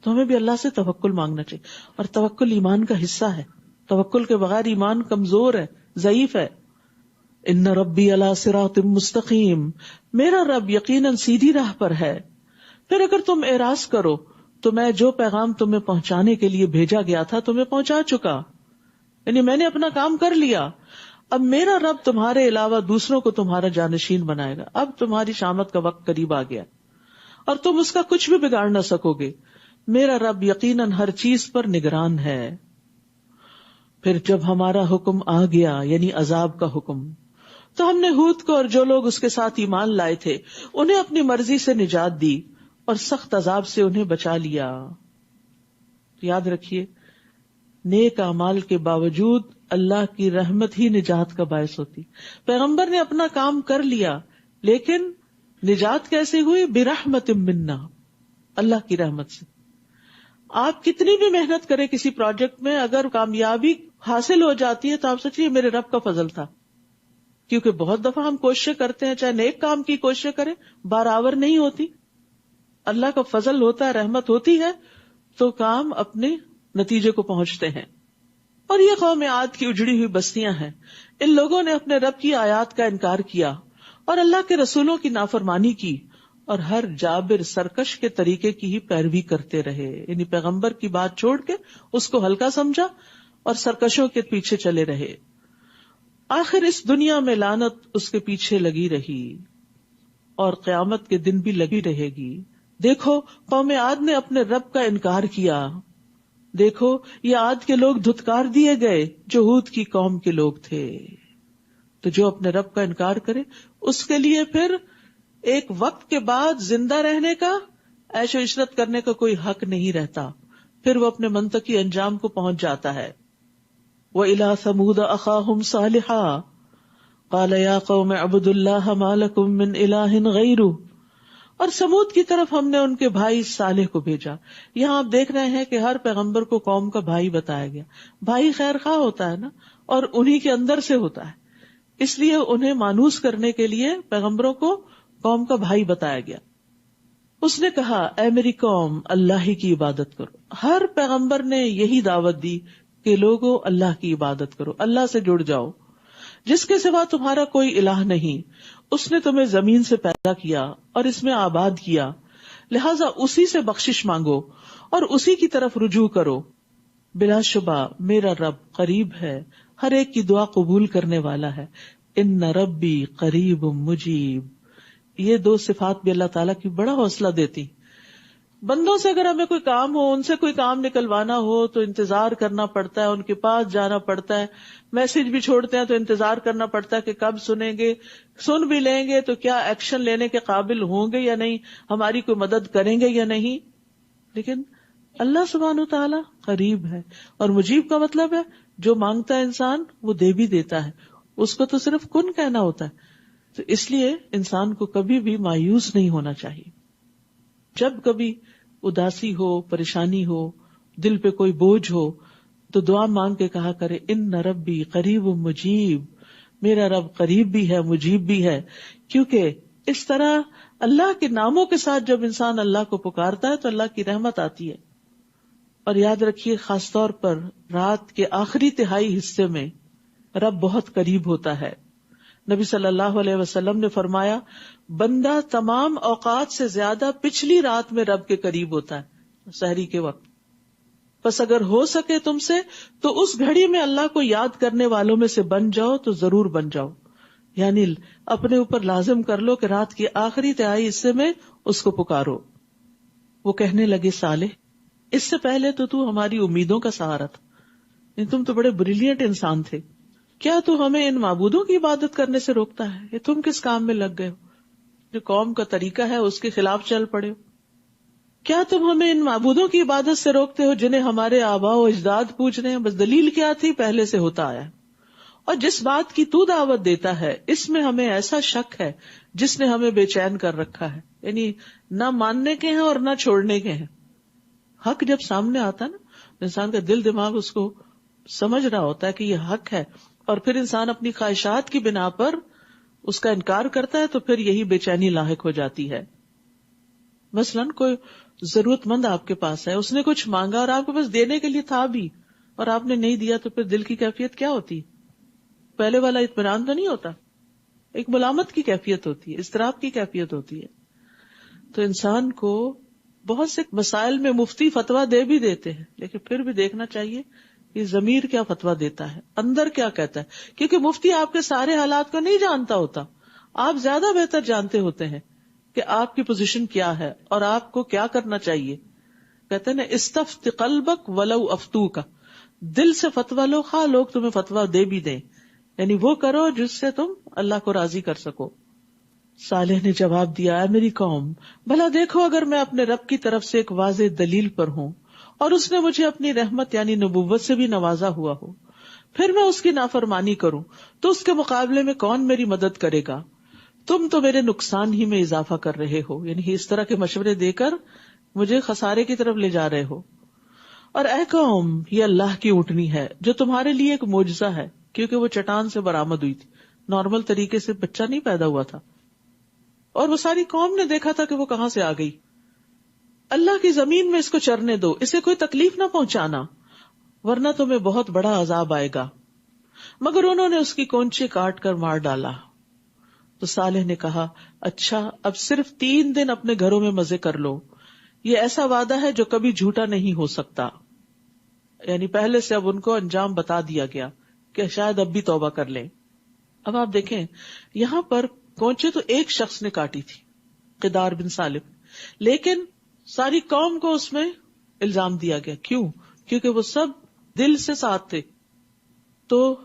تو ہمیں بھی اللہ سے توکل مانگنا چاہیے، اور توکل ایمان کا حصہ ہے، توکل کے بغیر ایمان کمزور ہے، ضعیف ہے۔ ان ربی علی صراط مستقیم، میرا رب یقیناً سیدھی راہ پر ہے۔ پھر اگر تم اعراض کرو تو میں جو پیغام تمہیں پہنچانے کے لیے بھیجا گیا تھا تمہیں پہنچا چکا، یعنی میں نے اپنا کام کر لیا، اب میرا رب تمہارے علاوہ دوسروں کو تمہارا جانشین بنائے گا، اب تمہاری شامت کا وقت قریب آ گیا اور تم اس کا کچھ بھی بگاڑ نہ سکو گے، میرا رب یقیناً ہر چیز پر نگران ہے۔ پھر جب ہمارا حکم آ گیا، یعنی عذاب کا حکم، تو ہم نے ہود کو اور جو لوگ اس کے ساتھ ایمان لائے تھے انہیں اپنی مرضی سے نجات دی اور سخت عذاب سے انہیں بچا لیا۔ یاد رکھیے نیک اعمال کے باوجود اللہ کی رحمت ہی نجات کا باعث ہوتی۔ پیغمبر نے اپنا کام کر لیا لیکن نجات کیسے ہوئی؟ برحمت منا، اللہ کی رحمت سے۔ آپ کتنی بھی محنت کریں کسی پروجیکٹ میں، اگر کامیابی حاصل ہو جاتی ہے تو آپ سوچیے میرے رب کا فضل تھا، کیونکہ بہت دفعہ ہم کوششیں کرتے ہیں، چاہے نیک کام کی کوششیں کریں، برابر نہیں ہوتی، اللہ کا فضل ہوتا ہے، رحمت ہوتی ہے تو کام اپنے نتیجے کو پہنچتے ہیں۔ اور یہ قوم عاد کی اجڑی ہوئی بستیاں ہیں، ان لوگوں نے اپنے رب کی آیات کا انکار کیا اور اللہ کے رسولوں کی نافرمانی کی اور ہر جابر سرکش کے طریقے کی ہی پیروی کرتے رہے، یعنی پیغمبر کی بات چھوڑ کے اس کو ہلکا سمجھا اور سرکشوں کے پیچھے چلے رہے۔ آخر اس دنیا میں لعنت اس کے پیچھے لگی رہی۔ اور قیامت کے دن بھی لگی رہے گی. دیکھو قوم عاد نے اپنے رب کا انکار کیا. دیکھو یہ عاد کے لوگ دھتکار دیے گئے جو ہود کی قوم کے لوگ تھے. تو جو اپنے رب کا انکار کرے اس کے لیے پھر ایک وقت کے بعد زندہ رہنے کا، عیش و عشرت کرنے کا کوئی حق نہیں رہتا. پھر وہ اپنے منطقی انجام کو پہنچ جاتا ہے. وَإِلَىٰ ثَمُودَ أَخَاهُمْ صَالِحًا قَالَ يَا قَوْمِ اعْبُدُوا اللَّهَ مَا لَكُم مِّنْ إِلَٰهٍ غَيْرُهُ. اور سمود کی طرف ہم نے ان کے بھائی صالح کو بھیجا. یہاں آپ دیکھ رہے ہیں کہ ہر پیغمبر کو قوم کا بھائی بتایا گیا. بھائی خیر خواہ ہوتا ہے نا، اور انہی کے اندر سے ہوتا ہے، اس لیے انہیں مانوس کرنے کے لیے پیغمبروں کو قوم کا بھائی بتایا گیا. اس نے کہا اے میری قوم اللہ ہی کی عبادت کرو. ہر پیغمبر نے یہی دعوت دی کہ لوگوں اللہ کی عبادت کرو، اللہ سے جڑ جاؤ. جس کے سوا تمہارا کوئی الہ نہیں. اس نے تمہیں زمین سے پیدا کیا اور اس میں آباد کیا، لہذا اسی سے بخشش مانگو اور اسی کی طرف رجوع کرو. بلا شبہ میرا رب قریب ہے، ہر ایک کی دعا قبول کرنے والا ہے. ان ربی قریب مجیب. یہ دو صفات بھی اللہ تعالیٰ کی بڑا حوصلہ دیتی. بندوں سے اگر ہمیں کوئی کام ہو، ان سے کوئی کام نکلوانا ہو تو انتظار کرنا پڑتا ہے، ان کے پاس جانا پڑتا ہے. میسج بھی چھوڑتے ہیں تو انتظار کرنا پڑتا ہے کہ کب سنیں گے، سن بھی لیں گے تو کیا ایکشن لینے کے قابل ہوں گے یا نہیں، ہماری کوئی مدد کریں گے یا نہیں. لیکن اللہ سبحانہ و تعالیٰ قریب ہے، اور مجیب کا مطلب ہے جو مانگتا ہے انسان وہ دے بھی دیتا ہے. اس کو تو صرف کن کہنا ہوتا ہے. تو اس لیے انسان کو کبھی بھی مایوس نہیں ہونا چاہیے. جب کبھی اداسی ہو، پریشانی ہو، دل پہ کوئی بوجھ ہو تو دعا مانگ کے کہا کرے ان ربی قریب مجیب. میرا رب قریب بھی ہے، مجیب بھی ہے. کیونکہ اس طرح اللہ کے ناموں کے ساتھ جب انسان اللہ کو پکارتا ہے تو اللہ کی رحمت آتی ہے. اور یاد رکھیے خاص طور پر رات کے آخری تہائی حصے میں رب بہت قریب ہوتا ہے. نبی صلی اللہ علیہ وسلم نے فرمایا بندہ تمام اوقات سے زیادہ پچھلی رات میں رب کے قریب ہوتا ہے، سحری کے وقت. بس اگر ہو سکے تم سے تو اس گھڑی میں اللہ کو یاد کرنے والوں میں سے بن جاؤ تو ضرور بن جاؤ. یعنی اپنے اوپر لازم کر لو کہ رات کی آخری تہائی حصے میں اس کو پکارو. وہ کہنے لگے صالح اس سے پہلے تو ہماری امیدوں کا سہارا تھا، تم تو بڑے بریلینٹ انسان تھے. کیا تو ہمیں ان معبودوں کی عبادت کرنے سے روکتا ہے؟ یہ تم کس کام میں لگ گئے ہو؟ جو قوم کا طریقہ ہے اس کے خلاف چل پڑے ہو. کیا تم ہمیں ان معبودوں کی عبادت سے روکتے ہو جنہیں ہمارے آباء و اجداد پوچھ رہے ہیں؟ بس دلیل کیا تھی؟ پہلے سے ہوتا آیا. اور جس بات کی تو دعوت دیتا ہے اس میں ہمیں ایسا شک ہے جس نے ہمیں بے چین کر رکھا ہے. یعنی نہ ماننے کے ہیں اور نہ چھوڑنے کے ہیں. حق جب سامنے آتا نا، انسان کا دل دماغ اس کو سمجھ رہا ہوتا ہے کہ یہ حق ہے، اور پھر انسان اپنی خواہشات کی بنا پر اس کا انکار کرتا ہے تو پھر یہی بے چینی لاحق ہو جاتی ہے. مثلاً کوئی ضرورت مند آپ کے پاس ہے، اس نے کچھ مانگا اور آپ کے پاس دینے کے لیے تھا بھی اور آپ نے نہیں دیا، تو پھر دل کی کیفیت کیا ہوتی؟ پہلے والا اطمینان تو نہیں ہوتا، ایک ملامت کی کیفیت ہوتی ہے، اضطراب کی کیفیت ہوتی ہے. تو انسان کو بہت سے مسائل میں مفتی فتویٰ دے بھی دیتے ہیں، لیکن پھر بھی دیکھنا چاہیے یہ ضمیر کیا فتویٰ دیتا ہے، اندر کیا کہتا ہے. کیونکہ مفتی آپ کے سارے حالات کو نہیں جانتا ہوتا، آپ زیادہ بہتر جانتے ہوتے ہیں کہ آپ کی پوزیشن کیا ہے اور آپ کو کیا کرنا چاہیے. کہتے ہیں نا استفت قلبک ولو افتوک، دل سے فتویٰ لو خواہ لوگ تمہیں فتویٰ دے بھی دیں، یعنی وہ کرو جس سے تم اللہ کو راضی کر سکو. صالح نے جواب دیا اے میری قوم بھلا دیکھو اگر میں اپنے رب کی طرف سے ایک واضح دلیل پر ہوں اور اس نے مجھے اپنی رحمت یعنی نبوت سے بھی نوازا ہوا ہو، پھر میں اس کی نافرمانی کروں تو اس کے مقابلے میں کون میری مدد کرے گا؟ تم تو میرے نقصان ہی میں اضافہ کر رہے ہو، یعنی اس طرح کے مشورے دے کر مجھے خسارے کی طرف لے جا رہے ہو. اور اے قوم یہ اللہ کی اونٹنی ہے جو تمہارے لیے ایک معجزہ ہے، کیونکہ وہ چٹان سے برآمد ہوئی تھی، نارمل طریقے سے بچہ نہیں پیدا ہوا تھا، اور وہ ساری قوم نے دیکھا تھا کہ وہ کہاں سے آ گئی. اللہ کی زمین میں اس کو چرنے دو، اسے کوئی تکلیف نہ پہنچانا ورنہ تمہیں بہت بڑا عذاب آئے گا. مگر انہوں نے اس کی کونچی کاٹ کر مار ڈالا. تو صالح نے کہا اچھا اب صرف 3 دن اپنے گھروں میں مزے کر لو، یہ ایسا وعدہ ہے جو کبھی جھوٹا نہیں ہو سکتا. یعنی پہلے سے اب ان کو انجام بتا دیا گیا کہ شاید اب بھی توبہ کر لیں. اب آپ دیکھیں یہاں پر کونچے تو ایک شخص نے کاٹی تھی، قدار بن سالم. لیکن ساری قوم کو اس میں الزام دیا گیا. کیوں؟ کیونکہ وہ سب دل سے ساتھ تھے. تو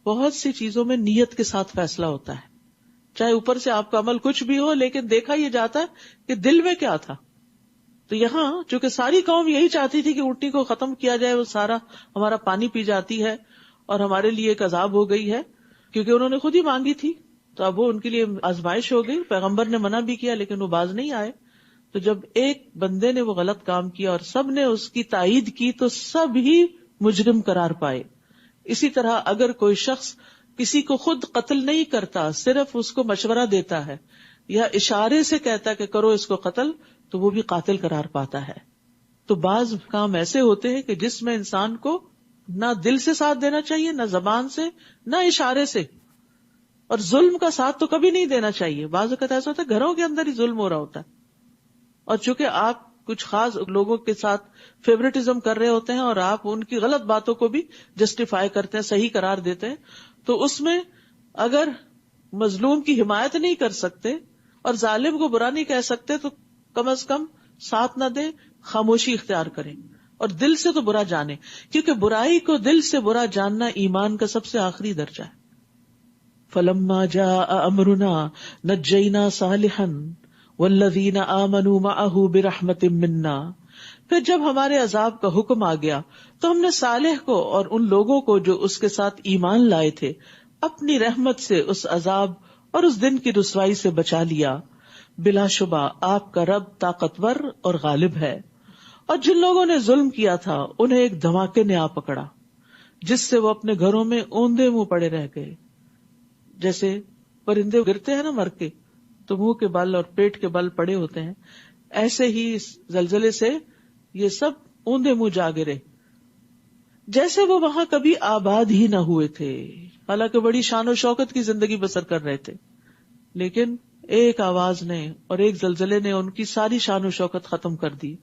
بہت سی چیزوں میں نیت کے ساتھ فیصلہ ہوتا ہے. چاہے اوپر سے آپ کا عمل کچھ بھی ہو، لیکن دیکھا یہ جاتا ہے کہ دل میں کیا تھا. تو یہاں چونکہ ساری قوم یہی چاہتی تھی کہ اونٹنی کو ختم کیا جائے، وہ سارا ہمارا پانی پی جاتی ہے اور ہمارے لیے ایک عذاب ہو گئی ہے، کیونکہ انہوں نے خود ہی مانگی تھی. تو اب وہ ان کے لیے آزمائش ہو گئی. پیغمبر نے منع بھی کیا لیکن وہ باز نہیں آئے. تو جب ایک بندے نے وہ غلط کام کیا اور سب نے اس کی تائید کی تو سب ہی مجرم قرار پائے. اسی طرح اگر کوئی شخص کسی کو خود قتل نہیں کرتا، صرف اس کو مشورہ دیتا ہے یا اشارے سے کہتا ہے کہ کرو اس کو قتل، تو وہ بھی قاتل قرار پاتا ہے. تو بعض کام ایسے ہوتے ہیں کہ جس میں انسان کو نہ دل سے ساتھ دینا چاہیے، نہ زبان سے، نہ اشارے سے. اور ظلم کا ساتھ تو کبھی نہیں دینا چاہیے. بعض اوقات ایسا ہوتا ہے گھروں کے اندر ہی ظلم ہو رہا ہوتا ہے، اور چونکہ آپ کچھ خاص لوگوں کے ساتھ فیورٹزم کر رہے ہوتے ہیں اور آپ ان کی غلط باتوں کو بھی جسٹیفائی کرتے ہیں، صحیح قرار دیتے ہیں، تو اس میں اگر مظلوم کی حمایت نہیں کر سکتے اور ظالم کو برا نہیں کہہ سکتے تو کم از کم ساتھ نہ دیں، خاموشی اختیار کریں اور دل سے تو برا جانیں، کیونکہ برائی کو دل سے برا جاننا ایمان کا سب سے آخری درجہ ہے. فَلَمَّا جَاءَ أَمْرُنَا نَجَّيْنَا صَالِحًا وَالَّذِينَ آمَنُوا مَعَهُ بِرَحْمَةٍ مِنَّا. پھر جب ہمارے عذاب کا حکم آ گیا تو ہم نے صالح کو اور ان لوگوں کو جو اس کے ساتھ ایمان لائے تھے اپنی رحمت سے اس عذاب اور اس دن کی رسوائی سے بچا لیا. بلا شبہ آپ کا رب طاقتور اور غالب ہے. اور جن لوگوں نے ظلم کیا تھا انہیں ایک دھماکے نے آ پکڑا جس سے وہ اپنے گھروں میں اوندے منہ پڑے رہ گئے. جیسے پرندے گرتے ہیں نا مر کے تو منہ کے بل اور پیٹ کے بل پڑے ہوتے ہیں، ایسے ہی اس زلزلے سے یہ سب اوندے منہ جا گرے، جیسے وہ وہاں کبھی آباد ہی نہ ہوئے تھے. حالانکہ بڑی شان و شوکت کی زندگی بسر کر رہے تھے، لیکن ایک آواز نے اور ایک زلزلے نے ان کی ساری شان و شوکت ختم کر دی.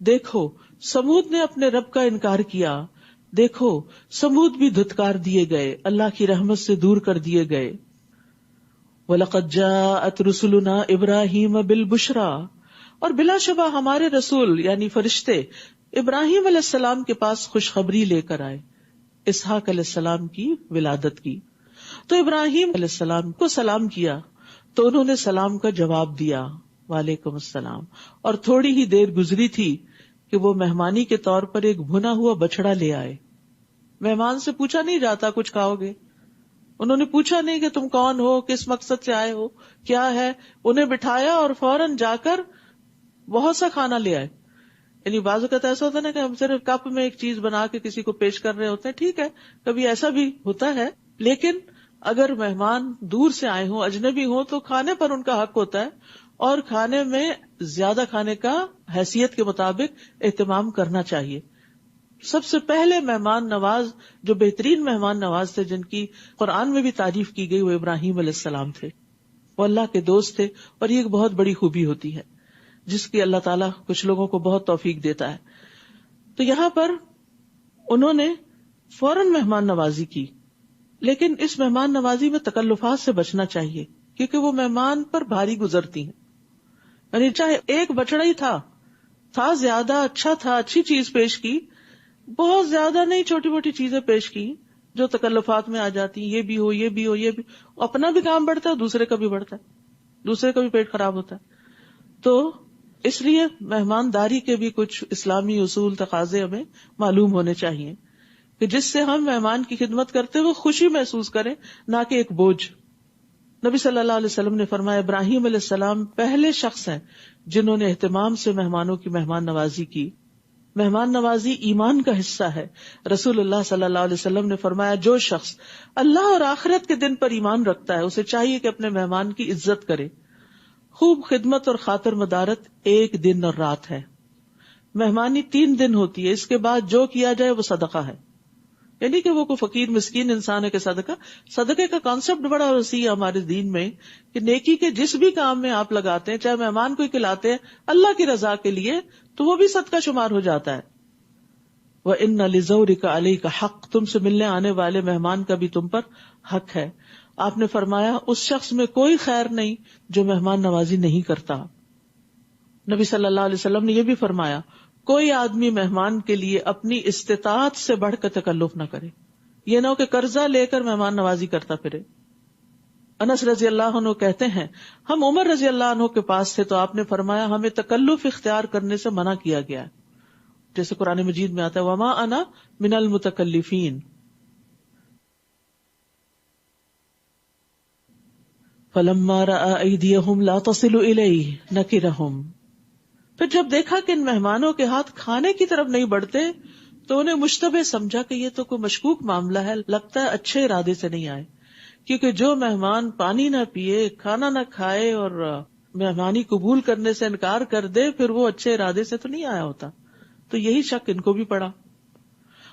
دیکھو سمود نے اپنے رب کا انکار کیا، دیکھو سمود بھی دھتکار دیے گئے، اللہ کی رحمت سے دور کر دیے گئے. وَلَقَدْ جَاءَتْ رُسُلُنَا إِبْرَاهِيمَ بِالْبُشْرَى. اور بلا شبہ ہمارے رسول یعنی فرشتے ابراہیم علیہ السلام کے پاس خوشخبری لے کر آئے، اسحاق علیہ السلام کی ولادت کی. تو ابراہیم علیہ السلام کو سلام کیا تو انہوں نے سلام کا جواب دیا، وعلیکم السلام. اور تھوڑی ہی دیر گزری تھی کہ وہ مہمانی کے طور پر ایک بھنا ہوا بچڑا لے آئے. مہمان سے پوچھا نہیں جاتا کچھ کھاؤ گے، انہوں نے پوچھا نہیں کہ تم کون ہو، کس مقصد سے آئے ہو، کیا ہے. انہیں بٹھایا اور فوراً جا کر بہت سا کھانا لے آئے. یعنی بعض اوقات ایسا ہوتا ہے نا کہ ہم صرف کپ میں ایک چیز بنا کے کسی کو پیش کر رہے ہوتے ہیں، ٹھیک ہے کبھی ایسا بھی ہوتا ہے، لیکن اگر مہمان دور سے آئے ہوں، اجنبی ہوں، تو کھانے پر ان کا حق ہوتا ہے اور کھانے میں زیادہ کھانے کا حیثیت کے مطابق اہتمام کرنا چاہیے. سب سے پہلے مہمان نواز جو بہترین مہمان نواز تھے، جن کی قرآن میں بھی تعریف کی گئی، وہ ابراہیم علیہ السلام تھے. وہ اللہ کے دوست تھے، اور یہ ایک بہت بڑی خوبی ہوتی ہے جس کی اللہ تعالیٰ کچھ لوگوں کو بہت توفیق دیتا ہے. تو یہاں پر انہوں نے فوراً مہمان نوازی کی، لیکن اس مہمان نوازی میں تکلفات سے بچنا چاہیے کیونکہ وہ مہمان پر بھاری گزرتی ہیں. یعنی چاہے ایک بچڑا ہی تھا زیادہ اچھا تھا، اچھی چیز پیش کی، بہت زیادہ نہیں، چھوٹی موٹی چیزیں پیش کی جو تکلفات میں آ جاتی، یہ بھی ہو، یہ بھی ہو، یہ بھی، اپنا بھی کام بڑھتا ہے، دوسرے کا بھی بڑھتا ہے، دوسرے کا بھی پیٹ خراب ہوتا ہے. تو اس لیے مہمانداری کے بھی کچھ اسلامی اصول تقاضے ہمیں معلوم ہونے چاہیے کہ جس سے ہم مہمان کی خدمت کرتے ہوئے خوشی محسوس کریں، نہ کہ ایک بوجھ. نبی صلی اللہ علیہ وسلم نے فرمایا ابراہیم علیہ السلام پہلے شخص ہیں جنہوں نے اہتمام سے مہمانوں کی مہمان نوازی کی. مہمان نوازی ایمان کا حصہ ہے. رسول اللہ صلی اللہ علیہ وسلم نے فرمایا جو شخص اللہ اور آخرت کے دن پر ایمان رکھتا ہے اسے چاہیے کہ اپنے مہمان کی عزت کرے. خوب خدمت اور خاطر مدارت ایک دن اور رات ہے. مہمانی 3 دن ہوتی ہے، اس کے بعد جو کیا جائے وہ صدقہ ہے. یعنی کہ وہ کوئی فقیر مسکین انسان ہے کہ صدقے کا کانسیپٹ بڑا وسیع ہے ہمارے دین میں کہ نیکی کے جس بھی کام میں آپ لگاتے ہیں، چاہے مہمان کو کھلاتے ہیں اللہ کی رضا کے لیے، تو وہ بھی صدقہ شمار ہو جاتا ہے. وَإِنَّ لِزَوْرِكَ عَلَيْكَ حَقٌّ. تم سے ملنے آنے والے مہمان کا بھی تم پر حق ہے. آپ نے فرمایا اس شخص میں کوئی خیر نہیں جو مہمان نوازی نہیں کرتا. نبی صلی اللہ علیہ وسلم نے یہ بھی فرمایا کوئی آدمی مہمان کے لیے اپنی استطاعت سے بڑھ کر تکلف نہ کرے. یہ نہ ہو کہ قرضہ لے کر مہمان نوازی کرتا پھرے. انس رضی اللہ عنہ کہتے ہیں ہم عمر رضی اللہ عنہ کے پاس تھے تو آپ نے فرمایا ہمیں تکلف اختیار کرنے سے منع کیا گیا ہے. جیسے قرآن مجید میں آتا ہے وما انا من المتکلفین. فلما رأى ایدیہم لا تصل الیہ نکرہم. پھر جب دیکھا کہ ان مہمانوں کے ہاتھ کھانے کی طرف نہیں بڑھتے تو انہیں مشتبہ سمجھا کہ یہ تو کوئی مشکوک معاملہ ہے، لگتا ہے اچھے ارادے سے نہیں آئے. کیونکہ جو مہمان پانی نہ پیے، کھانا نہ کھائے اور مہمانی قبول کرنے سے انکار کر دے، پھر وہ اچھے ارادے سے تو نہیں آیا ہوتا. تو یہی شک ان کو بھی پڑا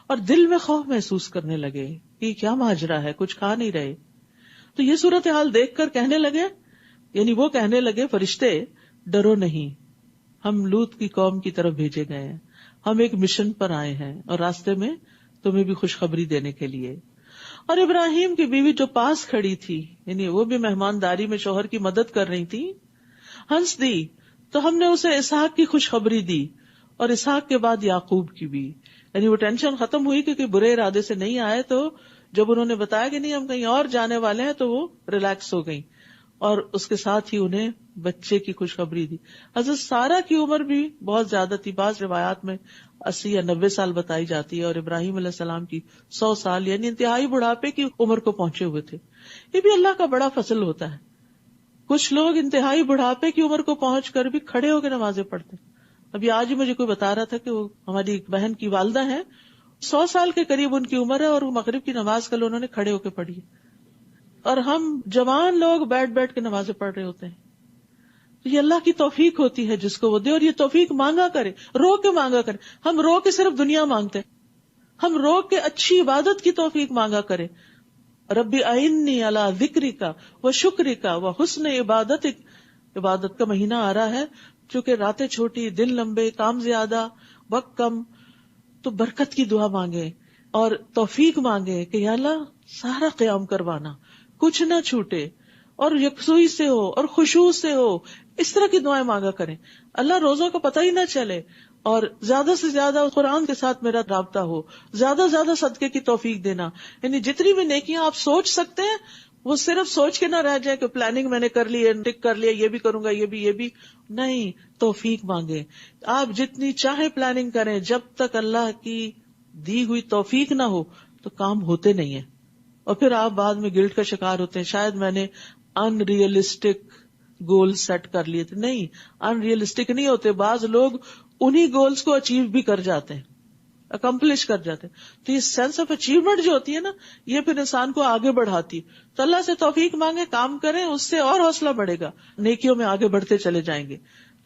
اور دل میں خوف محسوس کرنے لگے کہ کیا ماجرا ہے، کچھ کھا نہیں رہے. تو یہ صورتحال دیکھ کر کہنے لگے، یعنی وہ کہنے لگے فرشتے ڈرو نہیں، ہم لوط کی قوم کی طرف بھیجے گئے ہیں، ہم ایک مشن پر آئے ہیں اور راستے میں تمہیں بھی خوشخبری دینے کے لیے. اور ابراہیم کی بیوی جو پاس کھڑی تھی، یعنی وہ بھی مہمانداری میں شوہر کی مدد کر رہی تھی، ہنس دی تو ہم نے اسے اسحاق کی خوشخبری دی اور اسحاق کے بعد یعقوب کی بھی. یعنی وہ ٹینشن ختم ہوئی کیونکہ برے ارادے سے نہیں آئے، تو جب انہوں نے بتایا کہ نہیں ہم کہیں اور جانے والے ہیں تو وہ ریلیکس ہو گئی اور اس کے ساتھ ہی انہیں بچے کی خوشخبری دی. حضرت سارہ کی عمر بھی بہت زیادہ تھی، بعض روایات میں 80 یا 90 سال بتائی جاتی ہے، اور ابراہیم علیہ السلام کی 100 سال یعنی انتہائی بڑھاپے کی عمر کو پہنچے ہوئے تھے. یہ بھی اللہ کا بڑا فضل ہوتا ہے. کچھ لوگ انتہائی بڑھاپے کی عمر کو پہنچ کر بھی کھڑے ہو کے نمازیں پڑھتے. ابھی آج ہی مجھے کوئی بتا رہا تھا کہ وہ ہماری ایک بہن کی والدہ ہیں، 100 سال کے قریب ان کی عمر ہے اور وہ مغرب کی نماز کل انہوں نے کھڑے ہو کے پڑھی ہے، اور ہم جوان لوگ بیٹھ کے نمازیں پڑھ رہے ہوتے ہیں. تو یہ اللہ کی توفیق ہوتی ہے جس کو وہ دے، اور یہ توفیق مانگا کرے، رو کے مانگا کرے. ہم رو کے صرف دنیا مانگتے ہیں، ہم رو کے اچھی عبادت کی توفیق مانگا کرے. ربی اعنی علی ذکرک و شکرک و حسن عبادتک. عبادت کا مہینہ آ رہا ہے، چونکہ راتیں چھوٹی، دن لمبے، کام زیادہ، وقت کم، تو برکت کی دعا مانگے اور توفیق مانگے کہ یا اللہ سارا قیام کروانا، کچھ نہ چھوٹے، اور یکسوئی سے ہو اور خشوع سے ہو. اس طرح کی دعائیں مانگا کریں. اللہ روزوں کا پتہ ہی نہ چلے، اور زیادہ سے زیادہ قرآن کے ساتھ میرا رابطہ ہو، زیادہ سے زیادہ صدقے کی توفیق دینا. یعنی جتنی بھی نیکیاں آپ سوچ سکتے ہیں وہ صرف سوچ کے نہ رہ جائے کہ پلاننگ میں نے کر لی ہے، ٹک کر لیا، یہ بھی کروں گا، یہ بھی نہیں. توفیق مانگے. آپ جتنی چاہے پلاننگ کریں، جب تک اللہ کی دی ہوئی توفیق نہ ہو تو کام ہوتے نہیں ہیں، اور پھر آپ بعد میں گلٹ کا شکار ہوتے ہیں. شاید میں نے ان ریئلسٹک گول سیٹ کر لیے تھے. نہیں، ان ریئلسٹک نہیں ہوتے. بعض لوگ انہی گولز کو اچیو بھی کر جاتے ہیں، اکمپلش کر جاتے ہیں. تو یہ سینس آف اچیومنٹ جو ہوتی ہے نا، یہ پھر انسان کو آگے بڑھاتی. تو اللہ سے توفیق مانگے، کام کریں، اس سے اور حوصلہ بڑھے گا، نیکیوں میں آگے بڑھتے چلے جائیں گے.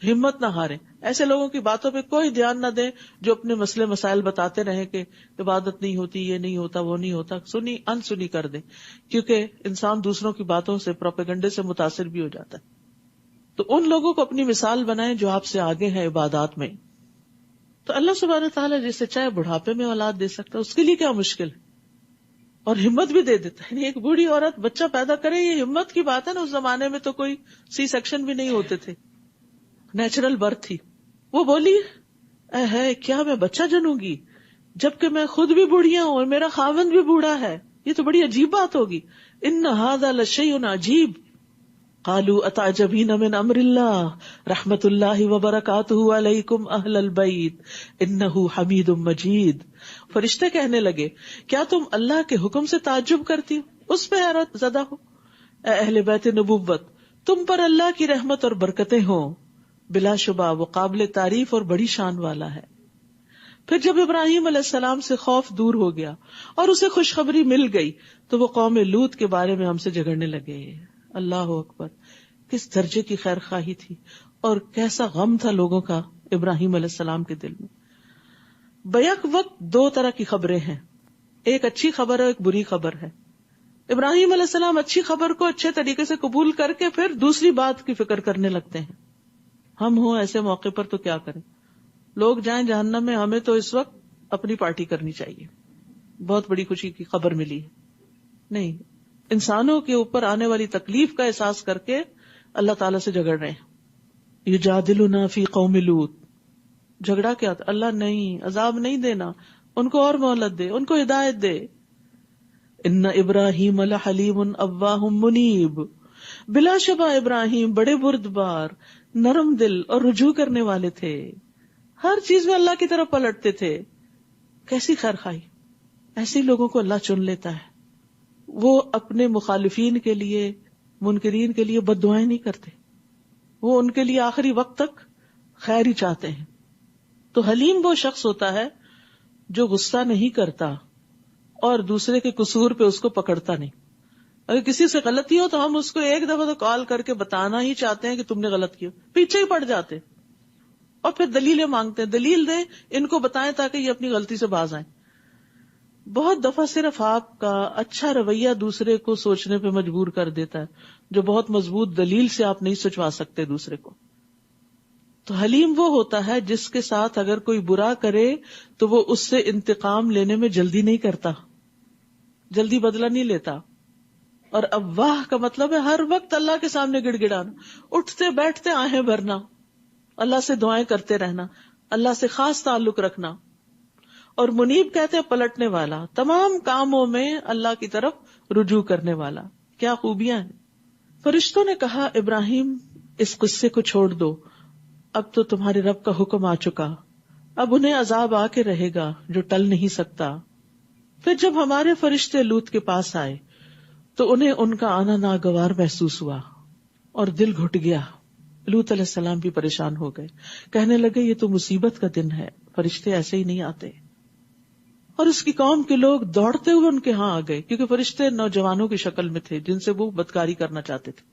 ہمت نہ ہاریں. ایسے لوگوں کی باتوں پہ کوئی دھیان نہ دیں جو اپنے مسئلے مسائل بتاتے رہیں کہ عبادت نہیں ہوتی، یہ نہیں ہوتا، وہ نہیں ہوتا. انسنی کر دیں، کیونکہ انسان دوسروں کی باتوں سے، پروپیگنڈے سے متاثر بھی ہو جاتا ہے. تو ان لوگوں کو اپنی مثال بنائیں جو آپ سے آگے ہیں عبادات میں. تو اللہ سبحانہ تعالیٰ جسے چاہے بڑھاپے میں اولاد دے سکتا ہے، اس کے لیے کیا مشکل ہے، اور ہمت بھی دے دیتا ہے. ایک بوڑھی عورت بچہ پیدا کرے، یہ ہمت کی بات ہے نا. اس زمانے میں تو کوئی سی سیکشن بھی نہیں ہوتے تھے، نیچرل برتھ تھی. وہ بولی اے ہے کیا میں بچہ جنوں گی جبکہ میں خود بھی بوڑھیا ہوں اور میرا خاوند بھی بوڑھا ہے؟ یہ تو بڑی عجیب بات ہوگی. ان ھذا لشیء عجیب. قالوا اتعجبین من امر اللہ رحمت اللہ وبرکاتہ علیکم اہل البیت انہ حمید مجید. فرشتے کہنے لگے کیا تم اللہ کے حکم سے تعجب کرتی ہو، اس پہ حیرت زدہ ہو؟ اے اہل بیت نبوت، تم پر اللہ کی رحمت اور برکتیں ہوں. بلا شبہ وہ قابل تعریف اور بڑی شان والا ہے. پھر جب ابراہیم علیہ السلام سے خوف دور ہو گیا اور اسے خوشخبری مل گئی تو وہ قوم لوط کے بارے میں ہم سے جھگڑنے لگے. اللہ اکبر، کس درجے کی خیر خواہی تھی اور کیسا غم تھا لوگوں کا ابراہیم علیہ السلام کے دل میں. بیک وقت دو طرح کی خبریں ہیں، ایک اچھی خبر ہے، ایک بری خبر ہے. ابراہیم علیہ السلام اچھی خبر کو اچھے طریقے سے قبول کر کے پھر دوسری بات کی فکر کرنے لگتے ہیں. ہم ہوں ایسے موقع پر تو کیا کریں، لوگ جائیں جہنم میں، ہمیں تو اس وقت اپنی پارٹی کرنی چاہیے، بہت بڑی خوشی کی خبر ملی ہے. نہیں، انسانوں کے اوپر آنے والی تکلیف کا احساس کر کے اللہ تعالیٰ سے جھگڑ رہے ہیں. یجادلنا فی قوم لوط. جھگڑا کیا تھا؟ اللہ نہیں، عذاب نہیں دینا، ان کو اور مہلت دے، ان کو ہدایت دے. ان ابراہیم لحلیم اواہ منیب. بلا شبہ ابراہیم بڑے بردبار، نرم دل اور رجوع کرنے والے تھے، ہر چیز میں اللہ کی طرف پلٹتے تھے. کیسی خیر خواہی! ایسے لوگوں کو اللہ چن لیتا ہے. وہ اپنے مخالفین کے لیے، منکرین کے لیے بد دعائیں نہیں کرتے، وہ ان کے لیے آخری وقت تک خیر ہی چاہتے ہیں. تو حلیم وہ شخص ہوتا ہے جو غصہ نہیں کرتا اور دوسرے کے قصور پہ اس کو پکڑتا نہیں. اگر کسی سے غلطی ہو تو ہم اس کو ایک دفعہ تو کال کر کے بتانا ہی چاہتے ہیں کہ تم نے غلط کیا، پیچھے ہی پڑ جاتے اور پھر دلیلیں مانگتے ہیں، دلیل دیں، ان کو بتائیں تاکہ یہ اپنی غلطی سے باز آئیں. بہت دفعہ صرف آپ کا اچھا رویہ دوسرے کو سوچنے پہ مجبور کر دیتا ہے، جو بہت مضبوط دلیل سے آپ نہیں سوچوا سکتے دوسرے کو. تو حلیم وہ ہوتا ہے جس کے ساتھ اگر کوئی برا کرے تو وہ اس سے انتقام لینے میں جلدی نہیں کرتا، جلدی بدلہ نہیں لیتا. اور اواہ کا مطلب ہے ہر وقت اللہ کے سامنے گڑ گڑانا، اٹھتے بیٹھتے آہیں بھرنا، اللہ سے دعائیں کرتے رہنا، اللہ سے خاص تعلق رکھنا. اور منیب کہتے ہیں پلٹنے والا، تمام کاموں میں اللہ کی طرف رجوع کرنے والا. کیا خوبیاں ہیں! فرشتوں نے کہا ابراہیم اس قصے کو چھوڑ دو، اب تو تمہارے رب کا حکم آ چکا، اب انہیں عذاب آ کے رہے گا جو ٹل نہیں سکتا. پھر جب ہمارے فرشتے لوط کے پاس آئے تو انہیں ان کا آنا ناگوار محسوس ہوا اور دل گھٹ گیا. لوط علیہ السلام بھی پریشان ہو گئے، کہنے لگے یہ تو مصیبت کا دن ہے، فرشتے ایسے ہی نہیں آتے. اور اس کی قوم کے لوگ دوڑتے ہوئے ان کے ہاں آ گئے، کیونکہ فرشتے نوجوانوں کی شکل میں تھے جن سے وہ بدکاری کرنا چاہتے تھے.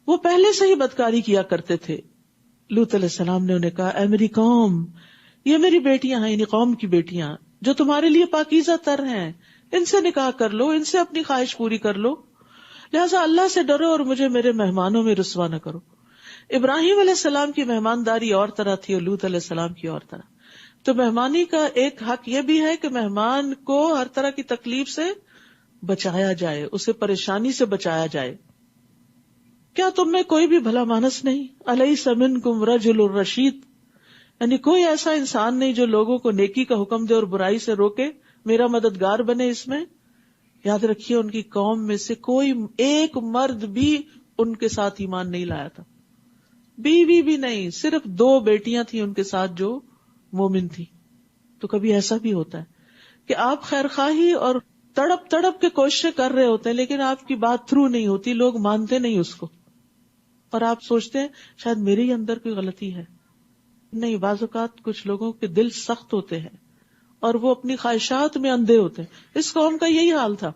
وہ پہلے سے ہی بدکاری کیا کرتے تھے. لوط علیہ السلام نے انہیں کہا، اے میری قوم، یہ میری بیٹیاں ہیں، یعنی قوم کی بیٹیاں جو تمہارے لیے پاکیزہ تر ہیں، ان سے نکاح کر لو، ان سے اپنی خواہش پوری کر لو، لہٰذا اللہ سے ڈرو اور مجھے میرے مہمانوں میں رسوا نہ کرو. ابراہیم علیہ السلام کی مہمانداری اور طرح تھی اور لوط علیہ السلام کی اور طرح. تو مہمانی کا ایک حق یہ بھی ہے کہ مہمان کو ہر طرح کی تکلیف سے بچایا جائے، اسے پریشانی سے بچایا جائے. کیا تم میں کوئی بھی بھلا مانس نہیں؟ الیس منکم رجل رشید، یعنی کوئی ایسا انسان نہیں جو لوگوں کو نیکی کا حکم دے اور برائی سے روکے، میرا مددگار بنے اس میں. یاد رکھیے ان کی قوم میں سے کوئی ایک مرد بھی ان کے ساتھ ایمان نہیں لایا تھا، بیوی بھی نہیں، صرف 2 بیٹیاں تھیں ان کے ساتھ جو مومن تھی. تو کبھی ایسا بھی ہوتا ہے کہ آپ خیر خواہی اور تڑپ تڑپ کے کوششیں کر رہے ہوتے ہیں لیکن آپ کی بات تھرو نہیں ہوتی، لوگ مانتے نہیں اس کو، اور آپ سوچتے ہیں شاید میرے ہی اندر کوئی غلطی ہے. نہیں، بعض اوقات کچھ لوگوں کے دل سخت ہوتے ہیں اور وہ اپنی خواہشات میں اندھے ہوتے ہیں. اس قوم کا یہی حال تھا.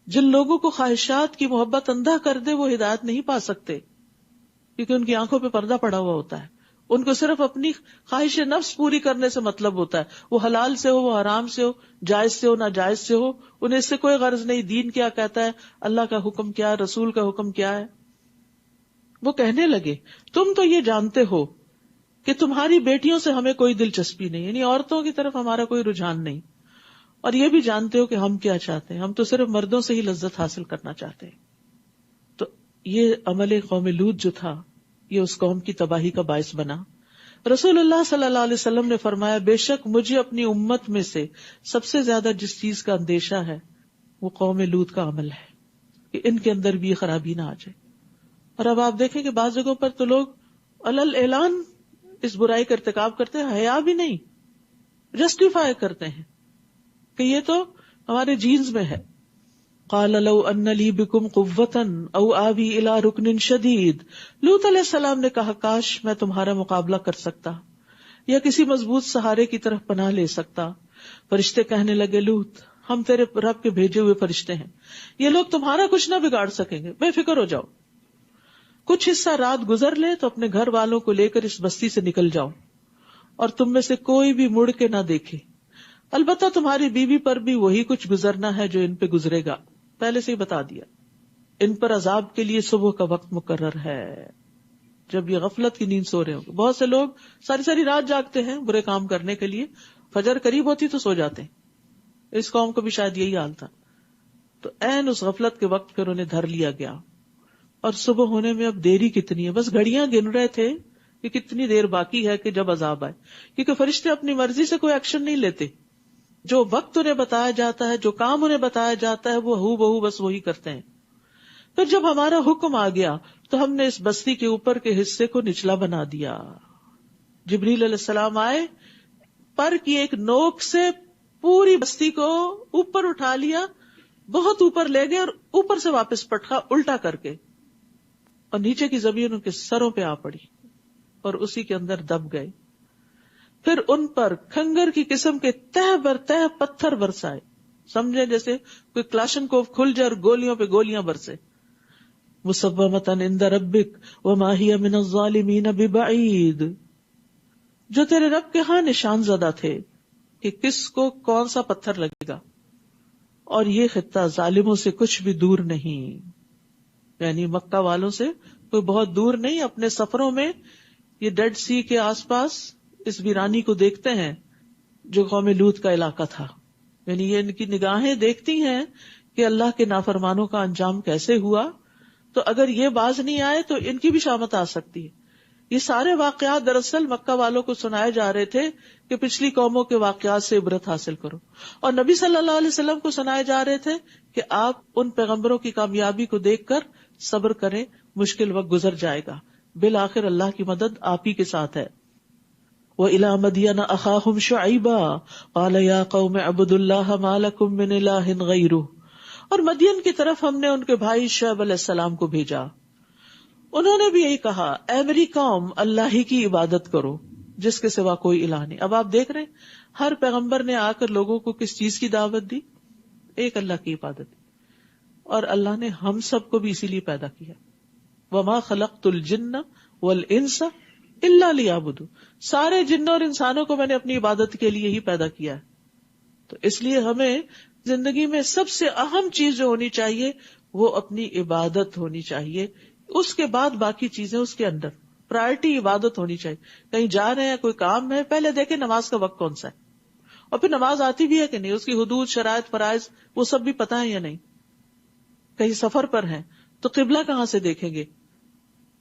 جن لوگوں کو خواہشات کی محبت اندھا کر دے وہ ہدایت نہیں پا سکتے، کیونکہ ان کی آنکھوں پہ پردہ پڑا ہوا ہوتا ہے. ان کو صرف اپنی خواہش نفس پوری کرنے سے مطلب ہوتا ہے، وہ حلال سے ہو، وہ حرام سے ہو، جائز سے ہو، ناجائز سے ہو، انہیں اس سے کوئی غرض نہیں دین کیا کہتا ہے، اللہ کا حکم کیا ہے، رسول کا حکم کیا ہے. وہ کہنے لگے تم تو یہ جانتے ہو کہ تمہاری بیٹیوں سے ہمیں کوئی دلچسپی نہیں، یعنی عورتوں کی طرف ہمارا کوئی رجحان نہیں، اور یہ بھی جانتے ہو کہ ہم کیا چاہتے ہیں، ہم تو صرف مردوں سے ہی لذت حاصل کرنا چاہتے ہیں. تو یہ عمل قوم لوط جو تھا یہ اس قوم کی تباہی کا باعث بنا. رسول اللہ صلی اللہ علیہ وسلم نے فرمایا، بے شک مجھے اپنی امت میں سے سب سے زیادہ جس چیز کا اندیشہ ہے وہ قوم لوط کا عمل ہے، کہ ان کے اندر بھی خرابی نہ آ جائے. اور اب آپ دیکھیں کہ بعض جگہوں پر تو لوگ علل اعلان اس برائی کا ارتکاب کرتے ہیں، حیا بھی نہیں، جسٹیفائی کرتے ہیں کہ یہ تو ہمارے جینز میں ہے. قال لو ان لی بکم قوة او آوی الی رکن شدید. لوط علیہ السلام نے کہا کاش میں تمہارا مقابلہ کر سکتا یا کسی مضبوط سہارے کی طرف پناہ لے سکتا. فرشتے کہنے لگے لوط ہم تیرے رب کے بھیجے ہوئے فرشتے ہیں، یہ لوگ تمہارا کچھ نہ بگاڑ سکیں گے، بے فکر ہو جاؤ. کچھ حصہ رات گزر لے تو اپنے گھر والوں کو لے کر اس بستی سے نکل جاؤ اور تم میں سے کوئی بھی مڑ کے نہ دیکھے، البتہ تمہاری بیوی پر بھی وہی کچھ گزرنا ہے جو ان پہ گزرے گا. پہلے سے ہی بتا دیا، ان پر عذاب کے لیے صبح کا وقت مقرر ہے جب یہ غفلت کی نیند سو رہے ہوں. بہت سے لوگ ساری ساری رات جاگتے ہیں برے کام کرنے کے لیے، فجر قریب ہوتی تو سو جاتے ہیں. اس قوم کو بھی شاید یہی حال تھا. تو عین اس غفلت کے وقت پھر انہیں دھر لیا گیا اور صبح ہونے میں اب دیری کتنی ہے، بس گھڑیاں گن رہے تھے کہ کتنی دیر باقی ہے کہ جب عذاب آئے، کیونکہ فرشتے اپنی مرضی سے کوئی ایکشن نہیں لیتے. جو وقت انہیں بتایا جاتا ہے، جو کام انہیں بتایا جاتا ہے، وہ ہو بہو بس وہی کرتے ہیں. پھر جب ہمارا حکم آ گیا تو ہم نے اس بستی کے اوپر کے حصے کو نچلا بنا دیا. جبریل علیہ السلام آئے، پر کی ایک نوک سے پوری بستی کو اوپر اٹھا لیا، بہت اوپر لے گئے اور اوپر سے واپس پٹکا الٹا کر کے، اور نیچے کی زمین ان کے سروں پہ آ پڑی اور اسی کے اندر دب گئے. پھر ان پر کھنگر کی قسم کے تہ بر تہ پتھر برسائے، سمجھے جیسے کوئی کلاشنکوف کھل جائے اور گولیوں پہ گولیاں برسے. مصومۃ عند ربک وما ہی من الظالمین ببعید، جو تیرے رب کے ہاں نشان زدہ تھے کہ کس کو کون سا پتھر لگے گا، اور یہ خطہ ظالموں سے کچھ بھی دور نہیں. یعنی مکہ والوں سے کوئی بہت دور نہیں. اپنے سفروں میں یہ ڈیڈ سی کے آس پاس اس ویرانی کو دیکھتے ہیں جو قوم لوط کا علاقہ تھا. یعنی یہ ان کی نگاہیں دیکھتی ہیں کہ اللہ کے نافرمانوں کا انجام کیسے ہوا، تو اگر یہ باز نہیں آئے تو ان کی بھی شامت آ سکتی ہے. یہ سارے واقعات دراصل مکہ والوں کو سنائے جا رہے تھے کہ پچھلی قوموں کے واقعات سے عبرت حاصل کرو، اور نبی صلی اللہ علیہ وسلم کو سنائے جا رہے تھے کہ آپ ان پیغمبروں کی کامیابی کو دیکھ کر صبر کریں، مشکل وقت گزر جائے گا، بالآخر اللہ کی مدد آپ ہی کے ساتھ ہے. وَإِلَىٰ مَدْيَنَ أَخَاهُمْ شُعَيْبًا قَالَ يَا قَوْمِ اعْبُدُوا اللَّهَ مَا لَكُم مِّنْ إِلَٰهٍ غَيْرُهُ، اور مدین کی طرف ہم نے ان کے بھائی شعیب علیہ السلام کو بھیجا. انہوں نے بھی یہی کہا، اے میری قوم، اللہ ہی کی عبادت کرو جس کے سوا کوئی الہ نہیں. اب آپ دیکھ رہے ہیں ہر پیغمبر نے آ کر لوگوں کو کس چیز کی دعوت دی؟ ایک اللہ کی عبادت. اور اللہ نے ہم سب کو بھی اسی لیے پیدا کیا. وَمَا خَلَقْتُ الْجِنَّ وَالْإِنسَ إِلَّا لِيَعْبُدُونِ، سارے جنوں اور انسانوں کو میں نے اپنی عبادت کے لیے ہی پیدا کیا ہے. تو اس لیے ہمیں زندگی میں سب سے اہم چیز جو ہونی چاہیے وہ اپنی عبادت ہونی چاہیے. اس کے بعد باقی چیزیں اس کے اندر، پرائرٹی عبادت ہونی چاہیے. کہیں جا رہے ہیں، کوئی کام ہے، پہلے دیکھیں نماز کا وقت کون سا ہے، اور پھر نماز آتی بھی ہے کہ نہیں، اس کی حدود، شرائط، فرائض وہ سب بھی پتہ ہے یا نہیں. کہیں سفر پر ہیں تو قبلہ کہاں سے دیکھیں گے،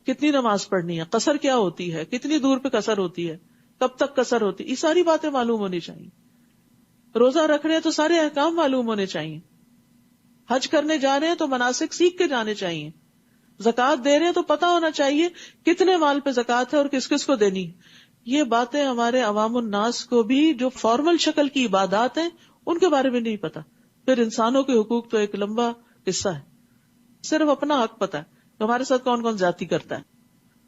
کتنی نماز پڑھنی ہے، قصر کیا ہوتی ہے، کتنی دور پہ قصر ہوتی ہے، کب تک قصر ہوتی ہے، یہ ساری باتیں معلوم ہونی چاہیے. روزہ رکھ رہے ہیں تو سارے احکام معلوم ہونے چاہیے. حج کرنے جا رہے ہیں تو مناسک سیکھ کے جانے چاہیے. زکوٰۃ دے رہے ہیں تو پتہ ہونا چاہیے کتنے مال پہ زکوٰۃ ہے اور کس کس کو دینی ہے. یہ باتیں ہمارے عوام الناس کو بھی جو فارمل شکل کی عبادات ہیں ان کے بارے میں نہیں پتا. پھر انسانوں کے حقوق تو ایک لمبا قصہ ہے. صرف اپنا حق پتا ہے ہمارے ساتھ کون کون زیادتی کرتا ہے،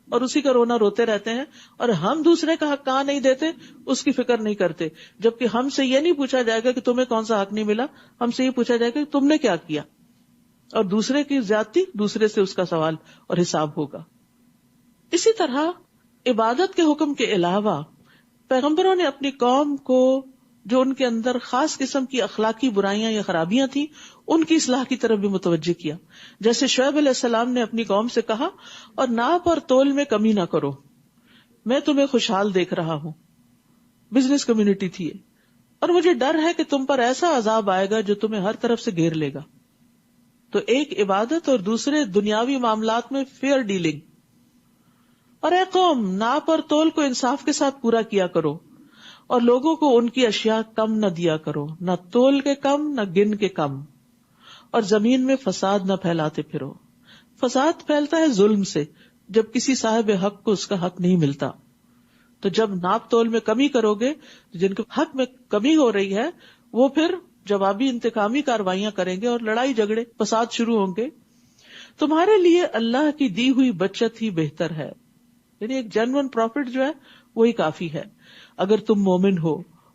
اور اسی کا رونا روتے رہتے ہیں. اور ہم دوسرے کا حق کہاں نہیں دیتے اس کی فکر نہیں کرتے. جبکہ ہم سے یہ نہیں پوچھا جائے گا کہ تمہیں کون سا حق نہیں ملا، ہم سے یہ پوچھا جائے گا کہ تم نے کیا کیا. اور دوسرے کی زیادتی، دوسرے سے اس کا سوال اور حساب ہوگا. اسی طرح عبادت کے حکم کے علاوہ پیغمبروں نے اپنی قوم کو جو ان کے اندر خاص قسم کی اخلاقی برائیاں یا خرابیاں تھیں ان کی اصلاح کی طرف بھی متوجہ کیا. جیسے شعیب علیہ السلام نے اپنی قوم سے کہا، اور ناپ اور تول میں کمی نہ کرو، میں تمہیں خوشحال دیکھ رہا ہوں. بزنس کمیونٹی تھی اور مجھے ڈر ہے کہ تم پر ایسا عذاب آئے گا جو تمہیں ہر طرف سے گھیر لے گا. تو ایک عبادت اور دوسرے دنیاوی معاملات میں فیئر ڈیلنگ. اور اے قوم، ناپ اور تول کو انصاف کے ساتھ پورا کیا کرو، اور لوگوں کو ان کی اشیاء کم نہ دیا کرو، نہ تول کے کم نہ گن کے کم. اور زمین میں فساد نہ پھیلاتے پھرو. فساد پھیلتا ہے ظلم سے، جب کسی صاحب حق کو اس کا حق نہیں ملتا. تو جب ناپ تول میں کمی کرو گے، جن کے حق میں کمی ہو رہی ہے وہ پھر جوابی انتقامی کاروائیاں کریں گے اور لڑائی جھگڑے فساد شروع ہوں گے. تمہارے لیے اللہ کی دی ہوئی بچت ہی بہتر ہے. یعنی ایک جینوئن پروفٹ جو ہے وہی کافی ہے اگر تم مومن ہو،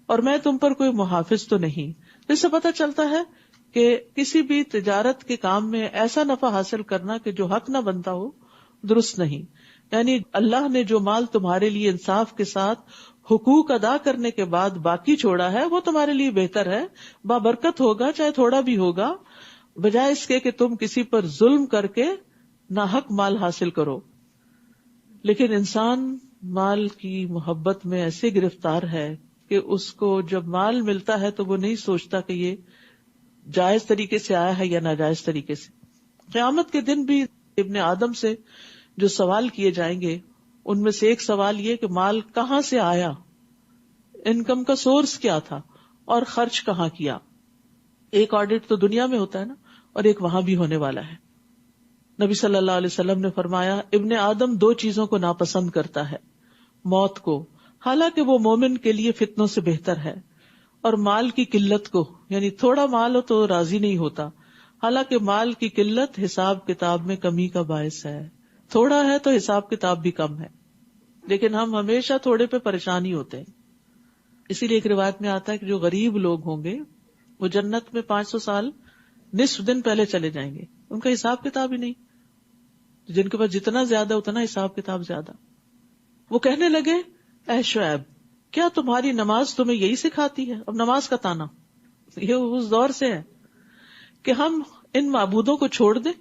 اور میں تم پر کوئی محافظ تو نہیں. اس سے پتہ چلتا ہے کہ کسی بھی تجارت کے کام میں ایسا نفع حاصل کرنا کہ جو حق نہ بنتا ہو درست نہیں. یعنی اللہ نے جو مال تمہارے لیے انصاف کے ساتھ حقوق ادا کرنے کے بعد باقی چھوڑا ہے وہ تمہارے لیے بہتر ہے، بابرکت ہوگا چاہے تھوڑا بھی ہوگا، بجائے اس کے کہ تم کسی پر ظلم کر کے ناحق مال حاصل کرو. لیکن انسان مال کی محبت میں ایسے گرفتار ہے کہ اس کو جب مال ملتا ہے تو وہ نہیں سوچتا کہ یہ جائز طریقے سے آیا ہے یا ناجائز طریقے سے. قیامت کے دن بھی ابن آدم سے جو سوال کیے جائیں گے ان میں سے ایک سوال یہ کہ مال کہاں سے آیا، انکم کا سورس کیا تھا اور خرچ کہاں کیا. ایک آڈٹ تو دنیا میں ہوتا ہے نا، اور ایک وہاں بھی ہونے والا ہے. نبی صلی اللہ علیہ وسلم نے فرمایا ابن آدم دو چیزوں کو ناپسند کرتا ہے، موت کو، حالانکہ وہ مومن کے لیے فتنوں سے بہتر ہے، اور مال کی قلت کو، یعنی تھوڑا مال ہو تو راضی نہیں ہوتا، حالانکہ مال کی قلت حساب کتاب میں کمی کا باعث ہے. تھوڑا ہے تو حساب کتاب بھی کم ہے، لیکن ہم ہمیشہ تھوڑے پہ پریشان ہی ہوتے ہیں. اسی لیے ایک روایت میں آتا ہے کہ جو غریب لوگ ہوں گے وہ جنت میں 500 سال نصف دن پہلے چلے جائیں گے، ان کا حساب کتاب ہی نہیں. جن کے پاس جتنا زیادہ اتنا حساب کتاب زیادہ. وہ کہنے لگے اے شعیب، کیا تمہاری نماز تمہیں یہی سکھاتی ہے؟ اب نماز کا تانا یہ اس دور سے ہے کہ ہم ان معبودوں کو چھوڑ دیں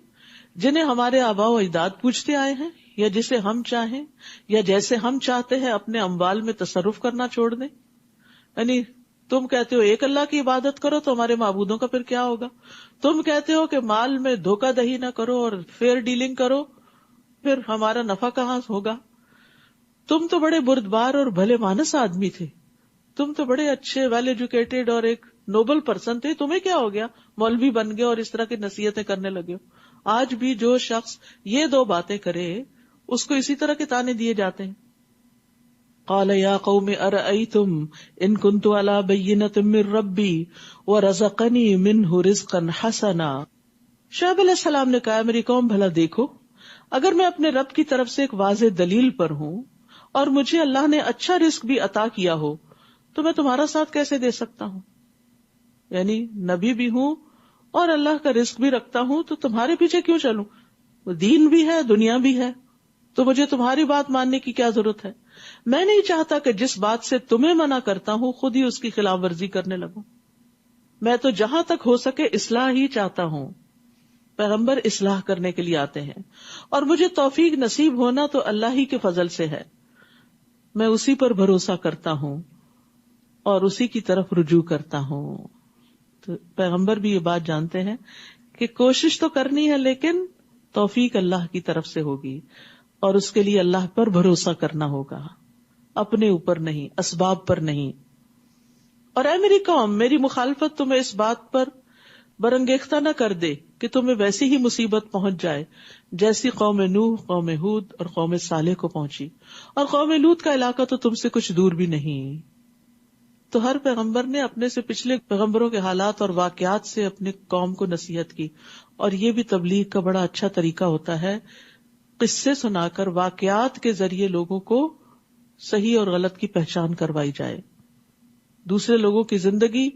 جنہیں ہمارے آباء و اجداد پوجتے آئے ہیں، یا جسے ہم چاہیں یا جیسے ہم چاہتے ہیں اپنے اموال میں تصرف کرنا چھوڑ دیں. یعنی تم کہتے ہو ایک اللہ کی عبادت کرو تو ہمارے معبودوں کا پھر کیا ہوگا؟ تم کہتے ہو کہ مال میں دھوکہ دہی نہ کرو اور فیئر ڈیلنگ کرو، پھر ہمارا نفع کہاں ہوگا؟ تم تو بڑے بردبار اور بھلے مانس آدمی تھے، تم تو بڑے اچھے ویل ایجوکیٹڈ اور ایک نوبل پرسن تھے، تمہیں کیا ہو گیا مولوی بن گئے اور اس طرح کی نصیحتیں کرنے لگے ہو؟ آج بھی جو شخص یہ دو باتیں کرے اس کو اسی طرح کے تانے دیے جاتے ہیں. قال یا قوم ارأیتم ان کنت علی بینۃ من ربی ورزقنی منہ رزقا حسنا. شعیب علیہ السلام نے کہا میری قوم بھلا دیکھو، اگر میں اپنے رب کی طرف سے ایک واضح دلیل پر ہوں اور مجھے اللہ نے اچھا رزق بھی عطا کیا ہو تو میں تمہارا ساتھ کیسے دے سکتا ہوں؟ یعنی نبی بھی ہوں اور اللہ کا رزق بھی رکھتا ہوں تو تمہارے پیچھے کیوں چلوں؟ دین بھی ہے دنیا بھی ہے، تو مجھے تمہاری بات ماننے کی کیا ضرورت ہے؟ میں نہیں چاہتا کہ جس بات سے تمہیں منع کرتا ہوں خود ہی اس کی خلاف ورزی کرنے لگوں. میں تو جہاں تک ہو سکے اصلاح ہی چاہتا ہوں. پیغمبر اصلاح کرنے کے لیے آتے ہیں اور مجھے توفیق نصیب ہونا تو اللہ ہی کے فضل سے ہے. میں اسی پر بھروسہ کرتا ہوں اور اسی کی طرف رجوع کرتا ہوں. تو پیغمبر بھی یہ بات جانتے ہیں کہ کوشش تو کرنی ہے لیکن توفیق اللہ کی طرف سے ہوگی، اور اس کے لیے اللہ پر بھروسہ کرنا ہوگا، اپنے اوپر نہیں، اسباب پر نہیں. اور اے میری قوم، میری مخالفت تمہیں اس بات پر برانگیختہ نہ کر دے کہ تمہیں ویسی ہی مصیبت پہنچ جائے جیسی قوم نوح، قوم ہود اور قوم صالح کو پہنچی. اور قوم لوط کا علاقہ تو تم سے کچھ دور بھی نہیں. تو ہر پیغمبر نے اپنے سے پچھلے پیغمبروں کے حالات اور واقعات سے اپنے قوم کو نصیحت کی. اور یہ بھی تبلیغ کا بڑا اچھا طریقہ ہوتا ہے، قصے سنا کر واقعات کے ذریعے لوگوں کو صحیح اور غلط کی پہچان کروائی جائے. دوسرے لوگوں کی زندگی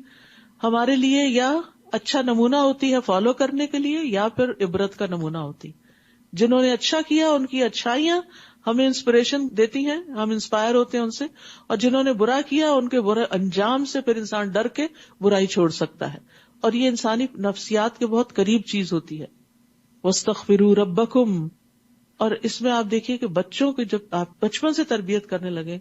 ہمارے لیے یا اچھا نمونہ ہوتی ہے فالو کرنے کے لیے، یا پھر عبرت کا نمونہ ہوتی. جنہوں نے اچھا کیا ان کی اچھائیاں ہمیں انسپریشن دیتی ہیں، ہم انسپائر ہوتے ہیں ان سے، اور جنہوں نے برا کیا ان کے برے انجام سے پھر انسان ڈر کے برائی چھوڑ سکتا ہے. اور یہ انسانی نفسیات کے بہت قریب چیز ہوتی ہے. وَاسْتَغْفِرُوا رَبَّكُمْ. اور اس میں آپ دیکھیے کہ بچوں کو جب آپ بچپن سے تربیت کرنے لگے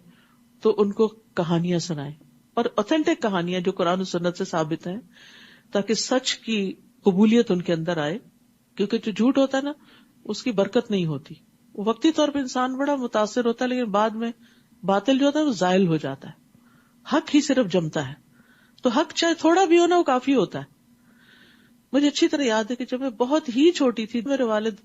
تو ان کو کہانیاں سنائیں، اور اوتھینٹک کہانیاں جو قرآن و سنت سے ثابت ہیں، تاکہ سچ کی قبولیت ان کے اندر آئے. کیونکہ جو جھوٹ ہوتا ہے نا اس کی برکت نہیں ہوتی. وہ وقتی طور پہ انسان بڑا متاثر ہوتا ہے لیکن بعد میں باطل جو ہوتا ہے وہ زائل ہو جاتا ہے. حق ہی صرف جمتا ہے. تو حق چاہے تھوڑا بھی ہونا وہ کافی ہوتا ہے. مجھے اچھی طرح یاد ہے کہ جب میں بہت ہی چھوٹی تھی میرے والد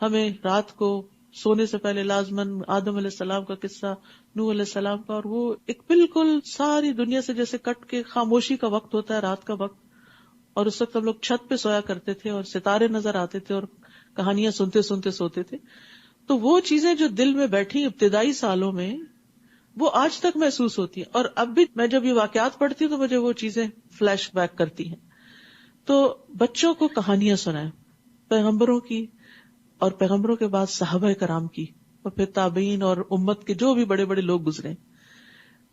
ہمیں رات کو سونے سے پہلے لازماً آدم علیہ السلام کا قصہ، نوح علیہ السلام کا، اور وہ ایک بالکل ساری دنیا سے جیسے کٹ کے خاموشی کا وقت ہوتا ہے رات کا وقت، اور اس وقت ہم لوگ چھت پہ سویا کرتے تھے اور ستارے نظر آتے تھے اور کہانیاں سنتے سنتے سوتے تھے. تو وہ چیزیں جو دل میں بیٹھی ابتدائی سالوں میں وہ آج تک محسوس ہوتی ہیں، اور اب بھی میں جب یہ واقعات پڑھتی ہوں تو مجھے وہ چیزیں فلیش بیک کرتی ہیں. تو بچوں کو کہانیاں سنائیں پیغمبروں کی، اور پیغمبروں کے بعد صحابہ کرام کی، اور پھر تابعین اور امت کے جو بھی بڑے بڑے لوگ گزرے.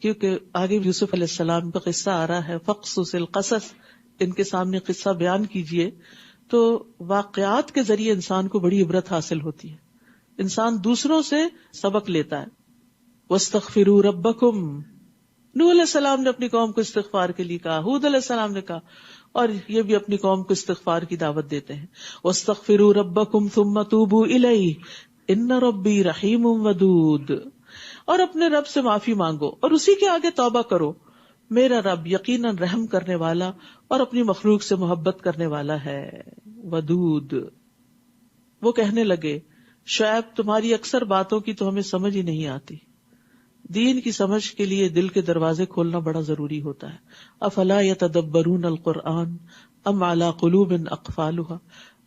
کیونکہ آگے یوسف علیہ السلام کا قصہ آ رہا ہے، فقصص القصص، ان کے سامنے قصہ بیان کیجئے. تو واقعات کے ذریعے انسان کو بڑی عبرت حاصل ہوتی ہے، انسان دوسروں سے سبق لیتا ہے. وَاسْتَغْفِرُوا رَبَّكُمْ. نوح علیہ السلام نے اپنی قوم کو استغفار کے لیے کہا، ہود علیہ السلام نے کہا، اور یہ بھی اپنی قوم کو استغفار کی دعوت دیتے ہیں. وَاسْتَغْفِرُوا رَبَّكُمْ ثُمَّ تُوبُوا إِلَيْهِ إِنَّ رَبِّي رَحِيمٌ وَدُودٌ. اور اپنے رب سے معافی مانگو اور اسی کے آگے توبہ کرو، میرا رب یقیناً رحم کرنے والا اور اپنی مخلوق سے محبت کرنے والا ہے. ودود. وہ کہنے لگے شعیب تمہاری اکثر باتوں کی تو ہمیں سمجھ ہی نہیں آتی. دین کی سمجھ کے لیے دل کے دروازے کھولنا بڑا ضروری ہوتا ہے. افلا یتدبرون القرآن ام علی قلوب اقفالها.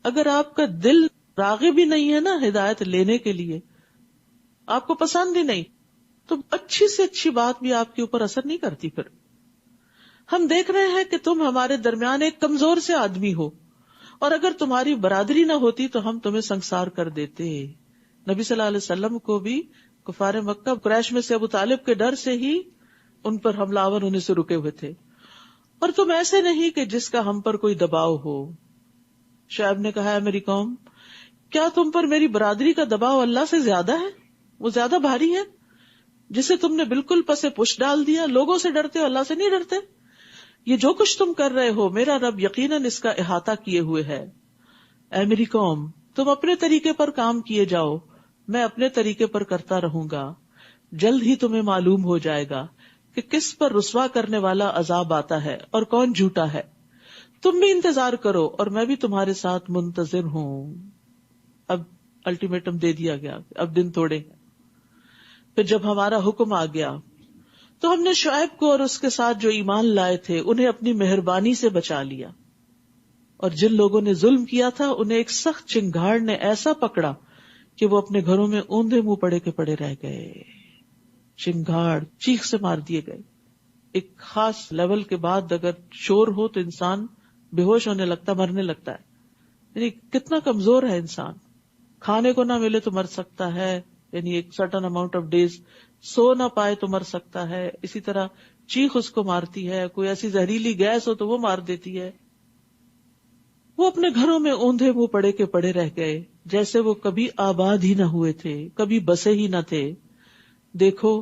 اگر آپ کا دل راغب ہی نہیں ہے نا ہدایت لینے کے لیے، آپ کو پسند ہی نہیں، تو اچھی سے اچھی بات بھی آپ کے اوپر اثر نہیں کرتی. پھر ہم دیکھ رہے ہیں کہ تم ہمارے درمیان ایک کمزور سے آدمی ہو، اور اگر تمہاری برادری نہ ہوتی تو ہم تمہیں سنسار کر دیتے. نبی صلی اللہ علیہ وسلم کو بھی کفار مکہ قریش میں سے ابو طالب کے ڈر سے ہی ان پر حملہ آور ہونے سے رکے ہوئے تھے. اور تم ایسے نہیں کہ جس کا ہم پر کوئی دباؤ ہو. شعیب نے کہا ہے میری قوم، کیا تم پر میری برادری کا دباؤ اللہ سے زیادہ ہے؟ وہ زیادہ بھاری ہے جسے تم نے بالکل پسے پش ڈال دیا. لوگوں سے ڈرتے ہو، اللہ سے نہیں ڈرتے. یہ جو کچھ تم کر رہے ہو میرا رب یقیناً اس کا احاطہ کیے ہوئے ہے. اے میری قوم تم اپنے طریقے پر کام کیے جاؤ، میں اپنے طریقے پر کرتا رہوں گا. جلد ہی تمہیں معلوم ہو جائے گا کہ کس پر رسوا کرنے والا عذاب آتا ہے اور کون جھوٹا ہے. تم بھی انتظار کرو اور میں بھی تمہارے ساتھ منتظر ہوں. اب الٹیمیٹم دے دیا گیا، اب دن توڑے. پھر جب ہمارا حکم آ گیا تو ہم نے شعیب کو اور اس کے ساتھ جو ایمان لائے تھے انہیں اپنی مہربانی سے بچا لیا، اور جن لوگوں نے ظلم کیا تھا انہیں ایک سخت چنگھاڑ نے ایسا پکڑا کہ وہ اپنے گھروں میں اوندھے منہ پڑے کے پڑے رہ گئے. چنگھاڑ، چیخ سے مار دیے گئے. ایک خاص لیول کے بعد اگر شور ہو تو انسان بے ہوش ہونے لگتا، مرنے لگتا ہے. یعنی کتنا کمزور ہے انسان. کھانے کو نہ ملے تو مر سکتا ہے، یعنی ایک سرٹن اماؤنٹ آف ڈیز. سو نہ پائے تو مر سکتا ہے. اسی طرح چیخ اس کو مارتی ہے. کوئی ایسی زہریلی گیس ہو تو وہ مار دیتی ہے. وہ اپنے گھروں میں اوندھے منہ پڑے کے پڑے رہ گئے، جیسے وہ کبھی آباد ہی نہ ہوئے تھے، کبھی بسے ہی نہ تھے. دیکھو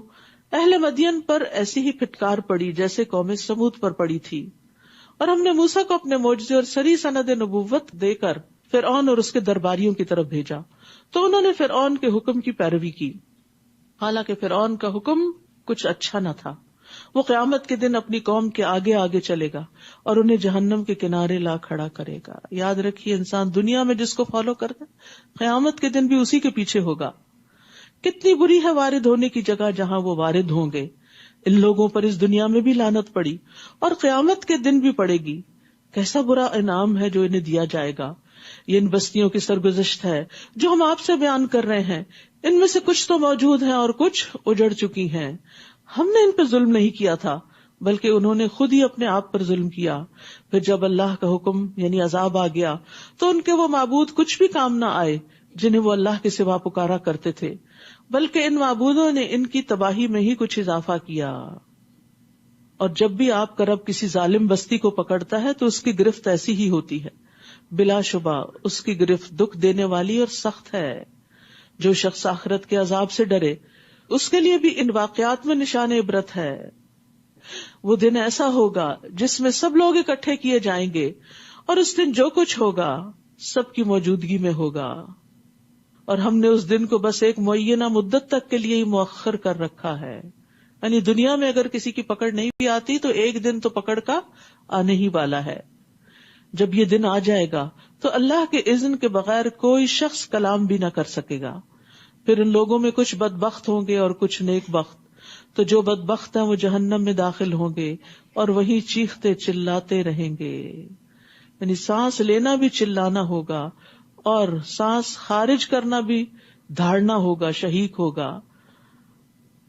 اہل مدین پر ایسی ہی پھٹکار پڑی جیسے قوم سمود پر پڑی تھی. اور ہم نے موسیٰ کو اپنے معجزے اور سری سند نبوت دے کر فرعون اور اس کے درباریوں کی طرف بھیجا، تو انہوں نے فرعون کے حکم کی پیروی کی. حالانکہ فرعون کا حکم کچھ اچھا نہ تھا. وہ قیامت کے دن اپنی قوم کے آگے آگے چلے گا اور انہیں جہنم کے کنارے لا کھڑا کرے گا. یاد رکھیے انسان دنیا میں جس کو فالو کرتا ہے قیامت کے دن بھی اسی کے پیچھے ہوگا. کتنی بری ہے وارد ہونے کی جگہ جہاں وہ وارد ہوں گے. ان لوگوں پر اس دنیا میں بھی لعنت پڑی اور قیامت کے دن بھی پڑے گی. کیسا برا انعام ہے جو انہیں دیا جائے گا. یہ ان بستیوں کی سرگزشت ہے جو ہم آپ سے بیان کر رہے ہیں. ان میں سے کچھ تو موجود ہیں اور کچھ اجڑ چکی ہیں. ہم نے ان پہ ظلم نہیں کیا تھا بلکہ انہوں نے خود ہی اپنے آپ پر ظلم کیا. پھر جب اللہ کا حکم یعنی عذاب آ گیا تو ان کے وہ معبود کچھ بھی کام نہ آئے جنہیں وہ اللہ کے سوا پکارا کرتے تھے، بلکہ ان معبودوں نے ان کی تباہی میں ہی کچھ اضافہ کیا. اور جب بھی آپ کا رب کسی ظالم بستی کو پکڑتا ہے تو اس کی گرفت ایسی ہی ہوتی ہے. بلا شبہ اس کی گرفت دکھ دینے والی اور سخت ہے. جو شخص آخرت کے عذاب سے ڈرے اس کے لیے بھی ان واقعات میں نشان عبرت ہے. وہ دن ایسا ہوگا جس میں سب لوگ اکٹھے کیے جائیں گے، اور اس دن جو کچھ ہوگا سب کی موجودگی میں ہوگا. اور ہم نے اس دن کو بس ایک معینہ مدت تک کے لیے ہی مؤخر کر رکھا ہے. یعنی دنیا میں اگر کسی کی پکڑ نہیں بھی آتی تو ایک دن تو پکڑ کا آنے ہی والا ہے. جب یہ دن آ جائے گا تو اللہ کے اذن کے بغیر کوئی شخص کلام بھی نہ کر سکے گا. پھر ان لوگوں میں کچھ بدبخت ہوں گے اور کچھ نیک بخت. تو جو بدبخت ہیں وہ جہنم میں داخل ہوں گے اور وہیں چیختے چلاتے رہیں گے. یعنی سانس لینا بھی چلانا ہوگا اور سانس خارج کرنا بھی دھاڑنا ہوگا، شہیق ہوگا.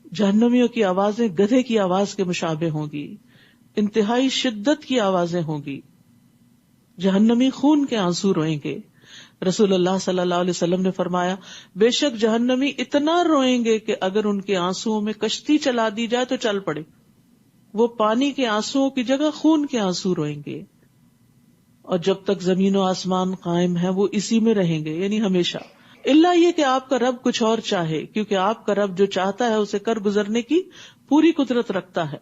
جہنمیوں کی آوازیں گدھے کی آواز کے مشابہ ہوں گی، انتہائی شدت کی آوازیں ہوں گی. جہنمی خون کے آنسو روئیں گے. رسول اللہ صلی اللہ علیہ وسلم نے فرمایا بے شک جہنمی اتنا روئیں گے کہ اگر ان کے آنسوؤں میں کشتی چلا دی جائے تو چل پڑے. وہ پانی کے آنسوؤں کی جگہ خون کے آنسو روئیں گے. اور جب تک زمین و آسمان قائم ہے وہ اسی میں رہیں گے، یعنی ہمیشہ. اللہ یہ کہ آپ کا رب کچھ اور چاہے، کیونکہ آپ کا رب جو چاہتا ہے اسے کر گزرنے کی پوری قدرت رکھتا ہے.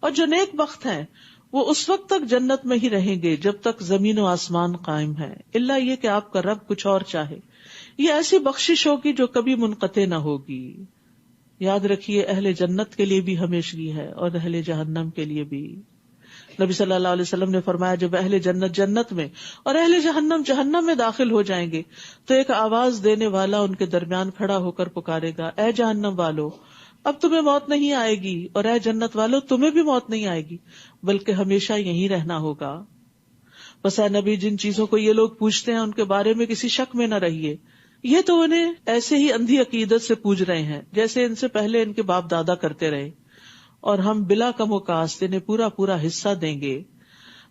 اور جو نیک بخت ہیں وہ اس وقت تک جنت میں ہی رہیں گے جب تک زمین و آسمان قائم ہے، الا یہ کہ آپ کا رب کچھ اور چاہے. یہ ایسی بخشش ہوگی جو کبھی منقطع نہ ہوگی. یاد رکھیے اہل جنت کے لیے بھی ہمیشگی ہے اور اہل جہنم کے لیے بھی. نبی صلی اللہ علیہ وسلم نے فرمایا جب اہل جنت جنت میں اور اہل جہنم جہنم میں داخل ہو جائیں گے تو ایک آواز دینے والا ان کے درمیان کھڑا ہو کر پکارے گا، اے جہنم والو اب تمہیں موت نہیں آئے گی، اور اے جنت والو تمہیں بھی موت نہیں آئے گی، بلکہ ہمیشہ یہیں رہنا ہوگا. بس اے نبی جن چیزوں کو یہ لوگ پوچھتے ہیں ان کے بارے میں کسی شک میں نہ رہیے، یہ تو انہیں ایسے ہی اندھی عقیدت سے پوچھ رہے ہیں جیسے ان سے پہلے ان کے باپ دادا کرتے رہے، اور ہم بلا کم و کاست انہیں پورا پورا حصہ دیں گے.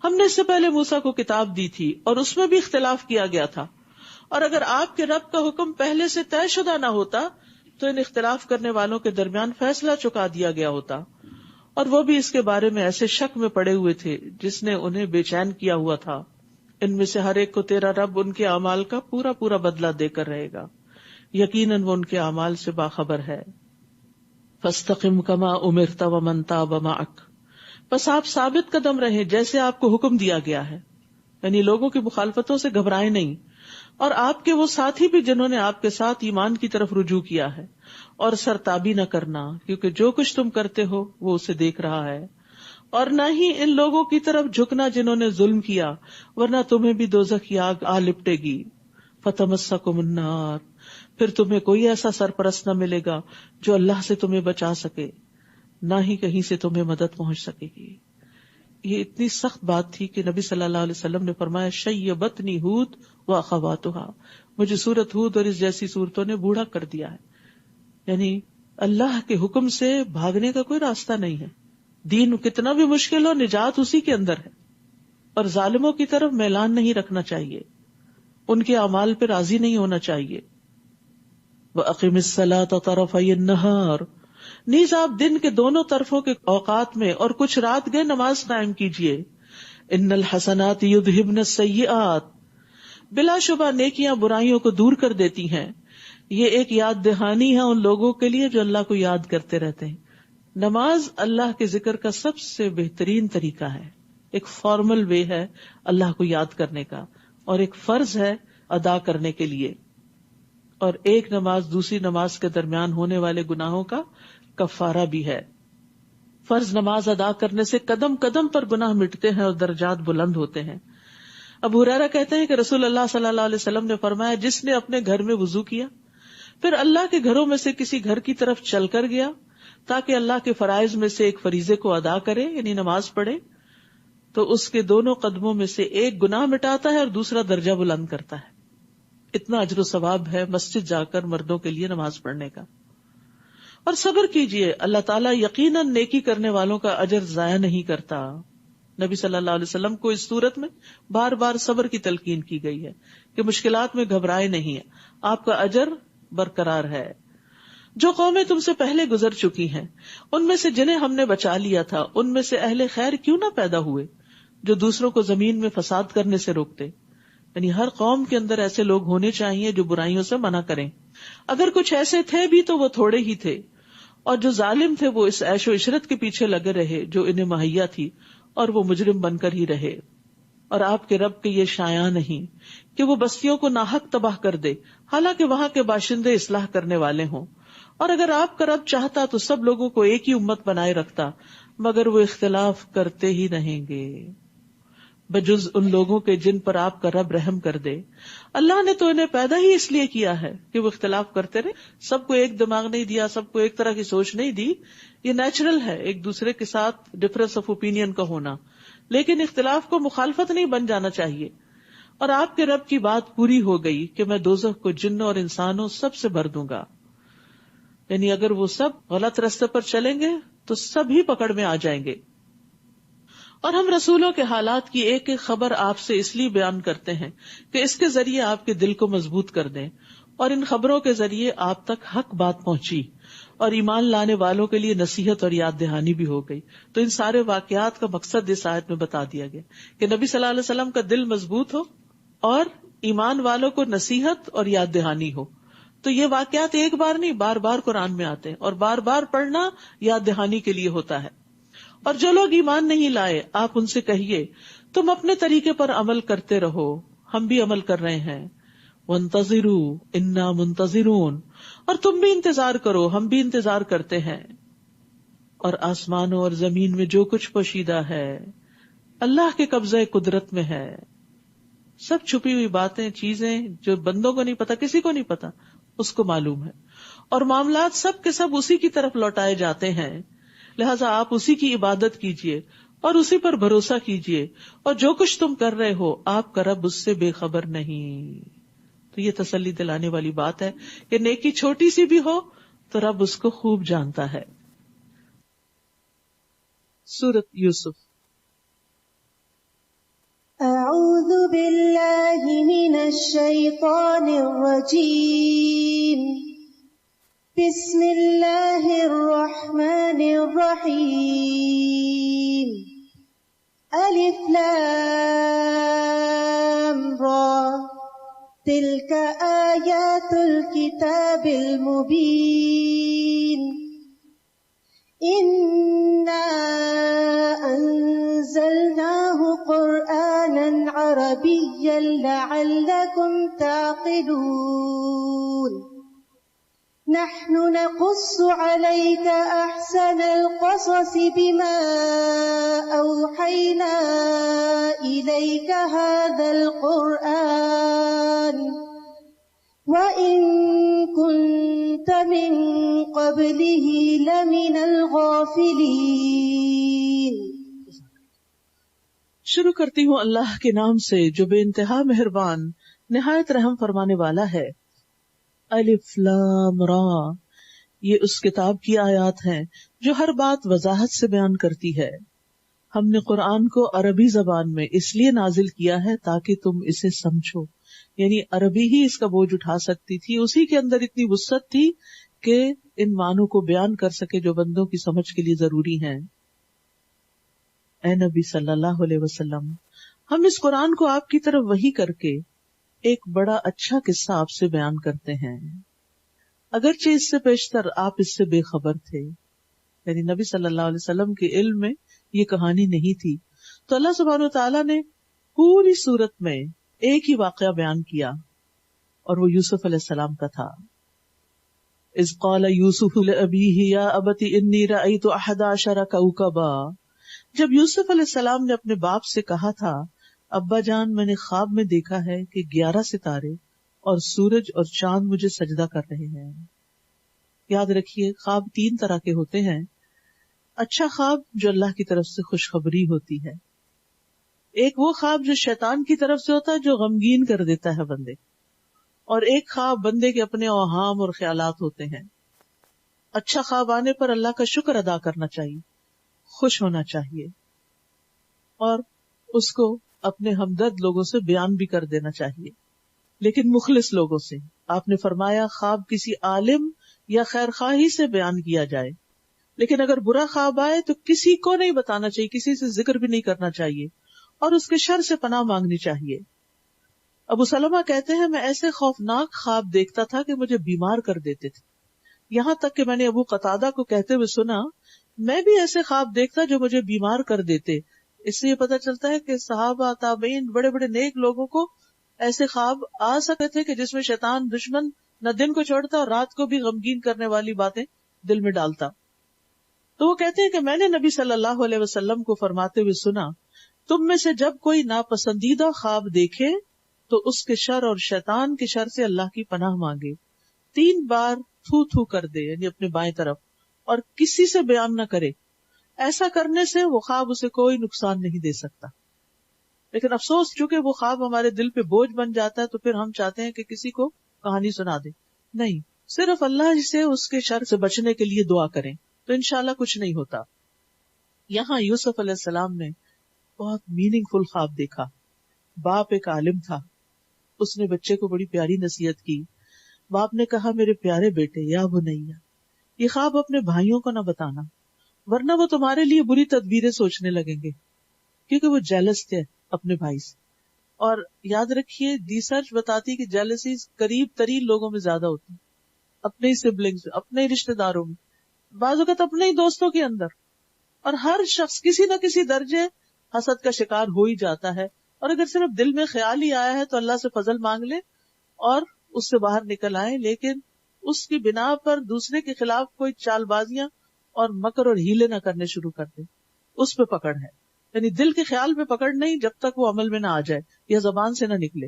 ہم نے اس سے پہلے موسیٰ کو کتاب دی تھی اور اس میں بھی اختلاف کیا گیا تھا، اور اگر آپ کے رب کا حکم پہلے سے طے شدہ نہ ہوتا تو ان اختلاف کرنے والوں کے درمیان فیصلہ چکا دیا گیا ہوتا، اور وہ بھی اس کے بارے میں ایسے شک میں پڑے ہوئے تھے جس نے انہیں بے چین کیا ہوا تھا. ان میں سے ہر ایک کو تیرا رب ان کے اعمال کا پورا پورا بدلہ دے کر رہے گا، یقیناً وہ ان کے اعمال سے باخبر ہے. فاستقم کما امرت ومن تاب معک، بس آپ ثابت قدم رہیں جیسے آپ کو حکم دیا گیا ہے، یعنی لوگوں کی مخالفتوں سے گھبرائیں نہیں، اور آپ کے وہ ساتھی بھی جنہوں نے آپ کے ساتھ ایمان کی طرف رجوع کیا ہے، اور سرتابی نہ کرنا کیونکہ جو کچھ تم کرتے ہو وہ اسے دیکھ رہا ہے، اور نہ ہی ان لوگوں کی طرف جھکنا جنہوں نے ظلم کیا، ورنہ تمہیں بھی دوزخ کی آگ آ لپٹے گی. فتمسکم النار، پھر تمہیں کوئی ایسا سرپرست نہ ملے گا جو اللہ سے تمہیں بچا سکے، نہ ہی کہیں سے تمہیں مدد پہنچ سکے گی. یہ اتنی سخت بات تھی کہ نبی صلی اللہ علیہ وسلم نے فرمایا شیبتنی ہود و اخواتها، مجھے سورت ہود اور اس جیسی صورتوں نے بوڑھا کر دیا ہے. یعنی اللہ کے حکم سے بھاگنے کا کوئی راستہ نہیں ہے. دین کتنا بھی مشکل ہو نجات اسی کے اندر ہے، اور ظالموں کی طرف میلان نہیں رکھنا چاہیے، ان کے اعمال پہ راضی نہیں ہونا چاہیے. وَأَقِمِ الصَّلَاةَ طَرَفَيِ النَّهَارِ، نیز آپ دن کے دونوں طرفوں کے اوقات میں اور کچھ رات گئے نماز قائم کیجیے. ان الحسنات یذہبن السیئات، بلا شبہ نیکیاں برائیوں کو دور کر دیتی ہیں. یہ ایک یاد دہانی ہے ان لوگوں کے لیے جو اللہ کو یاد کرتے رہتے ہیں. نماز اللہ کے ذکر کا سب سے بہترین طریقہ ہے، ایک فارمل وے ہے اللہ کو یاد کرنے کا، اور ایک فرض ہے ادا کرنے کے لیے، اور ایک نماز دوسری نماز کے درمیان ہونے والے گناہوں کا کفارہ بھی ہے. فرض نماز ادا کرنے سے قدم قدم پر گناہ مٹتے ہیں اور درجات بلند ہوتے ہیں. ابو ہریرہ کہتے ہیں کہ رسول اللہ صلی اللہ علیہ وسلم نے فرمایا جس نے اپنے گھر میں وضو کیا پھر اللہ کے گھروں میں سے کسی گھر کی طرف چل کر گیا تاکہ اللہ کے فرائض میں سے ایک فریضے کو ادا کرے، یعنی نماز پڑھے، تو اس کے دونوں قدموں میں سے ایک گناہ مٹاتا ہے اور دوسرا درجہ بلند کرتا ہے. اتنا اجر و ثواب ہے مسجد جا کر مردوں کے لیے نماز پڑھنے کا. اور صبر کیجئے، اللہ تعالیٰ یقیناً نیکی کرنے والوں کا اجر ضائع نہیں کرتا. نبی صلی اللہ علیہ وسلم کو اس صورت میں بار بار صبر کی تلقین کی گئی ہے کہ مشکلات میں گھبرائے نہیں ہیں، آپ کا اجر برقرار ہے. جو قومیں تم سے پہلے گزر چکی ہیں ان میں سے جنہیں ہم نے بچا لیا تھا ان میں سے اہل خیر کیوں نہ پیدا ہوئے جو دوسروں کو زمین میں فساد کرنے سے روکتے. یعنی ہر قوم کے اندر ایسے لوگ ہونے چاہیے جو برائیوں سے منع کریں. اگر کچھ ایسے تھے بھی تو وہ تھوڑے ہی تھے، اور جو ظالم تھے وہ اس عیش و عشرت کے پیچھے لگے رہے جو انہیں مہیا تھی، اور وہ مجرم بن کر ہی رہے. اور آپ کے رب کے یہ شایع نہیں کہ وہ بستیوں کو ناحق تباہ کر دے حالانکہ وہاں کے باشندے اصلاح کرنے والے ہوں. اور اگر آپ کا رب چاہتا تو سب لوگوں کو ایک ہی امت بنائے رکھتا، مگر وہ اختلاف کرتے ہی رہیں گے بجز ان لوگوں کے جن پر آپ کا رب رحم کر دے. اللہ نے تو انہیں پیدا ہی اس لیے کیا ہے کہ وہ اختلاف کرتے رہے. سب کو ایک دماغ نہیں دیا، سب کو ایک طرح کی سوچ نہیں دی. یہ نیچرل ہے ایک دوسرے کے ساتھ ڈفرنس آف اوپینین کا ہونا، لیکن اختلاف کو مخالفت نہیں بن جانا چاہیے. اور آپ کے رب کی بات پوری ہو گئی کہ میں دوزخ کو جنوں اور انسانوں سب سے بھر دوں گا. یعنی اگر وہ سب غلط راستے پر چلیں گے تو سب ہی پکڑ میں آ جائیں گے. اور ہم رسولوں کے حالات کی ایک ایک خبر آپ سے اس لیے بیان کرتے ہیں کہ اس کے ذریعے آپ کے دل کو مضبوط کر دیں، اور ان خبروں کے ذریعے آپ تک حق بات پہنچی اور ایمان لانے والوں کے لیے نصیحت اور یاد دہانی بھی ہو گئی. تو ان سارے واقعات کا مقصد اس آیت میں بتا دیا گیا کہ نبی صلی اللہ علیہ وسلم کا دل مضبوط ہو اور ایمان والوں کو نصیحت اور یاد دہانی ہو. تو یہ واقعات ایک بار نہیں بار بار قرآن میں آتے ہیں، اور بار بار پڑھنا یاد دہانی کے لیے ہوتا ہے. اور جو لوگ ایمان نہیں لائے آپ ان سے کہیے تم اپنے طریقے پر عمل کرتے رہو، ہم بھی عمل کر رہے ہیں، وانتظروا انا منتظرون، اور تم بھی انتظار کرو ہم بھی انتظار کرتے ہیں۔ اور آسمانوں اور زمین میں جو کچھ پوشیدہ ہے اللہ کے قبضہ قدرت میں ہے، سب چھپی ہوئی باتیں چیزیں جو بندوں کو نہیں پتا، کسی کو نہیں پتا، اس کو معلوم ہے، اور معاملات سب کے سب اسی کی طرف لوٹائے جاتے ہیں، لہٰذا آپ اسی کی عبادت کیجئے اور اسی پر بھروسہ کیجئے، اور جو کچھ تم کر رہے ہو آپ کا رب اس سے بے خبر نہیں۔ تو یہ تسلی دلانے والی بات ہے کہ نیکی چھوٹی سی بھی ہو تو رب اس کو خوب جانتا ہے۔ سورۃ یوسف۔ اعوذ باللہ من الشیطان الرجیم، بسم اللہ الرحمن الرحیم، الف لام را، تلک آیات الکتاب المبین، انا انزلناہ قرآنا عربیا لعلکم تعقلون، نحن نقص عليك أحسن القصص بما أوحينا إليك هذا القرآن وإن كنت من قبله لمن الغافلين۔ شروع کرتی ہوں اللہ کے نام سے جو بے انتہا مہربان نہایت رحم فرمانے والا ہے۔ الف لام را، یہ اس کتاب کی آیات ہیں جو ہر بات وضاحت سے بیان کرتی ہے۔ ہم نے قرآن کو عربی زبان میں اس لیے نازل کیا ہے تاکہ تم اسے سمجھو، یعنی عربی ہی اس کا بوجھ اٹھا سکتی تھی، اسی کے اندر اتنی وسعت تھی کہ ان معنوں کو بیان کر سکے جو بندوں کی سمجھ کے لیے ضروری ہیں۔ اے نبی صلی اللہ علیہ وسلم، ہم اس قرآن کو آپ کی طرف وحی کر کے ایک بڑا اچھا قصہ آپ سے بیان کرتے ہیں، اگرچہ اس سے پیشتر آپ اس سے بے خبر تھے، یعنی نبی صلی اللہ علیہ وسلم کے علم میں یہ کہانی نہیں تھی۔ تو اللہ سبحانہ وتعالیٰ نے پوری صورت میں ایک ہی واقعہ بیان کیا، اور وہ یوسف علیہ السلام کا تھا۔ اذ قال یوسف لأبیہ یا ابت انی رأیت 11 کوکبا، جب یوسف علیہ السلام نے اپنے باپ سے کہا تھا ابا جان میں نے خواب میں دیکھا ہے کہ 11 ستارے اور سورج اور چاند مجھے سجدہ کر رہے ہیں۔ یاد رکھیے خواب 3 طرح کے ہوتے ہیں۔ اچھا خواب جو اللہ کی طرف سے خوشخبری ہوتی ہے، ایک وہ خواب جو شیطان کی طرف سے ہوتا ہے جو غمگین کر دیتا ہے بندے، اور ایک خواب بندے کے اپنے اوہام اور خیالات ہوتے ہیں۔ اچھا خواب آنے پر اللہ کا شکر ادا کرنا چاہیے، خوش ہونا چاہیے، اور اس کو اپنے ہمدرد لوگوں سے بیان بھی کر دینا چاہیے، لیکن مخلص لوگوں سے۔ آپ نے فرمایا خواب کسی عالم یا خیر خواہی سے بیان کیا جائے، لیکن اگر برا خواب آئے تو کسی کو نہیں بتانا چاہیے، کسی سے ذکر بھی نہیں کرنا چاہیے، اور اس کے شر سے پناہ مانگنی چاہیے۔ ابو سلمہ کہتے ہیں میں ایسے خوفناک خواب دیکھتا تھا کہ مجھے بیمار کر دیتے تھے، یہاں تک کہ میں نے ابو قتادہ کو کہتے ہوئے سنا میں بھی ایسے خواب دیکھتا جو مجھے بیمار کر دیتے۔ اس سے یہ پتہ چلتا ہے کہ صحابہ تابعین بڑے بڑے نیک لوگوں کو ایسے خواب آ سکتے تھے کہ جس میں شیطان دشمن نہ دن کو چھوڑتا اور رات کو بھی غمگین کرنے والی باتیں دل میں ڈالتا۔ تو وہ کہتے ہیں کہ میں نے نبی صلی اللہ علیہ وسلم کو فرماتے ہوئے سنا تم میں سے جب کوئی ناپسندیدہ خواب دیکھے تو اس کے شر اور شیطان کے شر سے اللہ کی پناہ مانگے، 3 بار تھو تھو کر دے، یعنی اپنے بائیں طرف، اور کسی سے بیان نہ کرے۔ ایسا کرنے سے وہ خواب اسے کوئی نقصان نہیں دے سکتا۔ لیکن افسوس چونکہ وہ خواب ہمارے دل پہ بوجھ بن جاتا ہے تو پھر ہم چاہتے ہیں کہ کسی کو کہانی سنا دے، نہیں، صرف اللہ سے اس کے شر سے بچنے کے لیے دعا کریں تو انشاءاللہ کچھ نہیں ہوتا۔ یہاں یوسف علیہ السلام نے بہت میننگ فل خواب دیکھا۔ باپ ایک عالم تھا، اس نے بچے کو بڑی پیاری نصیحت کی۔ باپ نے کہا میرے پیارے بیٹے یا بنیا، یہ خواب اپنے بھائیوں کو نہ بتانا، ورنہ وہ تمہارے لیے بری تدبیریں سوچنے لگیں گے، کیونکہ وہ جیلس تھے اپنے بھائی سے۔ اور یاد رکھیے ریسرچ بتاتی کہ جیلسی قریب ترین لوگوں میں زیادہ ہوتی، اپنے ہی سبلنگز، اپنے ہی رشتے داروں میں، بعض اوقات اپنے ہی دوستوں کے اندر، اور ہر شخص کسی نہ کسی درجے حسد کا شکار ہو ہی جاتا ہے، اور اگر صرف دل میں خیال ہی آیا ہے تو اللہ سے فضل مانگ لے اور اس سے باہر نکل آئے، لیکن اس کی بنا پر دوسرے کے خلاف کوئی چال بازیاں اور مکر اور ہیلے نہ کرنے شروع کر دے، اس پہ پکڑ ہے. یعنی دل کے خیال پہ پکڑ نہیں جب تک وہ عمل میں نہ آ جائے یا زبان سے نہ نکلے.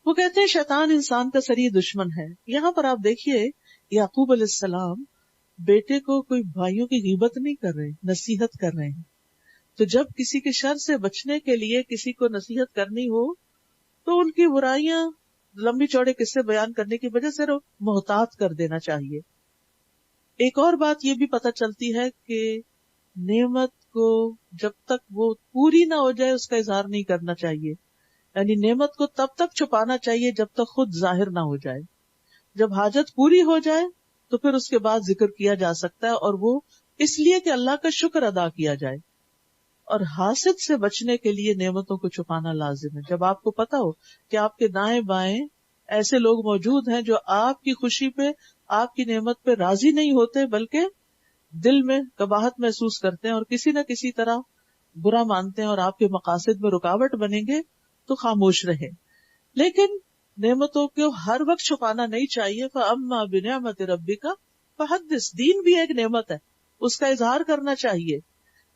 وہ کہتے ہیں شیطان انسان کا سری دشمن ہے. یہاں پر آپ دیکھیے یعقوب علیہ السلام بیٹے کو کوئی بھائیوں کی غیبت نہیں کر رہے، نصیحت کر رہے ہیں. تو جب کسی کے شر سے بچنے کے لیے کسی کو نصیحت کرنی ہو تو ان کی برائیاں لمبی چوڑے قصے بیان کرنے کی وجہ سے محتاط کر دینا چاہیے. ایک اور بات یہ بھی پتہ چلتی ہے کہ نعمت کو جب تک وہ پوری نہ ہو جائے اس کا اظہار نہیں کرنا چاہیے. یعنی نعمت کو تب تک چھپانا چاہیے جب تک خود ظاہر نہ ہو جائے. جب حاجت پوری ہو جائے تو پھر اس کے بعد ذکر کیا جا سکتا ہے، اور وہ اس لیے کہ اللہ کا شکر ادا کیا جائے. اور حاسد سے بچنے کے لیے نعمتوں کو چھپانا لازم ہے. جب آپ کو پتا ہو کہ آپ کے دائیں بائیں ایسے لوگ موجود ہیں جو آپ کی خوشی پہ، آپ کی نعمت پہ راضی نہیں ہوتے بلکہ دل میں قباحت محسوس کرتے ہیں اور کسی نہ کسی طرح برا مانتے ہیں اور آپ کے مقاصد میں رکاوٹ بنیں گے، تو خاموش رہے. لیکن نعمتوں کو ہر وقت چھپانا نہیں چاہیے. فَأَمَّا بِنِعْمَةِ رَبِّكَ فَحَدِّثْ. دین بھی ایک نعمت ہے، اس کا اظہار کرنا چاہیے.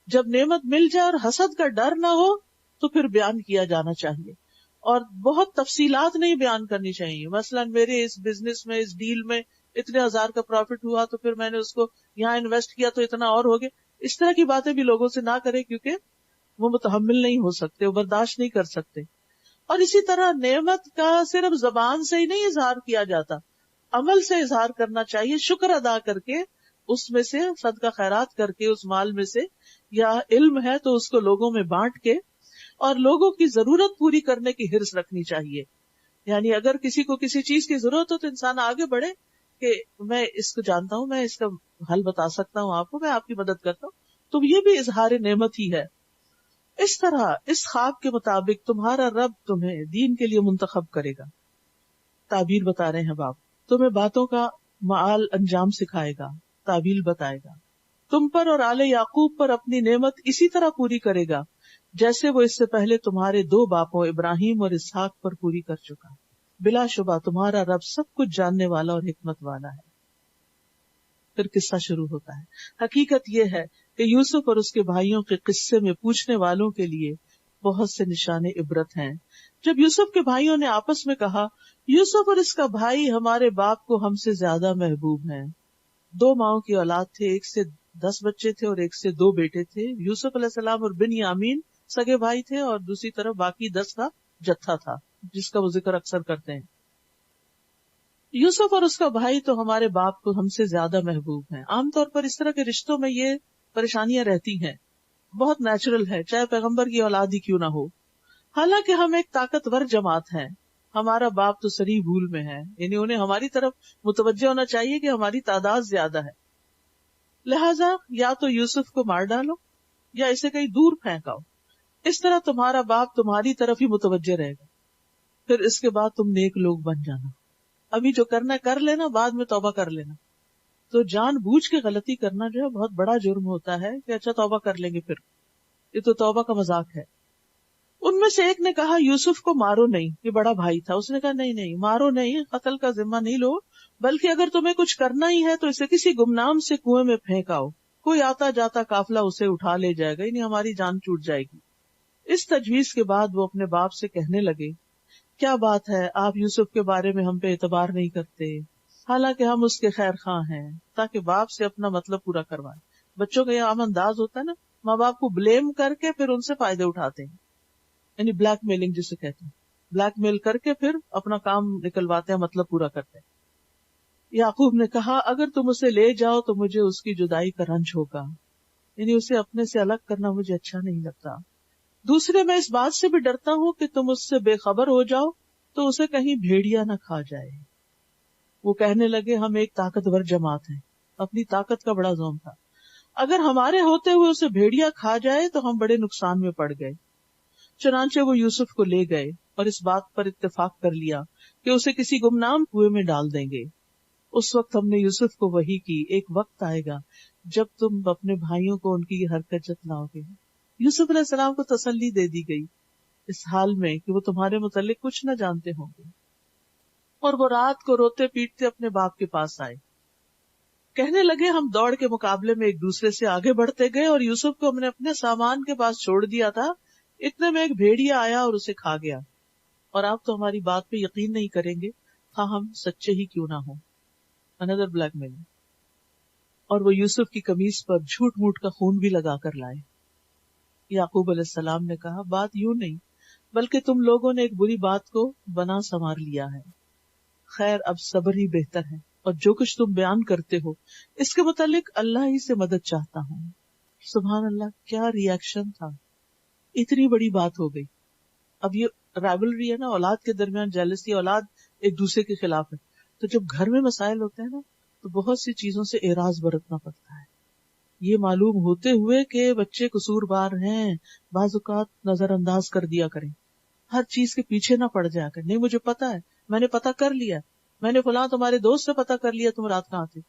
جب نعمت مل جائے اور حسد کا ڈر نہ ہو تو پھر بیان کیا جانا چاہیے، اور بہت تفصیلات نہیں بیان کرنی چاہیے. مثلا میرے اس بزنس میں، اس ڈیل میں اتنے ہزار کا پروفٹ ہوا تو پھر میں نے اس کو یہاں انویسٹ کیا تو اتنا اور ہو گیا. اس طرح کی باتیں بھی لوگوں سے نہ کرے، کیونکہ وہ متحمل نہیں ہو سکتے، وہ برداشت نہیں کر سکتے. اور اسی طرح نعمت کا صرف زبان سے ہی نہیں اظہار کیا جاتا، عمل سے اظہار کرنا چاہیے. شکر ادا کر کے، اس میں سے صدقہ خیرات کر کے، اس مال میں سے، یا علم ہے تو اس کو لوگوں میں بانٹ کے، اور لوگوں کی ضرورت پوری کرنے کی حرص رکھنی چاہیے. یعنی اگر کسی کو کسی چیز کی ضرورت ہو تو انسان آگے بڑھے کہ میں اس کو جانتا ہوں، میں اس کا حل بتا سکتا ہوں آپ کو، میں آپ کی مدد کرتا ہوں. تو یہ بھی اظہار نعمت ہی ہے. اس طرح اس خواب کے مطابق تمہارا رب تمہیں دین کے لیے منتخب کرے گا. تعبیر بتا رہے ہیں باپ، تمہیں باتوں کا معال انجام سکھائے گا، تعبیر بتائے گا. تم پر اور آل یعقوب پر اپنی نعمت اسی طرح پوری کرے گا جیسے وہ اس سے پہلے تمہارے دو باپوں ابراہیم اور اسحاق پر پوری کر چکا. بلا شبہ تمہارا رب سب کچھ جاننے والا اور حکمت والا ہے. پھر قصہ شروع ہوتا ہے. حقیقت یہ ہے کہ یوسف اور اس کے بھائیوں کے قصے میں پوچھنے والوں کے لیے بہت سے نشان عبرت ہیں. جب یوسف کے بھائیوں نے آپس میں کہا یوسف اور اس کا بھائی ہمارے باپ کو ہم سے زیادہ محبوب ہیں. دو ماؤں کی اولاد تھے، ایک سے 10 بچے تھے اور ایک سے 2 بیٹے تھے. یوسف علیہ السلام اور بنیامین سگے بھائی تھے، اور دوسری طرف باقی 10 کا جتھا تھا جس کا وہ ذکر اکثر کرتے ہیں. یوسف اور اس کا بھائی تو ہمارے باپ کو ہم سے زیادہ محبوب ہیں. عام طور پر اس طرح کے رشتوں میں یہ پریشانیاں رہتی ہیں، بہت نیچرل ہے، چاہے پیغمبر کی اولاد ہی کیوں نہ ہو. حالانکہ ہم ایک طاقتور جماعت ہیں، ہمارا باپ تو سری بھول میں ہے. یعنی انہیں ہماری طرف متوجہ ہونا چاہیے کہ ہماری تعداد زیادہ ہے، لہذا یا تو یوسف کو مار ڈالو یا اسے کہیں دور پھینکاؤ. اس طرح تمہارا باپ تمہاری طرف ہی متوجہ رہے گا، پھر اس کے بعد تم نیک لوگ بن جانا. ابھی جو کرنا کر لینا، بعد میں توبہ کر لینا. تو جان بوجھ کے غلطی کرنا جو ہے بہت بڑا جرم ہوتا ہے کہ اچھا توبہ کر لیں گے، پھر یہ تو توبہ کا مذاق ہے. ان میں سے ایک نے کہا یوسف کو مارو نہیں، یہ بڑا بھائی تھا. اس نے کہا نہیں مارو نہیں، قتل کا ذمہ نہیں لو، بلکہ اگر تمہیں کچھ کرنا ہی ہے تو اسے کسی گمنام سے کنویں میں پھینک آؤ، کوئی آتا جاتا قافلہ اسے اٹھا لے جائے گا، یعنی ہماری جان چھوٹ جائے گی. اس تجویز کے بعد وہ اپنے باپ سے کہنے لگے کیا بات ہے، آپ یوسف کے بارے میں ہم پہ اعتبار نہیں کرتے، حالانکہ ہم اس کے خیر خواہ ہیں. تاکہ باپ سے اپنا مطلب پورا کروائے. بچوں کا یہ عام انداز ہوتا ہے نا، ماں باپ کو بلیم کر کے پھر ان سے فائدے اٹھاتے ہیں، یعنی بلیک میلنگ جسے کہتے ہیں. بلیک میل کر کے پھر اپنا کام نکلواتے ہیں، مطلب پورا کرتے ہیں. یعقوب نے کہا اگر تم اسے لے جاؤ تو مجھے اس کی جدائی کا رنج ہوگا، یعنی اسے اپنے سے الگ کرنا مجھے اچھا نہیں لگتا. دوسرے میں اس بات سے بھی ڈرتا ہوں کہ تم اس سے بے خبر ہو جاؤ تو اسے کہیں بھیڑیا نہ کھا جائے. وہ کہنے لگے ہم ایک طاقتور جماعت ہیں. اپنی طاقت کا بڑا زوم تھا. اگر ہمارے ہوتے ہوئے اسے بھیڑیا کھا جائے تو ہم بڑے نقصان میں پڑ گئے. چنانچہ وہ یوسف کو لے گئے اور اس بات پر اتفاق کر لیا کہ اسے کسی گمنام کنویں میں ڈال دیں گے. اس وقت ہم نے یوسف کو وحی کی، ایک وقت آئے گا جب تم اپنے بھائیوں کو ان کی یہ حرکت جتلاؤ گے. یوسف علیہ السلام کو تسلی دے دی گئی اس حال میں کہ وہ تمہارے متعلق کچھ نہ جانتے ہوں گے. اور وہ رات کو روتے پیٹتے اپنے باپ کے پاس آئے. کہنے لگے ہم دوڑ کے مقابلے میں ایک دوسرے سے آگے بڑھتے گئے اور یوسف کو ہم نے اپنے سامان کے پاس چھوڑ دیا تھا، اتنے میں ایک بھیڑیا آیا اور اسے کھا گیا. اور آپ تو ہماری بات پہ یقین نہیں کریں گے، ہاں ہم سچے ہی کیوں نہ ہوں. اندر بلیک میل. اور وہ یوسف کی قمیص پر جھوٹ موٹ کا خون بھی لگا کر لائے. یعقوب علیہ السلام نے کہا بات یوں نہیں، بلکہ تم لوگوں نے ایک بری بات کو بنا سنوار لیا ہے. خیر اب صبر ہی بہتر ہے، اور جو کچھ تم بیان کرتے ہو اس کے متعلق اللہ ہی سے مدد چاہتا ہوں. سبحان اللہ، کیا ری ایکشن تھا. اتنی بڑی بات ہو گئی. اب یہ رائولری ہے نا، اولاد کے درمیان جیلسی، اولاد ایک دوسرے کے خلاف ہے. تو جب گھر میں مسائل ہوتے ہیں نا تو بہت سی چیزوں سے اعراض برتنا پڑتا ہے. یہ معلوم ہوتے ہوئے کہ بچے قصوروار ہیں، بعض اوقات نظر انداز کر دیا کریں. ہر چیز کے پیچھے نہ پڑ جایا کریں. نہیں مجھے پتا ہے، میں نے پتا کر لیا، میں نے فلاں تمہارے دوست سے پتا کر لیا تم رات کہاں تھے.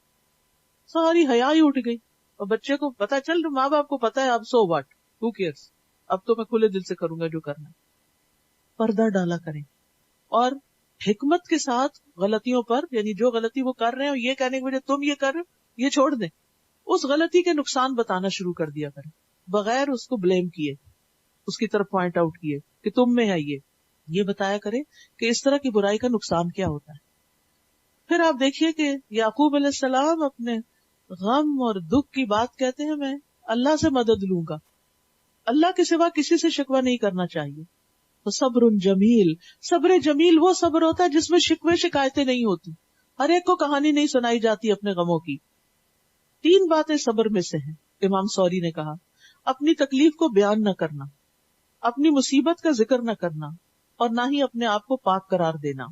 ساری حیا ہی اٹھ گئی. اور بچے کو پتا چل، ماں باپ کو پتا ہے، اب سو واٹ، ہو کیئرس، اب تو میں کھلے دل سے کروں گا جو کرنا. پردہ ڈالا کریں اور حکمت کے ساتھ غلطیوں پر، یعنی جو غلطی وہ کر رہے ہیں یہ کہنے کی وجہ تم یہ کر رہے ہو، یہ چھوڑ دیں. اس غلطی کے نقصان بتانا شروع کر دیا کریں بغیر اس کو بلیم کیے، اس کی طرف پوائنٹ آؤٹ کیے کہ تم میں ہے یہ بتایا کرے کہ اس طرح کی برائی کا نقصان کیا ہوتا ہے. پھر آپ دیکھیے کہ یعقوب علیہ السلام اپنے غم اور دکھ کی بات کہتے ہیں میں اللہ سے مدد لوں گا، اللہ کے سوا کسی سے شکوہ نہیں کرنا چاہیے. تو صبر جمیل، صبر جمیل وہ صبر ہوتا ہے جس میں شکوے شکایتیں نہیں ہوتی. ہر ایک کو کہانی نہیں سنائی جاتی اپنے غموں کی. 3 باتیں صبر میں سے ہیں. امام سوری نے کہا اپنی تکلیف کو بیان نہ کرنا، اپنی مصیبت کا ذکر نہ کرنا، اور نہ ہی اپنے آپ کو پاک قرار دینا.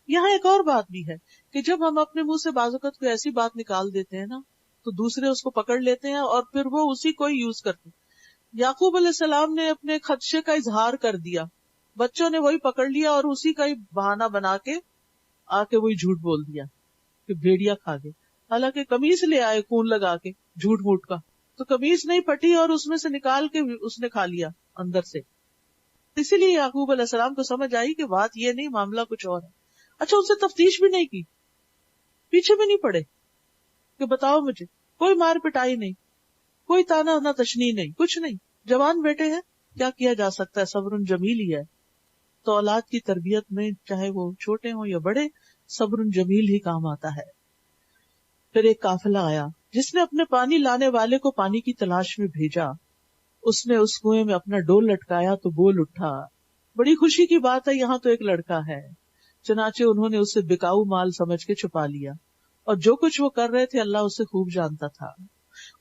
یہاں ایک اور بات بھی ہے کہ جب ہم اپنے منہ سے بعض اوقات کوئی ایسی بات نکال دیتے ہیں نا تو دوسرے اس کو پکڑ لیتے ہیں اور پھر وہ اسی کو یوز کرتے ہیں. یعقوب علیہ السلام نے اپنے خدشے کا اظہار کر دیا، بچوں نے وہی پکڑ لیا اور اسی کا ہی بہانہ بنا کے آ کے وہی جھوٹ بول دیا کہ بھیڑیا کھا گئے. حالانکہ قمیص لے آئے خون لگا کے جھوٹ موٹ کا، تو قمیص نہیں پھٹی اور اس میں سے نکال کے اس نے کھا لیا اندر سے. اسی لیے یعقوب علیہ السلام کو سمجھ آئی کہ بات یہ نہیں، معاملہ کچھ اور ہے. اچھا ان سے تفتیش بھی نہیں کی، پیچھے بھی نہیں پڑے کہ بتاؤ مجھے. کوئی مار پٹائی نہیں، کوئی تانا نہ تشنی نہیں، کچھ نہیں. جوان بیٹے ہیں، کیا کیا جا سکتا ہے، صبر جمیل ہی ہے. تو اولاد کی تربیت میں چاہے وہ چھوٹے ہوں یا بڑے، صبر جمیل ہی کام آتا ہے. پھر ایک قافلہ آیا جس نے اپنے پانی لانے والے کو پانی کی تلاش میں بھیجا. اس نے اس کنویں میں اپنا ڈول لٹکایا تو بول اٹھا، بڑی خوشی کی بات ہے، یہاں تو ایک لڑکا ہے. چنانچہ انہوں نے اسے بکاؤ مال سمجھ کے چھپا لیا، اور جو کچھ وہ کر رہے تھے اللہ اسے خوب جانتا تھا.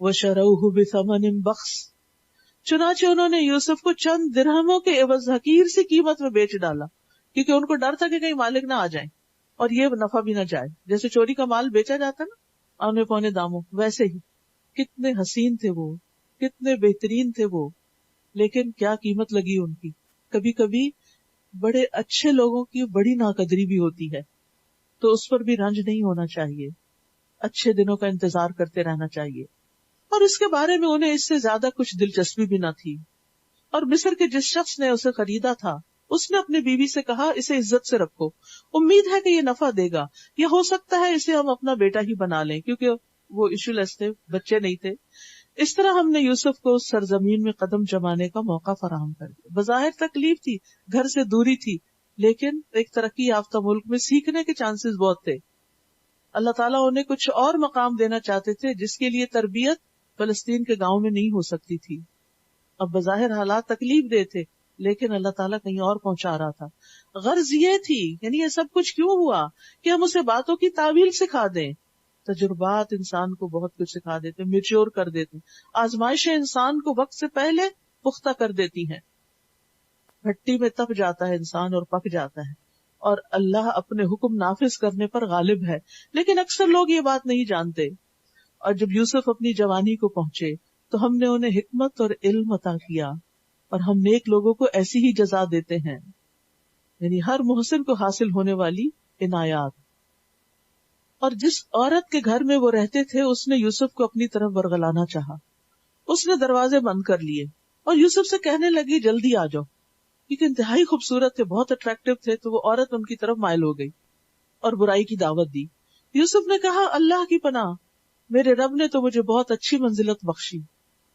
وَشَرَوْهُ بِثَمَنٍ بَخْسٍ، چنانچہ انہوں نے یوسف کو چند درہموں کے عوض حقیر سی قیمت میں بیچ ڈالا، کیونکہ ان کو ڈر تھا کہ کہیں مالک نہ آ جائیں اور یہ نفع بھی نہ جائے. جیسے چوری کا مال بیچا جاتا نا آنے پونے داموں، ویسے ہی. کتنے حسین تھے وہ، کتنے بہترین تھے وہ، لیکن کیا قیمت لگی ان کی. کبھی کبھی بڑے اچھے لوگوں کی بڑی ناقدری بھی ہوتی ہے، تو اس پر بھی رنج نہیں ہونا چاہیے، اچھے دنوں کا انتظار کرتے رہنا چاہیے. اور اس کے بارے میں انہیں اس سے زیادہ کچھ دلچسپی بھی نہ تھی. اور مصر کے جس شخص نے اسے خریدا تھا اس نے اپنی بیوی سے کہا اسے عزت سے رکھو، امید ہے کہ یہ نفع دے گا، یا ہو سکتا ہے اسے ہم اپنا بیٹا ہی بنا لیں، کیونکہ وہ ایشو لیس تھے، بچے نہیں تھے. اس طرح ہم نے یوسف کو سرزمین میں قدم جمانے کا موقع فراہم کر دیا. بظاہر تکلیف تھی، گھر سے دوری تھی، لیکن ایک ترقی یافتہ ملک میں سیکھنے کے چانسز بہت تھے. اللہ تعالیٰ انہیں کچھ اور مقام دینا چاہتے تھے جس کے لیے تربیت فلسطین کے گاؤں میں نہیں ہو سکتی تھی. اب بظاہر حالات تکلیف دے تھے، لیکن اللہ تعالیٰ کہیں اور پہنچا رہا تھا. غرض یہ تھی، یعنی یہ سب کچھ کیوں ہوا کہ ہم اسے باتوں کی تعویل سکھا دیں. تجربات انسان کو بہت کچھ سکھا دیتے، میچور کر دیتے. آزمائشیں انسان کو وقت سے پہلے پختہ کر دیتی ہیں. بھٹی میں تپ جاتا ہے انسان اور پک جاتا ہے، اور اللہ اپنے حکم نافذ کرنے پر غالب ہے، لیکن اکثر لوگ یہ بات نہیں جانتے. اور جب یوسف اپنی جوانی کو پہنچے تو ہم نے انہیں حکمت اور علم عطا کیا، اور ہم نیک لوگوں کو ایسی ہی جزا دیتے ہیں، یعنی ہر محسن کو حاصل ہونے والی عنایات. اور جس عورت کے گھر میں وہ رہتے تھے اس نے یوسف کو اپنی طرف ورغلانا چاہا. اس نے دروازے بند کر لیے اور یوسف سے کہنے لگی جلدی آ جاؤ، کیونکہ انتہائی خوبصورت تھے، بہت اٹریکٹیو تھے. تو وہ عورت ان کی طرف مائل ہو گئی اور برائی کی دعوت دی. یوسف نے کہا اللہ کی پناہ، میرے رب نے تو مجھے بہت اچھی منزلت بخشی،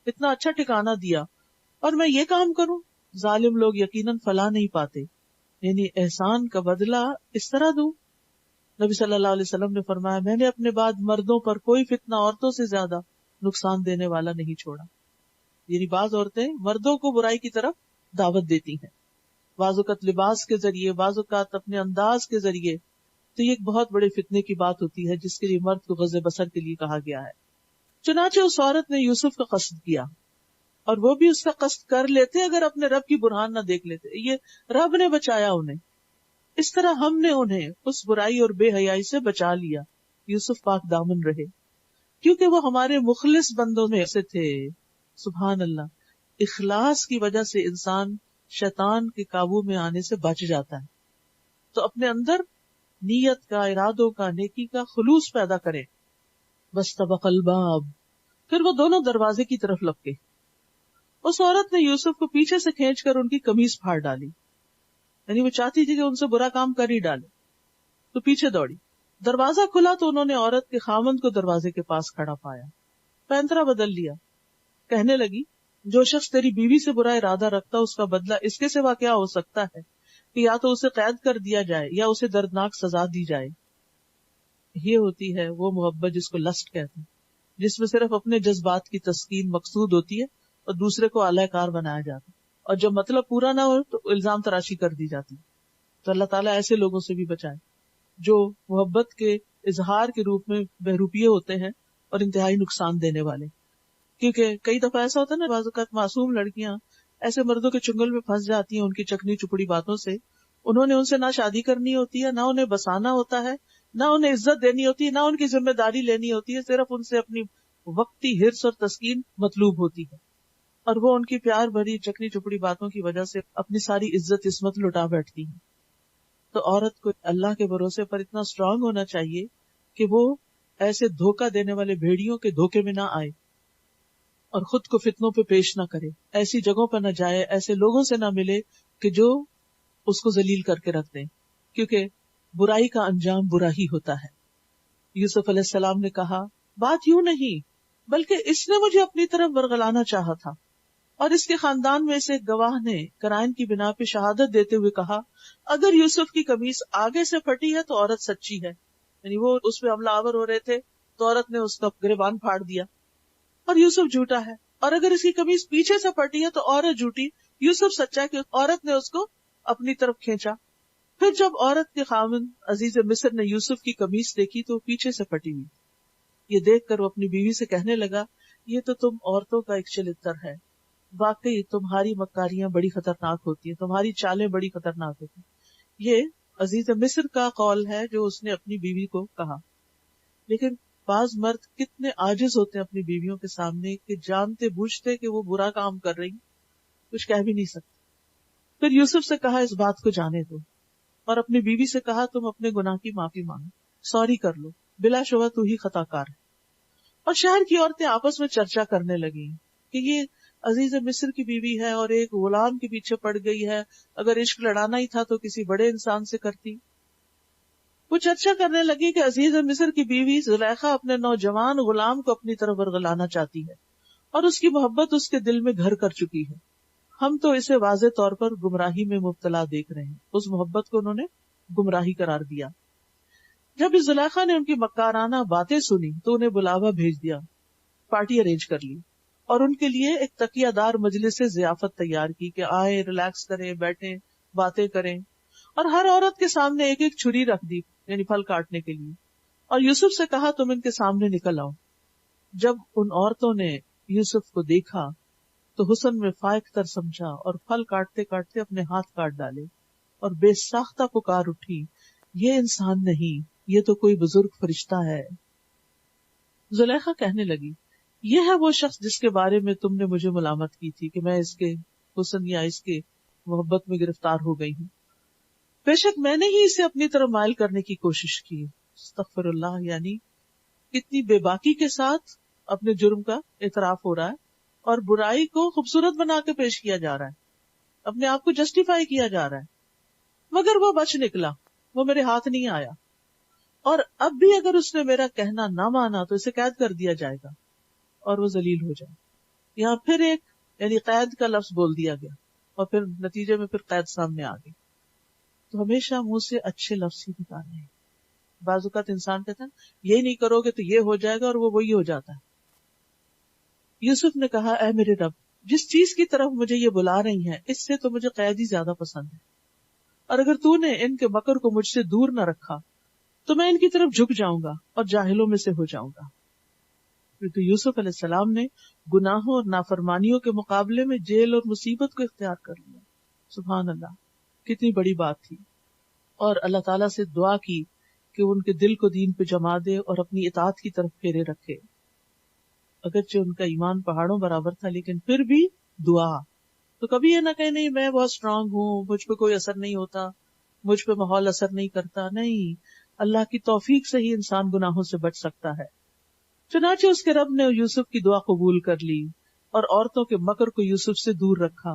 اتنا اچھا ٹھکانہ دیا، اور میں یہ کام کروں؟ ظالم لوگ یقیناً فلاح نہیں پاتے، یعنی احسان کا بدلہ اس طرح دوں. نبی صلی اللہ علیہ وسلم نے فرمایا میں نے اپنے بعد مردوں پر کوئی فتنہ عورتوں سے زیادہ نقصان دینے والا نہیں چھوڑا. یعنی بعض عورتیں مردوں کو برائی کی طرف دعوت دیتی ہیں، بعض اوقات لباس کے ذریعے، بعض اوقات اپنے انداز کے ذریعے. تو یہ ایک بہت بڑے فتنے کی بات ہوتی ہے جس کے لیے مرد کو غض بصر کے لیے کہا گیا ہے. چنانچہ اس عورت نے یوسف کا قصد کیا، اور وہ بھی اس کا قصد کر لیتے اگر اپنے رب کی برہان نہ دیکھ لیتے. یہ رب نے بچایا انہیں، اس طرح ہم نے انہیں اس برائی اور بے حیائی سے بچا لیا. یوسف پاک دامن رہے کیونکہ وہ ہمارے مخلص بندوں میں سے تھے. سبحان اللہ. اخلاص کی وجہ سے انسان شیطان کے قابو میں آنے سے بچ جاتا ہے. تو اپنے اندر نیت کا، ارادوں کا، نیکی کا خلوص پیدا کریں. واستبق الباب، پھر وہ دونوں دروازے کی طرف لپکے. اس عورت نے یوسف کو پیچھے سے کھینچ کر ان کی قمیص پھاڑ ڈالی، یعنی وہ چاہتی تھی کہ ان سے برا کام کر ہی ڈالے، تو پیچھے دوڑی. دروازہ کھلا تو انہوں نے عورت کے خاوند کو دروازے کے پاس کھڑا پایا، پینترا بدل لیا. کہنے لگی جو شخص تیری بیوی سے برا ارادہ رکھتا اس کا بدلہ اس کے سوا کیا ہو سکتا ہے کہ یا تو اسے قید کر دیا جائے یا اسے دردناک سزا دی جائے. یہ ہوتی ہے وہ محبت جس کو لسٹ کہتے ہیں، جس میں صرف اپنے جذبات کی تسکین مقصود ہوتی ہے اور دوسرے کو اعلی کار بنایا جاتا ہے، اور جب مطلب پورا نہ ہو تو الزام تراشی کر دی جاتی. تو اللہ تعالیٰ ایسے لوگوں سے بھی بچائے جو محبت کے اظہار کے روپ میں بہروپیے ہوتے ہیں اور انتہائی نقصان دینے والے. کیونکہ کئی دفعہ ایسا ہوتا ہے نا، بعض اوقات معصوم لڑکیاں ایسے مردوں کے چنگل میں پھنس جاتی ہیں ان کی چکنی چپڑی باتوں سے. انہوں نے ان سے نہ شادی کرنی ہوتی ہے، نہ انہیں بسانا ہوتا ہے، نہ انہیں عزت دینی ہوتی ہے، نہ ان کی ذمہ داری لینی ہوتی ہے. صرف ان سے اپنی وقتی حرص اور تسکین مطلوب ہوتی ہے، اور وہ ان کی پیار بھری چکنی چپڑی باتوں کی وجہ سے اپنی ساری عزت عصمت لٹا بیٹھتی ہیں. تو عورت کو اللہ کے بھروسے پر اتنا اسٹرانگ ہونا چاہیے کہ وہ ایسے دھوکہ دینے والے بھیڑیوں کے دھوکے میں نہ آئے اور خود کو فتنوں پہ پیش نہ کرے، ایسی جگہوں پر نہ جائے، ایسے لوگوں سے نہ ملے کہ جو اس کو ذلیل کر کے رکھ دیں، کیونکہ برائی کا انجام برا ہی ہوتا ہے. یوسف علیہ السلام نے کہا بات یوں نہیں، بلکہ اس نے مجھے اپنی طرف ورغلانا چاہا تھا. اور اس کے خاندان میں سے ایک گواہ نے قرائن کی بنا پہ شہادت دیتے ہوئے کہا اگر یوسف کی قمیص آگے سے پھٹی ہے تو عورت سچی ہے. یعنی وہ اس پہ حملہ آور ہو رہے تھے تو عورت نے اس کا گریبان پھاڑ دیا اور یوسف جھوٹا ہے. اور اگر اس کی قمیص پیچھے سے پھٹی ہے تو عورت جھوٹی، یوسف سچا کہ عورت نے اس کو اپنی طرف کھینچا. پھر جب عورت کے خاوند عزیز مصر نے یوسف کی قمیص دیکھی تو پیچھے سے پھٹی ہوئی. یہ دیکھ کر وہ اپنی بیوی سے کہنے لگا یہ تو تم عورتوں کا ایک چلتر ہے، واقعی تمہاری مکاریاں بڑی خطرناک ہوتی ہیں، تمہاری چالیں بڑی خطرناک ہوتی ہیں. یہ عزیز مصر کا قول ہے جو اس نے اپنی بیوی کو کہا. لیکن بعض مرد کتنے عاجز ہوتے ہیں اپنی بیویوں کے سامنے کہ جانتے بوجھتے کہ وہ برا کام کر رہی کچھ کہہ بھی نہیں سکتے. پھر یوسف سے کہا اس بات کو جانے دو، اور اپنی بیوی سے کہا تم اپنے گناہ کی معافی مانگو، سوری کر لو، بلا شبہ تو ہی خطا کار ہے. اور شہر کی عورتیں آپس میں چرچا کرنے لگیں کہ یہ عزیز مصر کی بیوی ہے اور ایک غلام کے پیچھے پڑ گئی ہے، اگر عشق لڑانا ہی تھا تو کسی بڑے انسان سے کرتی. وہ چرچا کرنے لگی کہ عزیز مصر کی بیوی زلیخا اپنے نوجوان غلام کو اپنی طرف ورغلانا چاہتی ہے اور اس کی محبت اس کے دل میں گھر کر چکی ہے. ہم تو اسے واضح طور پر گمراہی میں مبتلا دیکھ رہے ہیں. اس محبت کو انہوں نے گمراہی قرار دیا. جب اس زلیخا نے ان کی مکارانہ باتیں سنی تو انہیں بلاوا بھیج دیا، پارٹی ارینج کر لی اور ان کے لیے ایک تکیہ دار مجلس سے ضیافت تیار کی کہ آئیں، ریلیکس کریں، بیٹھیں، باتیں کریں. اور ہر عورت کے سامنے ایک ایک چھری رکھ دی، یعنی پھل کاٹنے کے لیے. اور یوسف سے کہا تم ان کے سامنے نکل آؤ. جب ان عورتوں نے یوسف کو دیکھا تو حسن میں فائق تر سمجھا اور پھل کاٹتے کاٹتے اپنے ہاتھ کاٹ ڈالے اور بے ساختہ پکار اٹھی یہ انسان نہیں، یہ تو کوئی بزرگ فرشتہ ہے. زلیخا کہنے لگی یہ ہے وہ شخص جس کے بارے میں تم نے مجھے ملامت کی تھی کہ میں اس کے حسن یا اس کے محبت میں گرفتار ہو گئی ہوں. بے شک میں نے ہی اسے اپنی طرف مائل کرنے کی کوشش کی. استغفر اللہ، یعنی کتنی بے باکی کے ساتھ اپنے جرم کا اعتراف ہو رہا ہے اور برائی کو خوبصورت بنا کے پیش کیا جا رہا ہے، اپنے آپ کو جسٹیفائی کیا جا رہا ہے، مگر وہ بچ نکلا، وہ میرے ہاتھ نہیں آیا، اور اب بھی اگر اس نے میرا کہنا نہ مانا تو اسے قید کر دیا جائے گا اور وہ ذلیل ہو جائے۔ یہاں پھر ایک یعنی قید کا لفظ بول دیا گیا اور پھر نتیجے میں پھر قید سامنے آ گئی۔ تو ہمیشہ منہ سے اچھے لفظ ہی نکالنے ہیں۔ بعض اوقات انسان کہتا ہے یہ نہیں کرو گے تو یہ ہو جائے گا، اور وہ وہی ہو جاتا ہے۔ یوسف نے کہا اے میرے رب، جس چیز کی طرف مجھے یہ بلا رہی ہیں اس سے تو مجھے قید ہی زیادہ پسند ہے، اور اگر تو نے ان کے مکر کو مجھ سے دور نہ رکھا تو میں ان کی طرف جھک جاؤں گا اور جاہلوں میں سے ہو جاؤں گا۔ کیونکہ یوسف علیہ السلام نے گناہوں اور نافرمانیوں کے مقابلے میں جیل اور مصیبت کو اختیار کر لیا۔ سبحان اللہ، کتنی بڑی بات تھی۔ اور اللہ تعالیٰ سے دعا کی کہ ان کے دل کو دین پہ جما دے اور اپنی اطاعت کی طرف پھیرے رکھے۔ اگرچہ ان کا ایمان پہاڑوں برابر تھا لیکن پھر بھی دعا۔ تو کبھی یہ نہ کہے نہیں میں بہت اسٹرانگ ہوں، مجھ پہ کوئی اثر نہیں ہوتا، مجھ پہ ماحول اثر نہیں کرتا۔ نہیں، اللہ کی توفیق سے ہی انسان گناہوں سے بچ سکتا ہے۔ چنانچہ اس کے رب نے یوسف کی دعا قبول کر لی اور عورتوں کے مکر کو یوسف سے دور رکھا،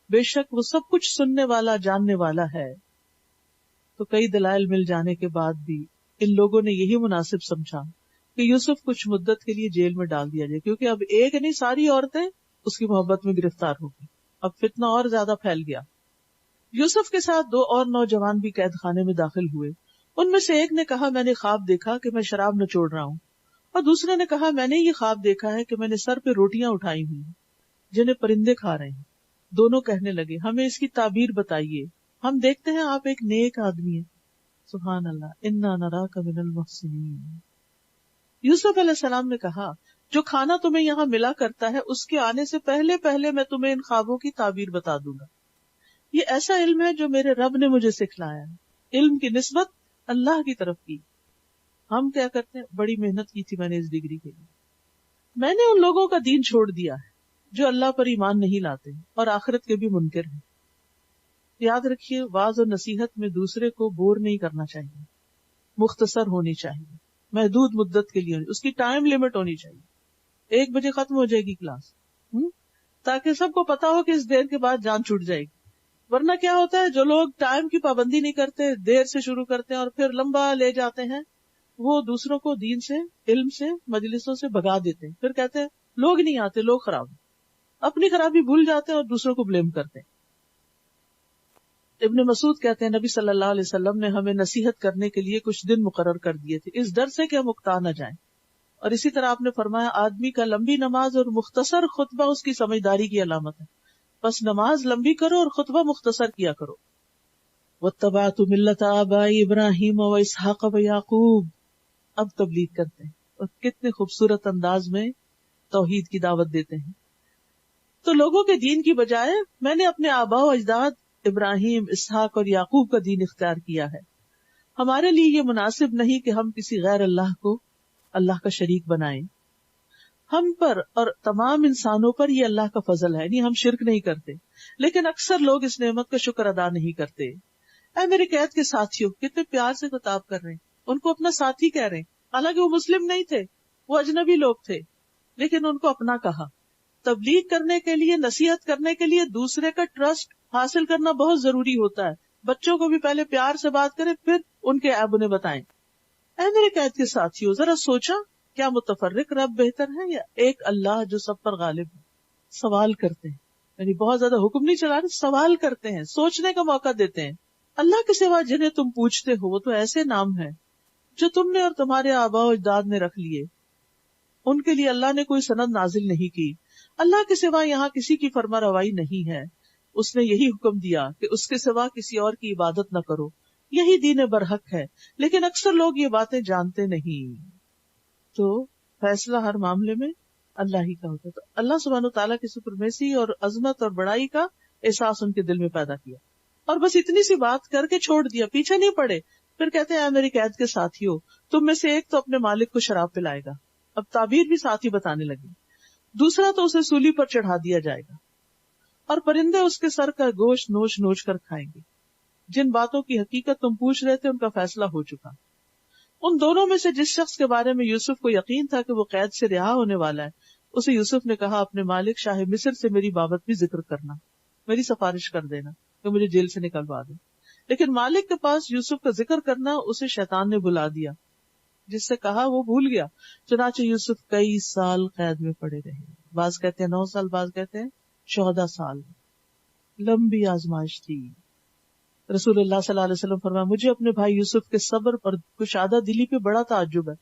بے شک وہ سب کچھ سننے والا جاننے والا ہے۔ تو کئی دلائل مل جانے کے بعد بھی ان لوگوں نے یہی مناسب سمجھا کہ یوسف کچھ مدت کے لیے جیل میں ڈال دیا جائے، کیونکہ اب ایک نہیں ساری عورتیں اس کی محبت میں گرفتار ہو گئی، اب فتنہ اور زیادہ پھیل گیا۔ یوسف کے ساتھ 2 اور نوجوان بھی قید خانے میں داخل ہوئے۔ ان میں سے ایک نے کہا میں نے خواب دیکھا کہ میں شراب نچوڑ رہا ہوں، اور دوسرے نے کہا میں نے یہ خواب دیکھا ہے کہ میں نے سر پہ روٹیاں اٹھائی ہوئی ہیں جنہیں پرندے کھا رہے ہیں۔ دونوں کہنے لگے ہمیں اس کی تعبیر بتائیے، ہم دیکھتے ہیں آپ ایک نیک آدمی ہیں۔ سبحان اللہ، انا نراک من المحسنین۔ یوسف علیہ السلام نے کہا جو کھانا تمہیں یہاں ملا کرتا ہے اس کے آنے سے پہلے پہلے میں تمہیں ان خوابوں کی تعبیر بتا دوں گا۔ یہ ایسا علم ہے جو میرے رب نے مجھے سکھلایا ہے۔ علم کی نسبت اللہ کی طرف کی۔ ہم کیا کرتے ہیں، بڑی محنت کی تھی میں نے اس ڈگری کے لیے۔ میں نے ان لوگوں کا دین چھوڑ دیا ہے جو اللہ پر ایمان نہیں لاتے اور آخرت کے بھی منکر ہیں۔ یاد رکھیے واعظ اور نصیحت میں دوسرے کو بور نہیں کرنا چاہیے، مختصر ہونی چاہیے، محدود مدت کے لیے، اس کی ٹائم لمٹ ہونی چاہیے۔ 1 بجے ختم ہو جائے گی کلاس، تاکہ سب کو پتا ہو کہ اس دیر کے بعد جان چھوٹ جائے گی۔ ورنہ کیا ہوتا ہے، جو لوگ ٹائم کی پابندی نہیں کرتے، دیر سے شروع کرتے ہیں اور پھر لمبا لے جاتے ہیں، وہ دوسروں کو دین سے، علم سے، مجلسوں سے بھگا دیتے ہیں۔ پھر کہتے ہیں لوگ نہیں آتے، لوگ خراب ہیں، اپنی خرابی بھول جاتے ہیں اور دوسروں کو بلیم کرتے ہیں۔ ابن مسعود کہتے ہیں نبی صلی اللہ علیہ وسلم نے ہمیں نصیحت کرنے کے لیے کچھ دن مقرر کر دیے تھے، اس ڈر سے کہ ہم اکتا نہ جائیں۔ اور اسی طرح آپ نے فرمایا آدمی کا لمبی نماز اور مختصر خطبہ اس کی سمجھداری کی علامت ہے، بس نماز لمبی کرو اور خطبہ مختصر کیا کرو۔ واتبعت ملت آبائی ابراہیم و اسحاق و یعقوب۔ اب تبلیغ کرتے ہیں اور کتنے خوبصورت انداز میں توحید کی دعوت دیتے ہیں۔ تو لوگوں کے دین کی بجائے میں نے اپنے آباء و اجداد ابراہیم، اسحاق اور یعقوب کا دین اختیار کیا ہے۔ ہمارے لیے یہ مناسب نہیں کہ ہم کسی غیر اللہ کو اللہ کا شریک بنائیں۔ ہم پر اور تمام انسانوں پر یہ اللہ کا فضل ہے، یعنی ہم شرک نہیں کرتے، لیکن اکثر لوگ اس نعمت کا شکر ادا نہیں کرتے۔ اے میرے قید کے ساتھیوں، کتنے پیار سے خطاب کر رہے ہیں، ان کو اپنا ساتھی کہہ رہے ہیں، حالانکہ وہ مسلم نہیں تھے، وہ اجنبی لوگ تھے، لیکن ان کو اپنا کہا۔ تبلیغ کرنے کے لیے، نصیحت کرنے کے لیے دوسرے کا ٹرسٹ حاصل کرنا بہت ضروری ہوتا ہے۔ بچوں کو بھی پہلے پیار سے بات کریں، پھر ان کے عیب انہیں بتائیں۔ اے میرے قید کے ساتھیوں، ذرا سوچا کیا متفرق رب بہتر ہے یا ایک اللہ جو سب پر غالب ہے؟ سوال کرتے ہیں، یعنی بہت زیادہ حکم نہیں چلا رہے، سوال کرتے ہیں، سوچنے کا موقع دیتے ہیں۔ اللہ کے سوا جنہیں تم پوچھتے ہو وہ تو ایسے نام ہیں جو تم نے اور تمہارے آباء و اجداد نے رکھ لیے، ان کے لیے اللہ نے کوئی سند نازل نہیں کی۔ اللہ کے سوا یہاں کسی کی فرما روائی نہیں ہے، اس نے یہی حکم دیا کہ اس کے سوا کسی اور کی عبادت نہ کرو، یہی دین برحق ہے، لیکن اکثر لوگ یہ باتیں جانتے نہیں۔ تو فیصلہ ہر معاملے میں اللہ ہی کا ہوتا ہے۔ تو اللہ سبحانہ وتعالیٰ کی سپرمیسی اور عظمت اور بڑائی کا احساس ان کے دل میں پیدا کیا، اور بس اتنی سی بات کر کے چھوڑ دیا، پیچھے نہیں پڑے۔ پھر کہتے ہیں اے میری قید کے ساتھیوں، تم میں سے ایک تو اپنے مالک کو شراب پلائے گا، اب تعبیر بھی ساتھ ہی بتانے لگی، دوسرا تو اسے سولی پر چڑھا دیا جائے گا، اور پرندے اس کے سر کا گوشت نوچ نوچ کر کھائیں گے۔ جن باتوں کی حقیقت تم پوچھ رہے تھے ان کا فیصلہ ہو چکا، ان دونوں میں سے جس شخص کے بارے میں یوسف کو یقین تھا کہ وہ قید سے رہا ہونے والا ہے، اسے یوسف نے کہا اپنے مالک شاہ مصر سے میری بابت بھی ذکر کرنا، میری سفارش کر دینا کہ مجھے جیل سے نکلوا دے. لیکن مالک کے پاس یوسف کا ذکر کرنا اسے شیطان نے بلا دیا، جس سے کہا وہ بھول گیا. چنانچہ یوسف کئی سال قید میں پڑے رہے. بعض کہتے ہیں 9 سال، بعض کہتے ہیں 14 سال. لمبی آزمائش تھی. رسول اللہ صلی اللہ علیہ وسلم فرمایا مجھے اپنے بھائی یوسف کے صبر اور کشادہ دلی پہ بڑا تعجب ہے.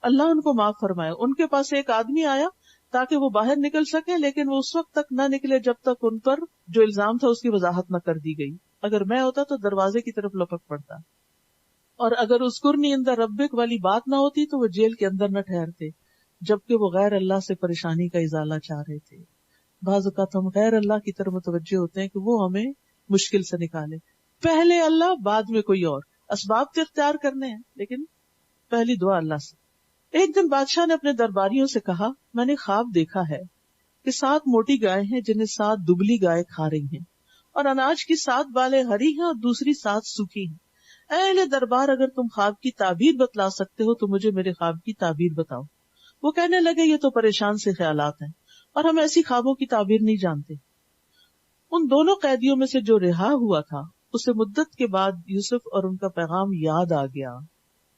اللہ ان کو معاف فرمائے. ان کے پاس ایک آدمی آیا تاکہ وہ باہر نکل سکے، لیکن وہ اس وقت تک نہ نکلے جب تک ان پر جو الزام تھا اس کی وضاحت نہ کر دی گئی. اگر میں ہوتا تو دروازے کی طرف لپک پڑتا، اور اگر اذکرنی عند ربک والی بات نہ ہوتی تو وہ جیل کے اندر نہ ٹھہرتے، جبکہ وہ غیر اللہ سے پریشانی کا ازالہ چاہ رہے تھے. بعض اوقات ہم غیر اللہ کی طرف متوجہ ہوتے ہیں کہ وہ ہمیں مشکل سے نکالے. پہلے اللہ، بعد میں کوئی اور. اسباب تو اختیار کرنے ہیں لیکن پہلی دعا اللہ سے. ایک دن بادشاہ نے اپنے درباریوں سے کہا میں نے خواب دیکھا ہے کہ 7 موٹی گائے ہیں جنہیں 7 دبلی گائے کھا رہی ہیں، اور اناج کی 7 بالیں ہری ہیں اور دوسری 7 سوکھی ہیں. اے اہل دربار، اگر تم خواب کی تعبیر بتلا سکتے ہو تو مجھے میرے خواب کی تعبیر بتاؤ. وہ کہنے لگے یہ تو پریشان سے خیالات ہیں اور ہم ایسی خوابوں کی تعبیر نہیں جانتے. ان دونوں قیدیوں میں سے جو رہا ہوا تھا اسے مدت کے بعد یوسف اور ان کا پیغام یاد آ گیا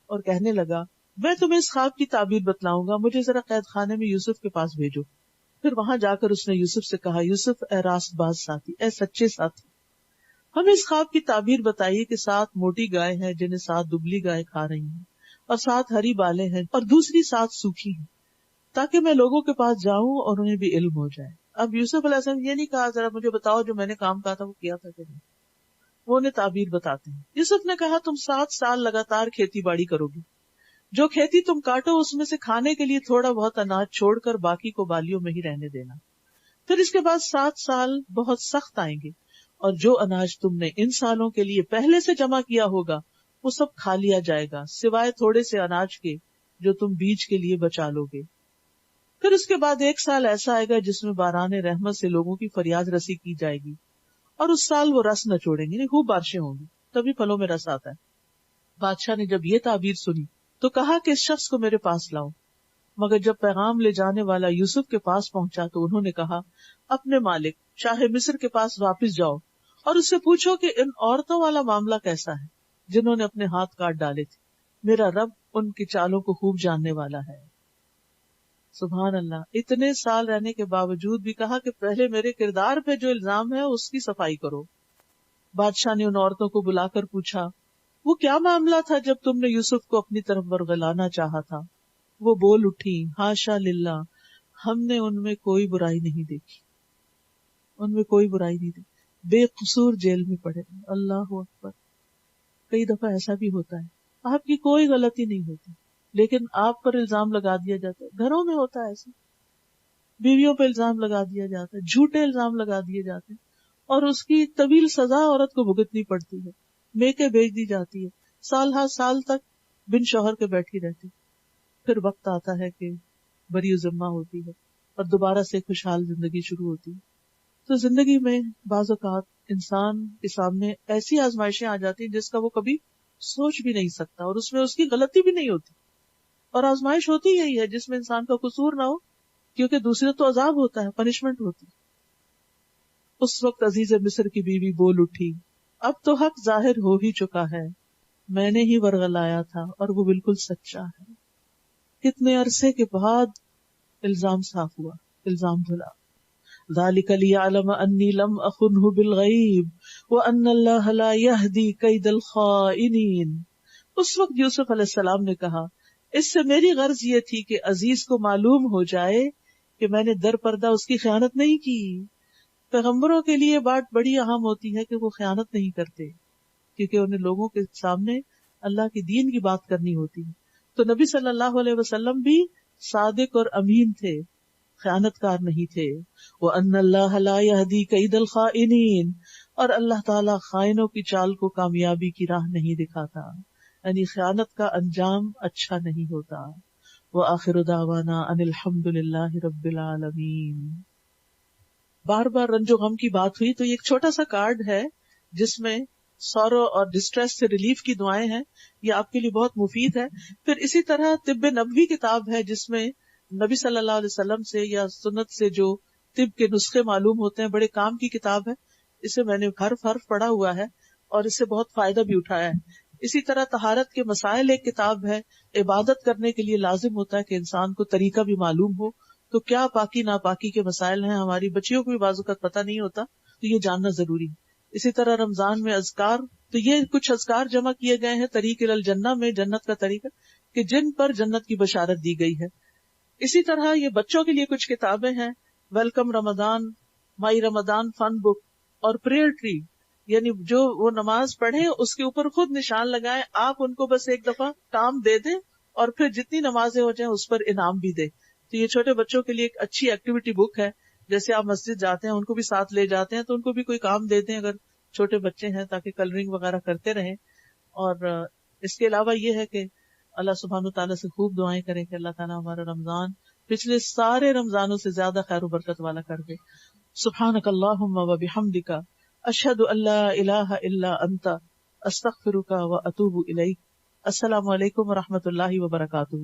اور کہنے لگا میں تمہیں اس خواب کی تعبیر بتلاؤں گا، مجھے ذرا قید خانے میں یوسف کے پاس بھیجو. پھر وہاں جا کر اس نے یوسف سے کہا یوسف اے راست باز ساتھی، اے سچے ساتھی، ہمیں اس خواب کی تعبیر بتائیے کہ 7 موٹی گائے ہیں جنہیں 7 دبلی گائے کھا رہی ہیں، اور 7 ہری بالیں ہیں اور دوسری 7 سوکھی ہیں، تاکہ میں لوگوں کے پاس جاؤں اور انہیں بھی علم ہو جائے. اب یوسف علیہ السلام یہ نہیں کہا ذرا مجھے بتاؤ جو میں نے کام کہا تھا وہ کیا تھا کہ نہیں، وہ انہیں تعبیر بتاتے ہیں. یوسف نے کہا تم 7 سال لگاتار کھیتی باڑی کرو گی، جو کھیتی تم کاٹو اس میں سے کھانے کے لیے تھوڑا بہت اناج چھوڑ کر باقی کو بالیوں میں ہی رہنے دینا. پھر اس کے بعد 7 سال بہت سخت آئیں گے، اور جو اناج تم نے ان سالوں کے لیے پہلے سے جمع کیا ہوگا وہ سب کھا لیا جائے گا، سوائے تھوڑے سے اناج کے جو تم بیج کے لیے بچا لو گے. پھر اس کے بعد 1 سال ایسا آئے گا جس میں باران رحمت سے لوگوں کی فریاد رسی کی جائے گی، اور اس سال وہ رس نہ چھوڑیں گے، خوب بارشیں ہوں گی، تبھی پھلوں میں رس آتا ہے. بادشاہ نے جب یہ تعبیر سنی تو کہا کہ اس شخص کو میرے پاس لاؤ. مگر جب پیغام لے جانے والا یوسف کے پاس پہنچا تو انہوں نے کہا اپنے مالک شاہ مصر کے پاس واپس جاؤ اور اس سے پوچھو کہ ان عورتوں والا معاملہ کیسا ہے جنہوں نے اپنے ہاتھ کاٹ ڈالے تھے. میرا رب ان کی چالوں کو خوب جاننے والا ہے. سبحان اللہ. اتنے سال رہنے کے باوجود بھی کہا کہ پہلے میرے کردار پہ جو الزام ہے اس کی صفائی کرو. بادشاہ نے ان عورتوں کو بلا کر پوچھا وہ کیا معاملہ تھا جب تم نے یوسف کو اپنی طرف ورگلانا چاہا تھا؟ وہ بول اٹھی ہاشا للہ، ہم نے ان میں کوئی برائی نہیں دیکھی، ان میں کوئی برائی نہیں دیکھی، بے قصور جیل میں پڑے. اللہ اکبر. کئی دفعہ ایسا بھی ہوتا ہے آپ کی کوئی غلطی نہیں ہوتی لیکن آپ پر الزام لگا دیا جاتا ہے. گھروں میں ہوتا ہے ایسا، بیویوں پہ الزام لگا دیا جاتا ہے، جھوٹے الزام لگا دیے جاتے ہیں اور اس کی طویل سزا عورت کو بھگتنی پڑتی ہے، میکے بیچ دی جاتی ہے، سال ہر سال تک بن شوہر کے بیٹھی رہتی. پھر وقت آتا ہے کہ بری ذمہ ہوتی ہے اور دوبارہ سے خوشحال زندگی شروع ہوتی ہے. تو زندگی میں بعض اوقات انسان کے سامنے ایسی آزمائشیں آ جاتی ہیں جس کا وہ کبھی سوچ بھی نہیں سکتا اور اس میں اس کی غلطی بھی نہیں ہوتی. اور آزمائش ہوتی یہی ہے جس میں انسان کا قصور نہ ہو، کیونکہ دوسرے تو عذاب ہوتا ہے، پنشمنٹ ہوتی. اس وقت عزیز مصر کی بیوی بول اٹھی اب تو حق ظاہر ہو ہی چکا ہے، میں نے ہی ورغلایا تھا اور وہ بالکل سچا ہے. کتنے عرصے کے بعد الزام صاف ہوا، الزام دھلا. ذالک لیعلم انی لم اخنہ بالغیب وان اللہ لا یہدی کید الخائنین. اس وقت یوسف علیہ السلام نے کہا اس سے میری غرض یہ تھی کہ عزیز کو معلوم ہو جائے کہ میں نے در پردہ اس کی خیانت نہیں کی. پیغمبروں کے لیے بات بڑی اہم ہوتی ہے کہ وہ خیانت نہیں کرتے، کیونکہ انہیں لوگوں کے سامنے اللہ کی دین کی بات کرنی ہوتی ہے. تو نبی صلی اللہ علیہ وسلم بھی صادق اور امین تھے، خیانت کار نہیں تھے. وَأَنَّ اللَّهَ لَا يَهْدِي كَيْدَ الْخَائِنِينَ، اور اللہ تعالیٰ خائنوں کی چال کو کامیابی کی راہ نہیں دکھاتا، یعنی خیانت کا انجام اچھا نہیں ہوتا. وَآخِرُ دَعْوَانَا أَنِ الْحَمْدُ لِلَّهِ رَبِّ الْعَالَمِينَ. بار بار رنج و غم کی بات ہوئی تو یہ ایک چھوٹا سا کارڈ ہے جس میں سورو اور ڈسٹریس سے ریلیف کی دعائیں ہیں، یہ آپ کے لیے بہت مفید ہے. پھر اسی طرح طب نبوی کتاب ہے جس میں نبی صلی اللہ علیہ وسلم سے یا سنت سے جو طب کے نسخے معلوم ہوتے ہیں، بڑے کام کی کتاب ہے. اسے میں نے حرف پڑھا ہوا ہے اور اس سے بہت فائدہ بھی اٹھایا ہے. اسی طرح طہارت کے مسائل ایک کتاب ہے. عبادت کرنے کے لیے لازم ہوتا ہے کہ انسان کو طریقہ بھی معلوم ہو، تو کیا پاکی ناپاکی کے مسائل ہیں، ہماری بچیوں کو بھی بعض اوقات پتہ نہیں ہوتا، تو یہ جاننا ضروری ہے. اسی طرح رمضان میں اذکار، تو یہ کچھ اذکار جمع کیے گئے ہیں طریق الجنہ میں، جنت کا طریقہ کہ جن پر جنت کی بشارت دی گئی ہے. اسی طرح یہ بچوں کے لیے کچھ کتابیں ہیں، ویلکم رمضان، مائی رمضان فن بک اور پریئر ٹری، یعنی جو وہ نماز پڑھیں اس کے اوپر خود نشان لگائیں، آپ ان کو بس ایک دفعہ کام دے دیں اور پھر جتنی نمازیں ہو جائیں اس پر انعام بھی دیں. تو یہ چھوٹے بچوں کے لیے ایک اچھی ایکٹیویٹی بک ہے. جیسے آپ مسجد جاتے ہیں ان کو بھی ساتھ لے جاتے ہیں تو ان کو بھی کوئی کام دیتے ہیں اگر چھوٹے بچے ہیں، تاکہ کلرنگ وغیرہ کرتے رہیں. اور اس کے علاوہ یہ ہے کہ اللہ سبحانہ وتعالیٰ سے خوب دعائیں کریں کہ اللہ تعالیٰ ہمارا رمضان پچھلے سارے رمضانوں سے زیادہ خیر و برکت والا کر دے. سبحانک اللہم و بحمدک، اشہد ان لا الہ الا انت، استغفرک و اتوب الیک. السلام علیکم و رحمۃ اللہ وبرکاتہ.